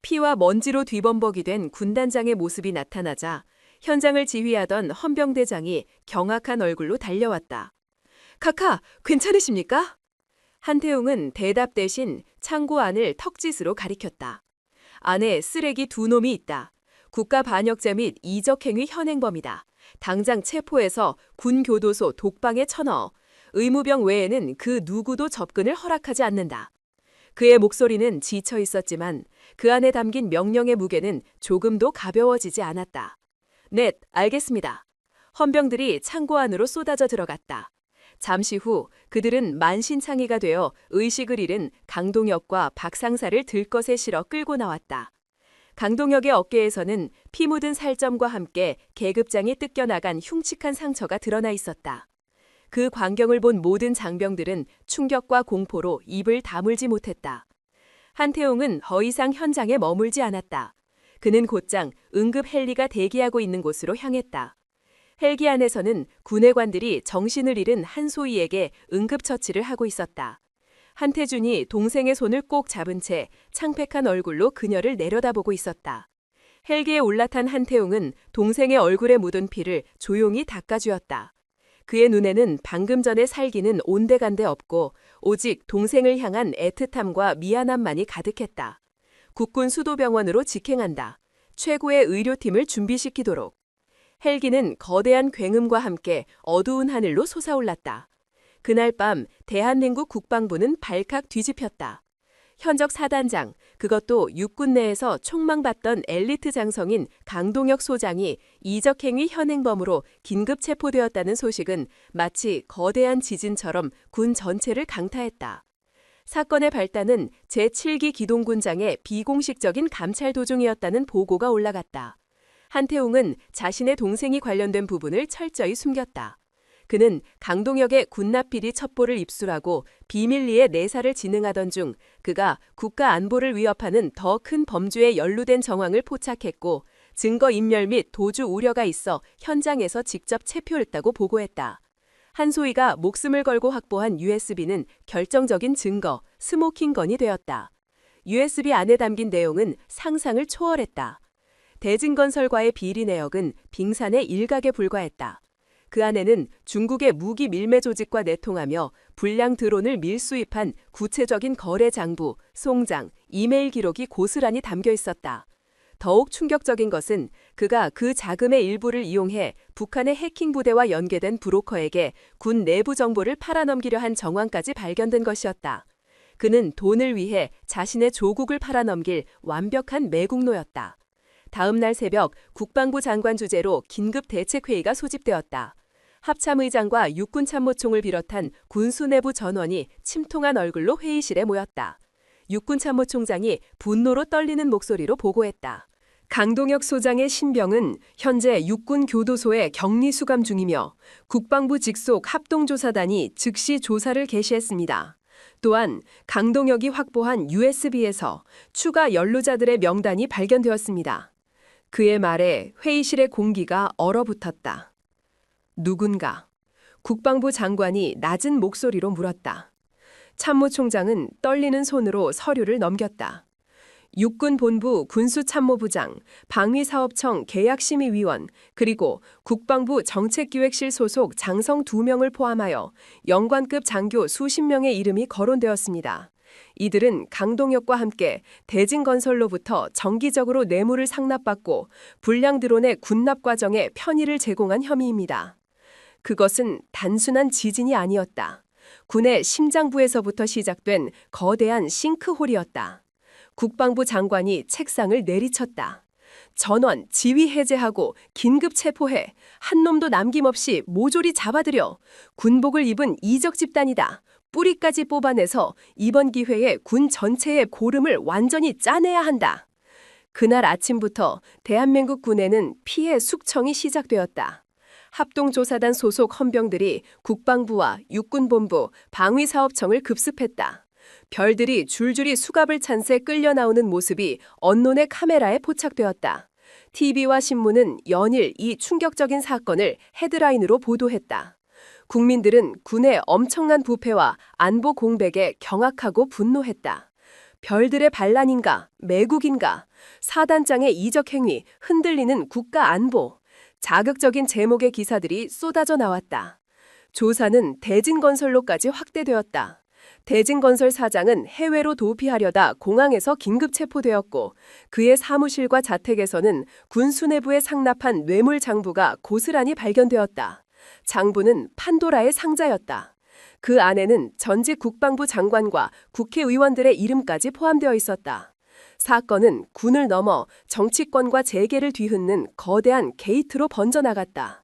B: 피와 먼지로 뒤범벅이 된 군단장의 모습이 나타나자 현장을 지휘하던 헌병대장이 경악한 얼굴로 달려왔다. 카카, 괜찮으십니까? 한태웅은 대답 대신 창고 안을 턱짓으로 가리켰다. 안에 쓰레기 두 놈이 있다. 국가 반역죄 및 이적행위 현행범이다. 당장 체포해서 군교도소 독방에 쳐넣어. 의무병 외에는 그 누구도 접근을 허락하지 않는다. 그의 목소리는 지쳐 있었지만 그 안에 담긴 명령의 무게는 조금도 가벼워지지 않았다. 네, 알겠습니다. 헌병들이 창고 안으로 쏟아져 들어갔다. 잠시 후 그들은 만신창이가 되어 의식을 잃은 강동혁과 박상사를 들것에 실어 끌고 나왔다. 강동혁의 어깨에서는 피 묻은 살점과 함께 계급장이 뜯겨나간 흉측한 상처가 드러나 있었다. 그 광경을 본 모든 장병들은 충격과 공포로 입을 다물지 못했다. 한태웅은 더 이상 현장에 머물지 않았다. 그는 곧장 응급 헬리가 대기하고 있는 곳으로 향했다. 헬기 안에서는 군의관들이 정신을 잃은 한소희에게 응급처치를 하고 있었다. 한태준이 동생의 손을 꼭 잡은 채 창백한 얼굴로 그녀를 내려다보고 있었다. 헬기에 올라탄 한태웅은 동생의 얼굴에 묻은 피를 조용히 닦아주었다. 그의 눈에는 방금 전의 살기는 온데간데 없고 오직 동생을 향한 애틋함과 미안함만이 가득했다. 국군 수도병원으로 직행한다. 최고의 의료팀을 준비시키도록. 헬기는 거대한 굉음과 함께 어두운 하늘로 솟아올랐다. 그날 밤 대한민국 국방부는 발칵 뒤집혔다. 현적 사단장, 그것도 육군 내에서 촉망받던 엘리트 장성인 강동혁 소장이 이적행위 현행범으로 긴급 체포되었다는 소식은 마치 거대한 지진처럼 군 전체를 강타했다. 사건의 발단은 제7기 기동군장의 비공식적인 감찰 도중이었다는 보고가 올라갔다. 한태웅은 자신의 동생이 관련된 부분을 철저히 숨겼다. 그는 강동혁의 군납비리 첩보를 입수하고 비밀리에 내사를 진행하던 중 그가 국가 안보를 위협하는 더 큰 범죄에 연루된 정황을 포착했고 증거 인멸 및 도주 우려가 있어 현장에서 직접 체포했다고 보고했다. 한소희가 목숨을 걸고 확보한 USB는 결정적인 증거, 스모킹건이 되었다. USB 안에 담긴 내용은 상상을 초월했다. 대진건설과의 비리 내역은 빙산의 일각에 불과했다. 그 안에는 중국의 무기 밀매 조직과 내통하며 불량 드론을 밀수입한 구체적인 거래 장부, 송장, 이메일 기록이 고스란히 담겨 있었다. 더욱 충격적인 것은 그가 그 자금의 일부를 이용해 북한의 해킹 부대와 연계된 브로커에게 군 내부 정보를 팔아넘기려 한 정황까지 발견된 것이었다. 그는 돈을 위해 자신의 조국을 팔아넘길 완벽한 매국노였다. 다음 날 새벽 국방부 장관 주재로 긴급 대책회의가 소집되었다. 합참의장과 육군참모총을 비롯한 군수 내부 전원이 침통한 얼굴로 회의실에 모였다. 육군참모총장이 분노로 떨리는 목소리로 보고했다.
A: 강동혁 소장의 신병은 현재 육군교도소에 격리수감 중이며 국방부 직속 합동조사단이 즉시 조사를 개시했습니다. 또한 강동혁이 확보한 USB에서 추가 연루자들의 명단이 발견되었습니다. 그의 말에 회의실의 공기가 얼어붙었다. 누군가? 국방부 장관이 낮은 목소리로 물었다. 참모총장은 떨리는 손으로 서류를 넘겼다. 육군본부 군수참모부장, 방위사업청 계약심의위원, 그리고 국방부 정책기획실 소속 장성 2명을 포함하여 영관급 장교 수십 명의 이름이 거론되었습니다. 이들은 강동혁과 함께 대진건설로부터 정기적으로 뇌물을 상납받고 불량 드론의 군납 과정에 편의를 제공한 혐의입니다. 그것은 단순한 지진이 아니었다. 군의 심장부에서부터 시작된 거대한 싱크홀이었다. 국방부 장관이 책상을 내리쳤다. 전원 지휘 해제하고 긴급 체포해 한 놈도 남김없이 모조리 잡아들여 군복을 입은 이적 집단이다. 뿌리까지 뽑아내서 이번 기회에 군 전체의 고름을 완전히 짜내야 한다. 그날 아침부터 대한민국 군에는 피해 숙청이 시작되었다. 합동조사단 소속 헌병들이 국방부와 육군본부, 방위사업청을 급습했다. 별들이 줄줄이 수갑을 찬 새 끌려 나오는 모습이 언론의 카메라에 포착되었다. TV와 신문은 연일 이 충격적인 사건을 헤드라인으로 보도했다. 국민들은 군의 엄청난 부패와 안보 공백에 경악하고 분노했다. 별들의 반란인가, 매국인가, 사단장의 이적 행위, 흔들리는 국가 안보. 자극적인 제목의 기사들이 쏟아져 나왔다. 조사는 대진건설로까지 확대되었다. 대진건설 사장은 해외로 도피하려다 공항에서 긴급 체포되었고 그의 사무실과 자택에서는 군 수뇌부에 상납한 뇌물 장부가 고스란히 발견되었다. 장부는 판도라의 상자였다. 그 안에는 전직 국방부 장관과 국회의원들의 이름까지 포함되어 있었다. 사건은 군을 넘어 정치권과 재계를 뒤흔는 거대한 게이트로 번져나갔다.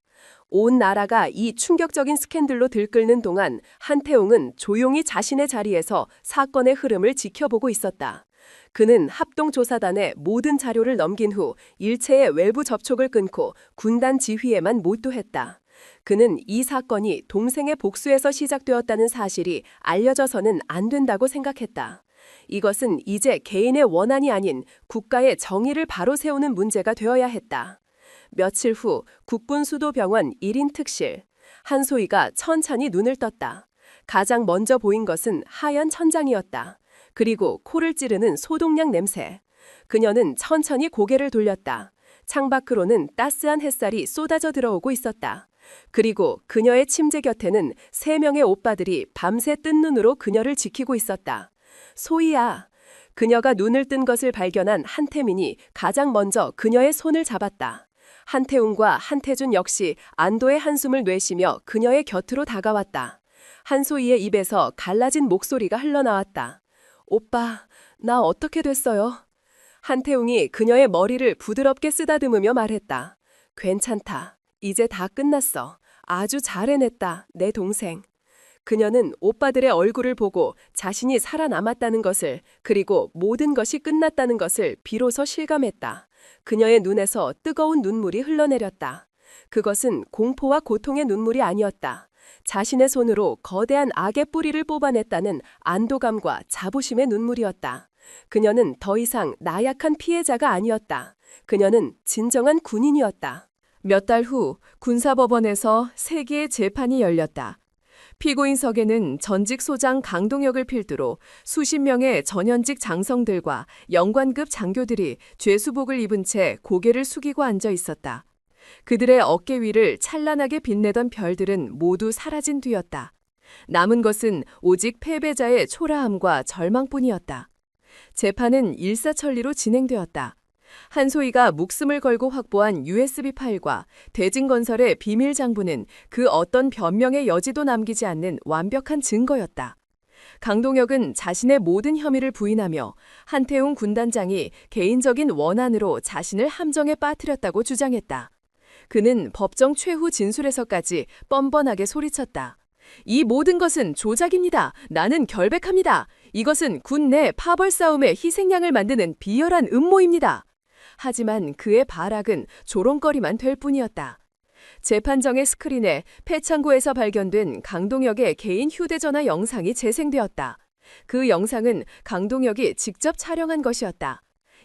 A: 온 나라가 이 충격적인 스캔들로 들끓는 동안 한태웅은 조용히 자신의 자리에서 사건의 흐름을 지켜보고 있었다. 그는 합동조사단에 모든 자료를 넘긴 후 일체의 외부 접촉을 끊고 군단 지휘에만 몰두했다. 그는 이 사건이 동생의 복수에서 시작되었다는 사실이 알려져서는 안 된다고 생각했다. 이것은 이제 개인의 원한이 아닌 국가의 정의를 바로 세우는 문제가 되어야 했다. 며칠 후 국군수도병원 1인 특실. 한소희가 천천히 눈을 떴다. 가장 먼저 보인 것은 하얀 천장이었다. 그리고 코를 찌르는 소독약 냄새. 그녀는 천천히 고개를 돌렸다. 창밖으로는 따스한 햇살이 쏟아져 들어오고 있었다. 그리고 그녀의 침대 곁에는 3명의 오빠들이 밤새 뜬 눈으로 그녀를 지키고 있었다. 소희야. 그녀가 눈을 뜬 것을 발견한 한태민이 가장 먼저 그녀의 손을 잡았다. 한태웅과 한태준 역시 안도의 한숨을 내쉬며 그녀의 곁으로 다가왔다. 한소희의 입에서 갈라진 목소리가 흘러나왔다. 오빠, 나 어떻게 됐어요? 한태웅이 그녀의 머리를 부드럽게 쓰다듬으며 말했다. 괜찮다. 이제 다 끝났어. 아주 잘 해냈다, 내 동생. 그녀는 오빠들의 얼굴을 보고 자신이 살아남았다는 것을, 그리고 모든 것이 끝났다는 것을 비로소 실감했다. 그녀의 눈에서 뜨거운 눈물이 흘러내렸다. 그것은 공포와 고통의 눈물이 아니었다. 자신의 손으로 거대한 악의 뿌리를 뽑아냈다는 안도감과 자부심의 눈물이었다. 그녀는 더 이상 나약한 피해자가 아니었다. 그녀는 진정한 군인이었다. 몇 달 후 군사법원에서 3개의 재판이 열렸다. 피고인석에는 전직 소장 강동혁을 필두로 수십 명의 전현직 장성들과 영관급 장교들이 죄수복을 입은 채 고개를 숙이고 앉아 있었다. 그들의 어깨 위를 찬란하게 빛내던 별들은 모두 사라진 뒤였다. 남은 것은 오직 패배자의 초라함과 절망뿐이었다. 재판은 일사천리로 진행되었다. 한소희가 목숨을 걸고 확보한 USB 파일과 대진건설의 비밀 장부는 그 어떤 변명의 여지도 남기지 않는 완벽한 증거였다. 강동혁은 자신의 모든 혐의를 부인하며 한태웅 군단장이 개인적인 원한으로 자신을 함정에 빠뜨렸다고 주장했다. 그는 법정 최후 진술에서까지 뻔뻔하게 소리쳤다. 이 모든 것은 조작입니다. 나는 결백합니다. 이것은 군 내 파벌 싸움의 희생양을 만드는 비열한 음모입니다. 하지만 그의 발악은 조롱거리만 될 뿐이었다. 재판정의 스크린에 폐창고에서 발견된 강동혁의 개인 휴대전화 영상이 재생되었다. 그 영상은 강동혁이 직접 촬영한 것이었다.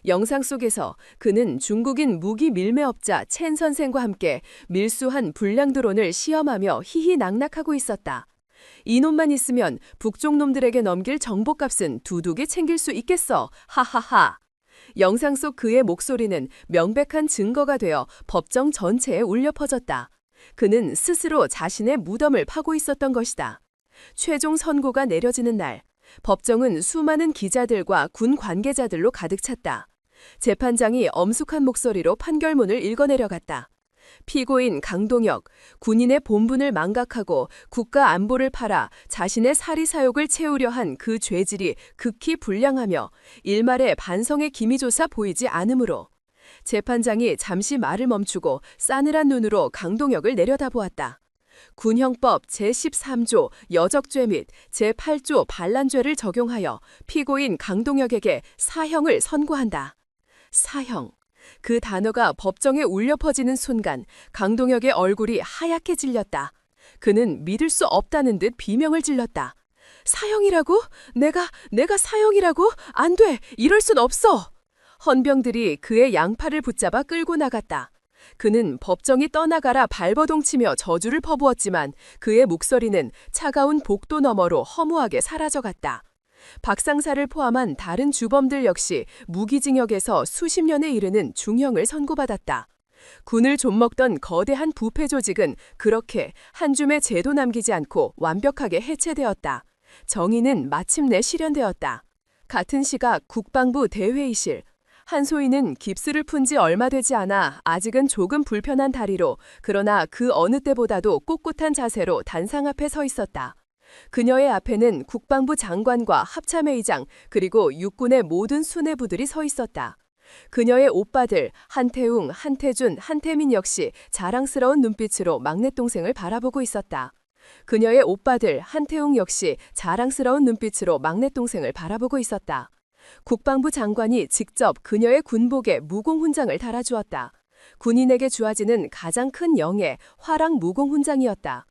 A: 영상 속에서 그는 중국인 무기 밀매업자 첸 선생과 함께 밀수한 불량 드론을 시험하며 희희낙낙하고 있었다. 이놈만 있으면 북쪽 놈들에게 넘길 정보값은 두둑이 챙길 수 있겠어. 하하하. 영상 속 그의 목소리는 명백한 증거가 되어 법정 전체에 울려 퍼졌다. 그는 스스로 자신의 무덤을 파고 있었던 것이다. 최종 선고가 내려지는 날, 법정은 수많은 기자들과 군 관계자들로 가득 찼다. 재판장이 엄숙한 목소리로 판결문을 읽어내려갔다. 피고인 강동혁, 군인의 본분을 망각하고 국가 안보를 팔아 자신의 사리사욕을 채우려 한 그 죄질이 극히 불량하며 일말의 반성의 기미조차 보이지 않으므로 재판장이 잠시 말을 멈추고 싸늘한 눈으로 강동혁을 내려다보았다. 군형법 제13조 여적죄 및 제8조 반란죄를 적용하여 피고인 강동혁에게 사형을 선고한다. 사형. 그 단어가 법정에 울려 퍼지는 순간 강동혁의 얼굴이 하얗게 질렸다. 그는 믿을 수 없다는 듯 비명을 질렀다. 사형이라고? 내가 사형이라고? 안 돼! 이럴 순 없어! 헌병들이 그의 양팔을 붙잡아 끌고 나갔다. 그는 법정이 떠나가라 발버둥치며 저주를 퍼부었지만 그의 목소리는 차가운 복도 너머로 허무하게 사라져갔다. 박상사를 포함한 다른 주범들 역시 무기징역에서 수십 년에 이르는 중형을 선고받았다. 군을 좀먹던 거대한 부패 조직은 그렇게 한 줌의 죄도 남기지 않고 완벽하게 해체되었다. 정의는 마침내 실현되었다. 같은 시각 국방부 대회의실. 한소희는 깁스를 푼 지 얼마 되지 않아 아직은 조금 불편한 다리로 그러나 그 어느 때보다도 꼿꼿한 자세로 단상 앞에 서 있었다. 그녀의 앞에는 국방부 장관과 합참회의장 그리고 육군의 모든 수뇌부들이 서 있었다. 그녀의 오빠들 한태웅, 한태준, 한태민 역시 자랑스러운 눈빛으로 막내 동생을 바라보고 있었다. 그녀의 오빠들 한태웅 역시 자랑스러운 눈빛으로 막내 동생을 바라보고 있었다. 국방부 장관이 직접 그녀의 군복에 무공훈장을 달아주었다. 군인에게 주어지는 가장 큰 영예, 화랑 무공훈장이었다.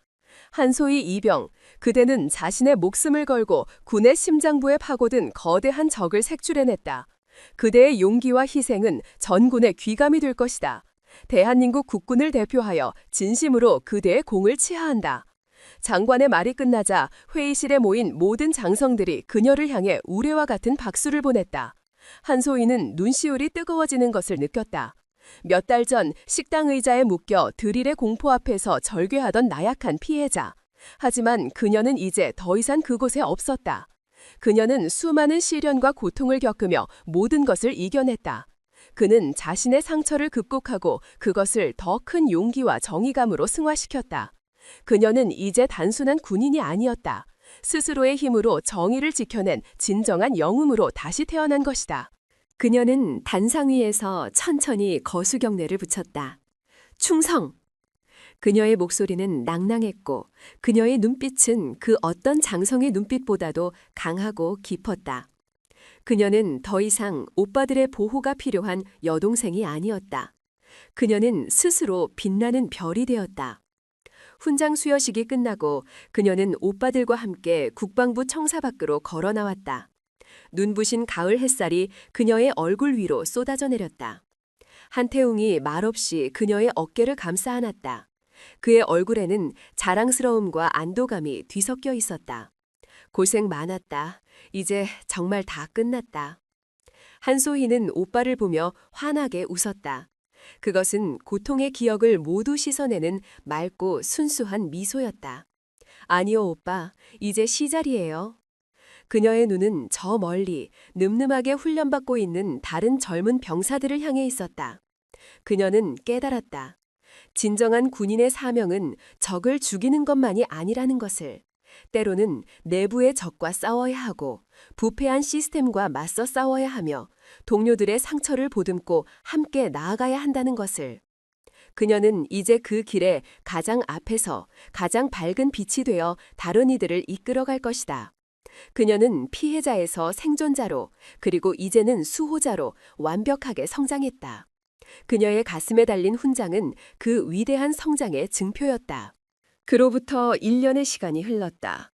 A: 한소희 이병, 그대는 자신의 목숨을 걸고 군의 심장부에 파고든 거대한 적을 색출해냈다. 그대의 용기와 희생은 전군의 귀감이 될 것이다. 대한민국 국군을 대표하여 진심으로 그대의 공을 치하한다. 장관의 말이 끝나자 회의실에 모인 모든 장성들이 그녀를 향해 우레와 같은 박수를 보냈다. 한소희는 눈시울이 뜨거워지는 것을 느꼈다. 몇 달 전 식당 의자에 묶여 드릴의 공포 앞에서 절규하던 나약한 피해자. 하지만 그녀는 이제 더 이상 그곳에 없었다. 그녀는 수많은 시련과 고통을 겪으며 모든 것을 이겨냈다. 그는 자신의 상처를 극복하고 그것을 더 큰 용기와 정의감으로 승화시켰다. 그녀는 이제 단순한 군인이 아니었다. 스스로의 힘으로 정의를 지켜낸 진정한 영웅으로 다시 태어난 것이다. 그녀는 단상 위에서 천천히 거수경례를 붙였다. 충성! 그녀의 목소리는 낭낭했고 그녀의 눈빛은 그 어떤 장성의 눈빛보다도 강하고 깊었다. 그녀는 더 이상 오빠들의 보호가 필요한 여동생이 아니었다. 그녀는 스스로 빛나는 별이 되었다. 훈장 수여식이 끝나고 그녀는 오빠들과 함께 국방부 청사 밖으로 걸어 나왔다. 눈부신 가을 햇살이 그녀의 얼굴 위로 쏟아져 내렸다. 한태웅이 말없이 그녀의 어깨를 감싸 안았다.
B: 그의 얼굴에는 자랑스러움과 안도감이 뒤섞여 있었다. 고생 많았다. 이제 정말 다 끝났다. 한소희는 오빠를 보며 환하게 웃었다. 그것은 고통의 기억을 모두 씻어내는 맑고 순수한 미소였다. 아니요, 오빠. 이제 시작이에요. 그녀의 눈은 저 멀리 늠름하게 훈련받고 있는 다른 젊은 병사들을 향해 있었다. 그녀는 깨달았다. 진정한 군인의 사명은 적을 죽이는 것만이 아니라는 것을. 때로는 내부의 적과 싸워야 하고 부패한 시스템과 맞서 싸워야 하며 동료들의 상처를 보듬고 함께 나아가야 한다는 것을. 그녀는 이제 그 길에 가장 앞에서 가장 밝은 빛이 되어 다른 이들을 이끌어갈 것이다. 그녀는 피해자에서 생존자로 그리고 이제는 수호자로 완벽하게 성장했다. 그녀의 가슴에 달린 훈장은 그 위대한 성장의 증표였다.
A: 그로부터 1년의 시간이 흘렀다.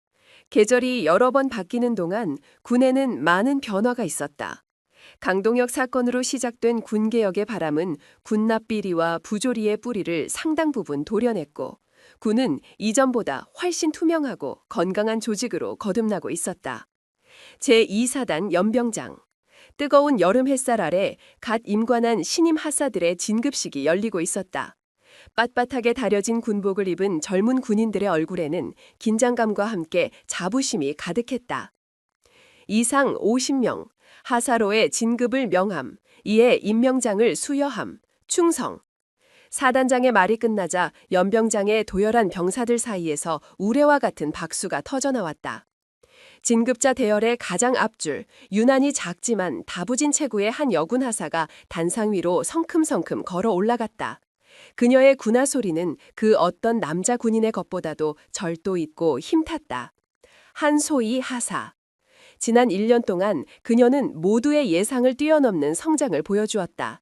A: 계절이 여러 번 바뀌는 동안 군에는 많은 변화가 있었다. 강동혁 사건으로 시작된 군개혁의 바람은 군납비리와 부조리의 뿌리를 상당 부분 도려냈고 군은 이전보다 훨씬 투명하고 건강한 조직으로 거듭나고 있었다. 제2사단 연병장. 뜨거운 여름 햇살 아래 갓 임관한 신임 하사들의 진급식이 열리고 있었다. 빳빳하게 다려진 군복을 입은 젊은 군인들의 얼굴에는 긴장감과 함께 자부심이 가득했다. 이상 50명, 하사로의 진급을 명함, 이에 임명장을 수여함, 충성. 사단장의 말이 끝나자 연병장의 도열한 병사들 사이에서 우레와 같은 박수가 터져나왔다. 진급자 대열의 가장 앞줄, 유난히 작지만 다부진 체구의 한 여군 하사가 단상 위로 성큼성큼 걸어 올라갔다. 그녀의 군화 소리는 그 어떤 남자 군인의 것보다도 절도 있고 힘탔다. 한소희 하사. 지난 1년 동안 그녀는 모두의 예상을 뛰어넘는 성장을 보여주었다.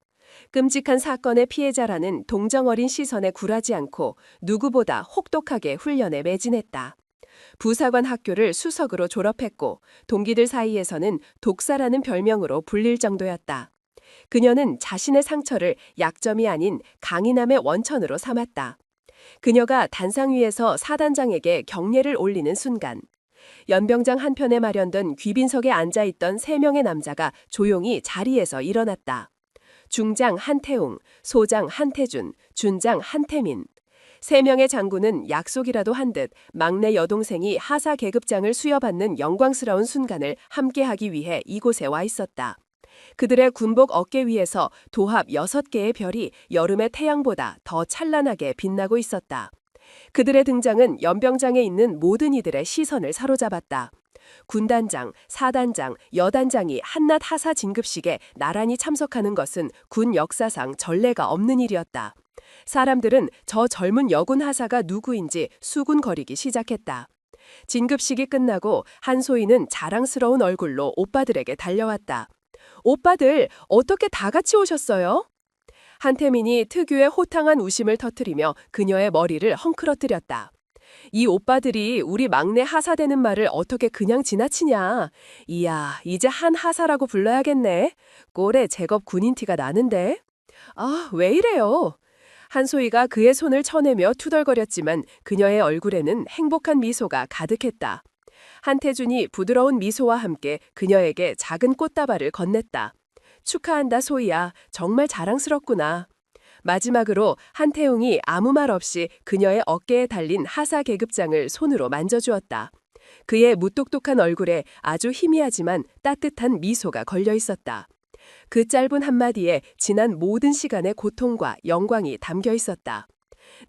A: 끔찍한 사건의 피해자라는 동정어린 시선에 굴하지 않고 누구보다 혹독하게 훈련에 매진했다. 부사관 학교를 수석으로 졸업했고 동기들 사이에서는 독사라는 별명으로 불릴 정도였다. 그녀는 자신의 상처를 약점이 아닌 강인함의 원천으로 삼았다. 그녀가 단상 위에서 사단장에게 경례를 올리는 순간 연병장 한편에 마련된 귀빈석에 앉아있던 3명의 남자가 조용히 자리에서 일어났다. 중장 한태웅, 소장 한태준, 준장 한태민. 3명의 장군은 약속이라도 한 듯 막내 여동생이 하사 계급장을 수여받는 영광스러운 순간을 함께하기 위해 이곳에 와 있었다. 그들의 군복 어깨 위에서 도합 6개의 별이 여름의 태양보다 더 찬란하게 빛나고 있었다. 그들의 등장은 연병장에 있는 모든 이들의 시선을 사로잡았다. 군단장, 사단장, 여단장이 한낱 하사 진급식에 나란히 참석하는 것은 군 역사상 전례가 없는 일이었다. 사람들은 저 젊은 여군 하사가 누구인지 수군거리기 시작했다. 진급식이 끝나고 한소희는 자랑스러운 얼굴로 오빠들에게 달려왔다. 오빠들, 어떻게 다 같이 오셨어요? 한태민이 특유의 호탕한 웃음을 터뜨리며 그녀의 머리를 헝클어뜨렸다. 이 오빠들이 우리 막내 하사 되는 말을 어떻게 그냥 지나치냐. 이야, 이제 한 하사라고 불러야겠네. 꼴에 제법 군인 티가 나는데. 아, 왜 이래요? 한소희가 그의 손을 쳐내며 투덜거렸지만 그녀의 얼굴에는 행복한 미소가 가득했다. 한태준이 부드러운 미소와 함께 그녀에게 작은 꽃다발을 건넸다. 축하한다, 소희야. 정말 자랑스럽구나. 마지막으로 한태웅이 아무 말 없이 그녀의 어깨에 달린 하사 계급장을 손으로 만져주었다. 그의 무뚝뚝한 얼굴에 아주 희미하지만 따뜻한 미소가 걸려 있었다. 그 짧은 한마디에 지난 모든 시간의 고통과 영광이 담겨 있었다.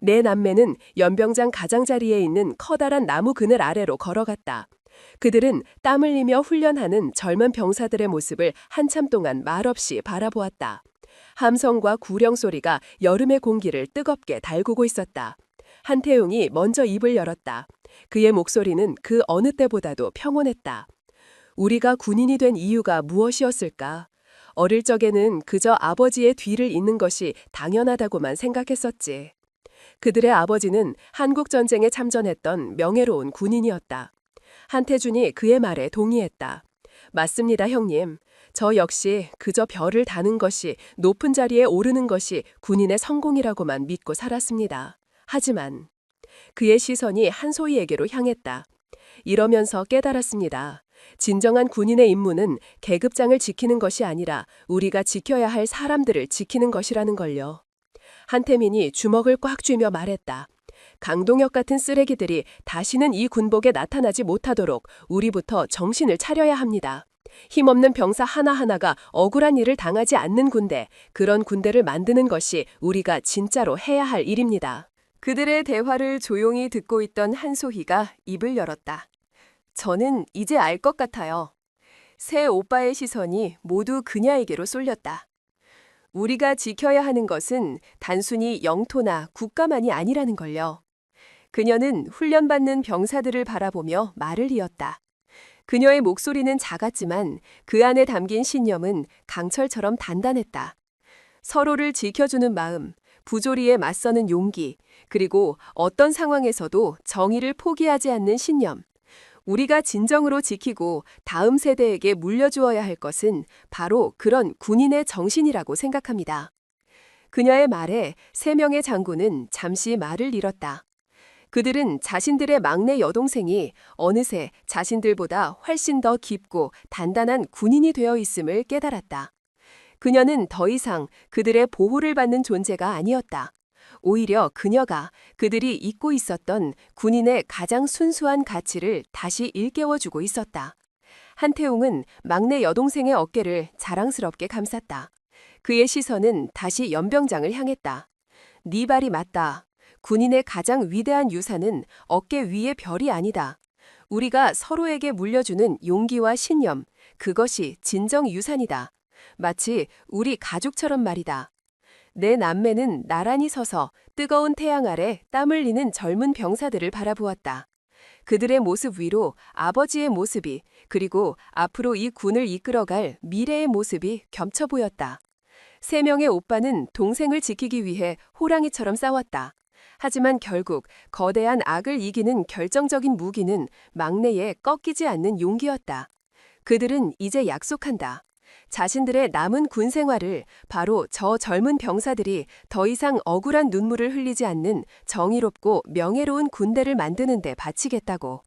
A: 내 남매는 연병장 가장자리에 있는 커다란 나무 그늘 아래로 걸어갔다. 그들은 땀 흘리며 훈련하는 젊은 병사들의 모습을 한참 동안 말없이 바라보았다. 함성과 구령 소리가 여름의 공기를 뜨겁게 달구고 있었다. 한태웅이 먼저 입을 열었다. 그의 목소리는 그 어느 때보다도 평온했다. 우리가 군인이 된 이유가 무엇이었을까? 어릴 적에는 그저 아버지의 뒤를 잇는 것이 당연하다고만 생각했었지. 그들의 아버지는 한국전쟁에 참전했던 명예로운 군인이었다. 한태준이 그의 말에 동의했다. 맞습니다, 형님. 저 역시 그저 별을 다는 것이, 높은 자리에 오르는 것이 군인의 성공이라고만 믿고 살았습니다.
B: 하지만 그의 시선이 한소희에게로 향했다. 이러면서 깨달았습니다. 진정한 군인의 임무는 계급장을 지키는 것이 아니라 우리가 지켜야 할 사람들을 지키는 것이라는 걸요. 한태민이 주먹을 꽉 쥐며 말했다. 강동혁 같은 쓰레기들이 다시는 이 군복에 나타나지 못하도록 우리부터 정신을 차려야 합니다. 힘없는 병사 하나하나가 억울한 일을 당하지 않는 군대, 그런 군대를 만드는 것이 우리가 진짜로 해야 할 일입니다.
A: 그들의 대화를 조용히 듣고 있던 한소희가 입을 열었다. 저는 이제 알 것 같아요. 새 오빠의 시선이 모두 그녀에게로 쏠렸다. 우리가 지켜야 하는 것은 단순히 영토나 국가만이 아니라는 걸요. 그녀는 훈련받는 병사들을 바라보며 말을 이었다. 그녀의 목소리는 작았지만 그 안에 담긴 신념은 강철처럼 단단했다. 서로를 지켜주는 마음, 부조리에 맞서는 용기, 그리고 어떤 상황에서도 정의를 포기하지 않는 신념. 우리가 진정으로 지키고 다음 세대에게 물려주어야 할 것은 바로 그런 군인의 정신이라고 생각합니다. 그녀의 말에 3명의 장군은 잠시 말을 잃었다. 그들은 자신들의 막내 여동생이 어느새 자신들보다 훨씬 더 깊고 단단한 군인이 되어 있음을 깨달았다. 그녀는 더 이상 그들의 보호를 받는 존재가 아니었다. 오히려 그녀가 그들이 잊고 있었던 군인의 가장 순수한 가치를 다시 일깨워주고 있었다. 한태웅은 막내 여동생의 어깨를 자랑스럽게 감쌌다. 그의 시선은 다시 연병장을 향했다. 네 말이 맞다. 군인의 가장 위대한 유산은 어깨 위의 별이 아니다. 우리가 서로에게 물려주는 용기와 신념, 그것이 진정 유산이다. 마치 우리 가족처럼 말이다. 내 남매는 나란히 서서 뜨거운 태양 아래 땀 흘리는 젊은 병사들을 바라보았다. 그들의 모습 위로 아버지의 모습이, 그리고 앞으로 이 군을 이끌어갈 미래의 모습이 겹쳐 보였다. 3명의 오빠는 동생을 지키기 위해 호랑이처럼 싸웠다. 하지만 결국 거대한 악을 이기는 결정적인 무기는 막내의 꺾이지 않는 용기였다. 그들은 이제 약속한다. 자신들의 남은 군 생활을 바로 저 젊은 병사들이 더 이상 억울한 눈물을 흘리지 않는 정의롭고 명예로운 군대를 만드는 데 바치겠다고.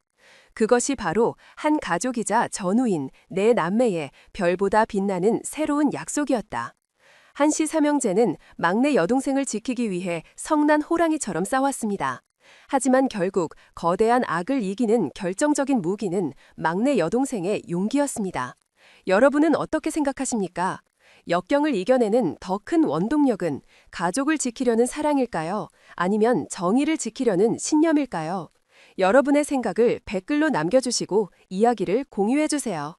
A: 그것이 바로 한 가족이자 전우인 내 남매의 별보다 빛나는 새로운 약속이었다. 한씨 삼형제는 막내 여동생을 지키기 위해 성난 호랑이처럼 싸웠습니다. 하지만 결국 거대한 악을 이기는 결정적인 무기는 막내 여동생의 용기였습니다. 여러분은 어떻게 생각하십니까? 역경을 이겨내는 더 큰 원동력은 가족을 지키려는 사랑일까요? 아니면 정의를 지키려는 신념일까요? 여러분의 생각을 댓글로 남겨주시고 이야기를 공유해주세요.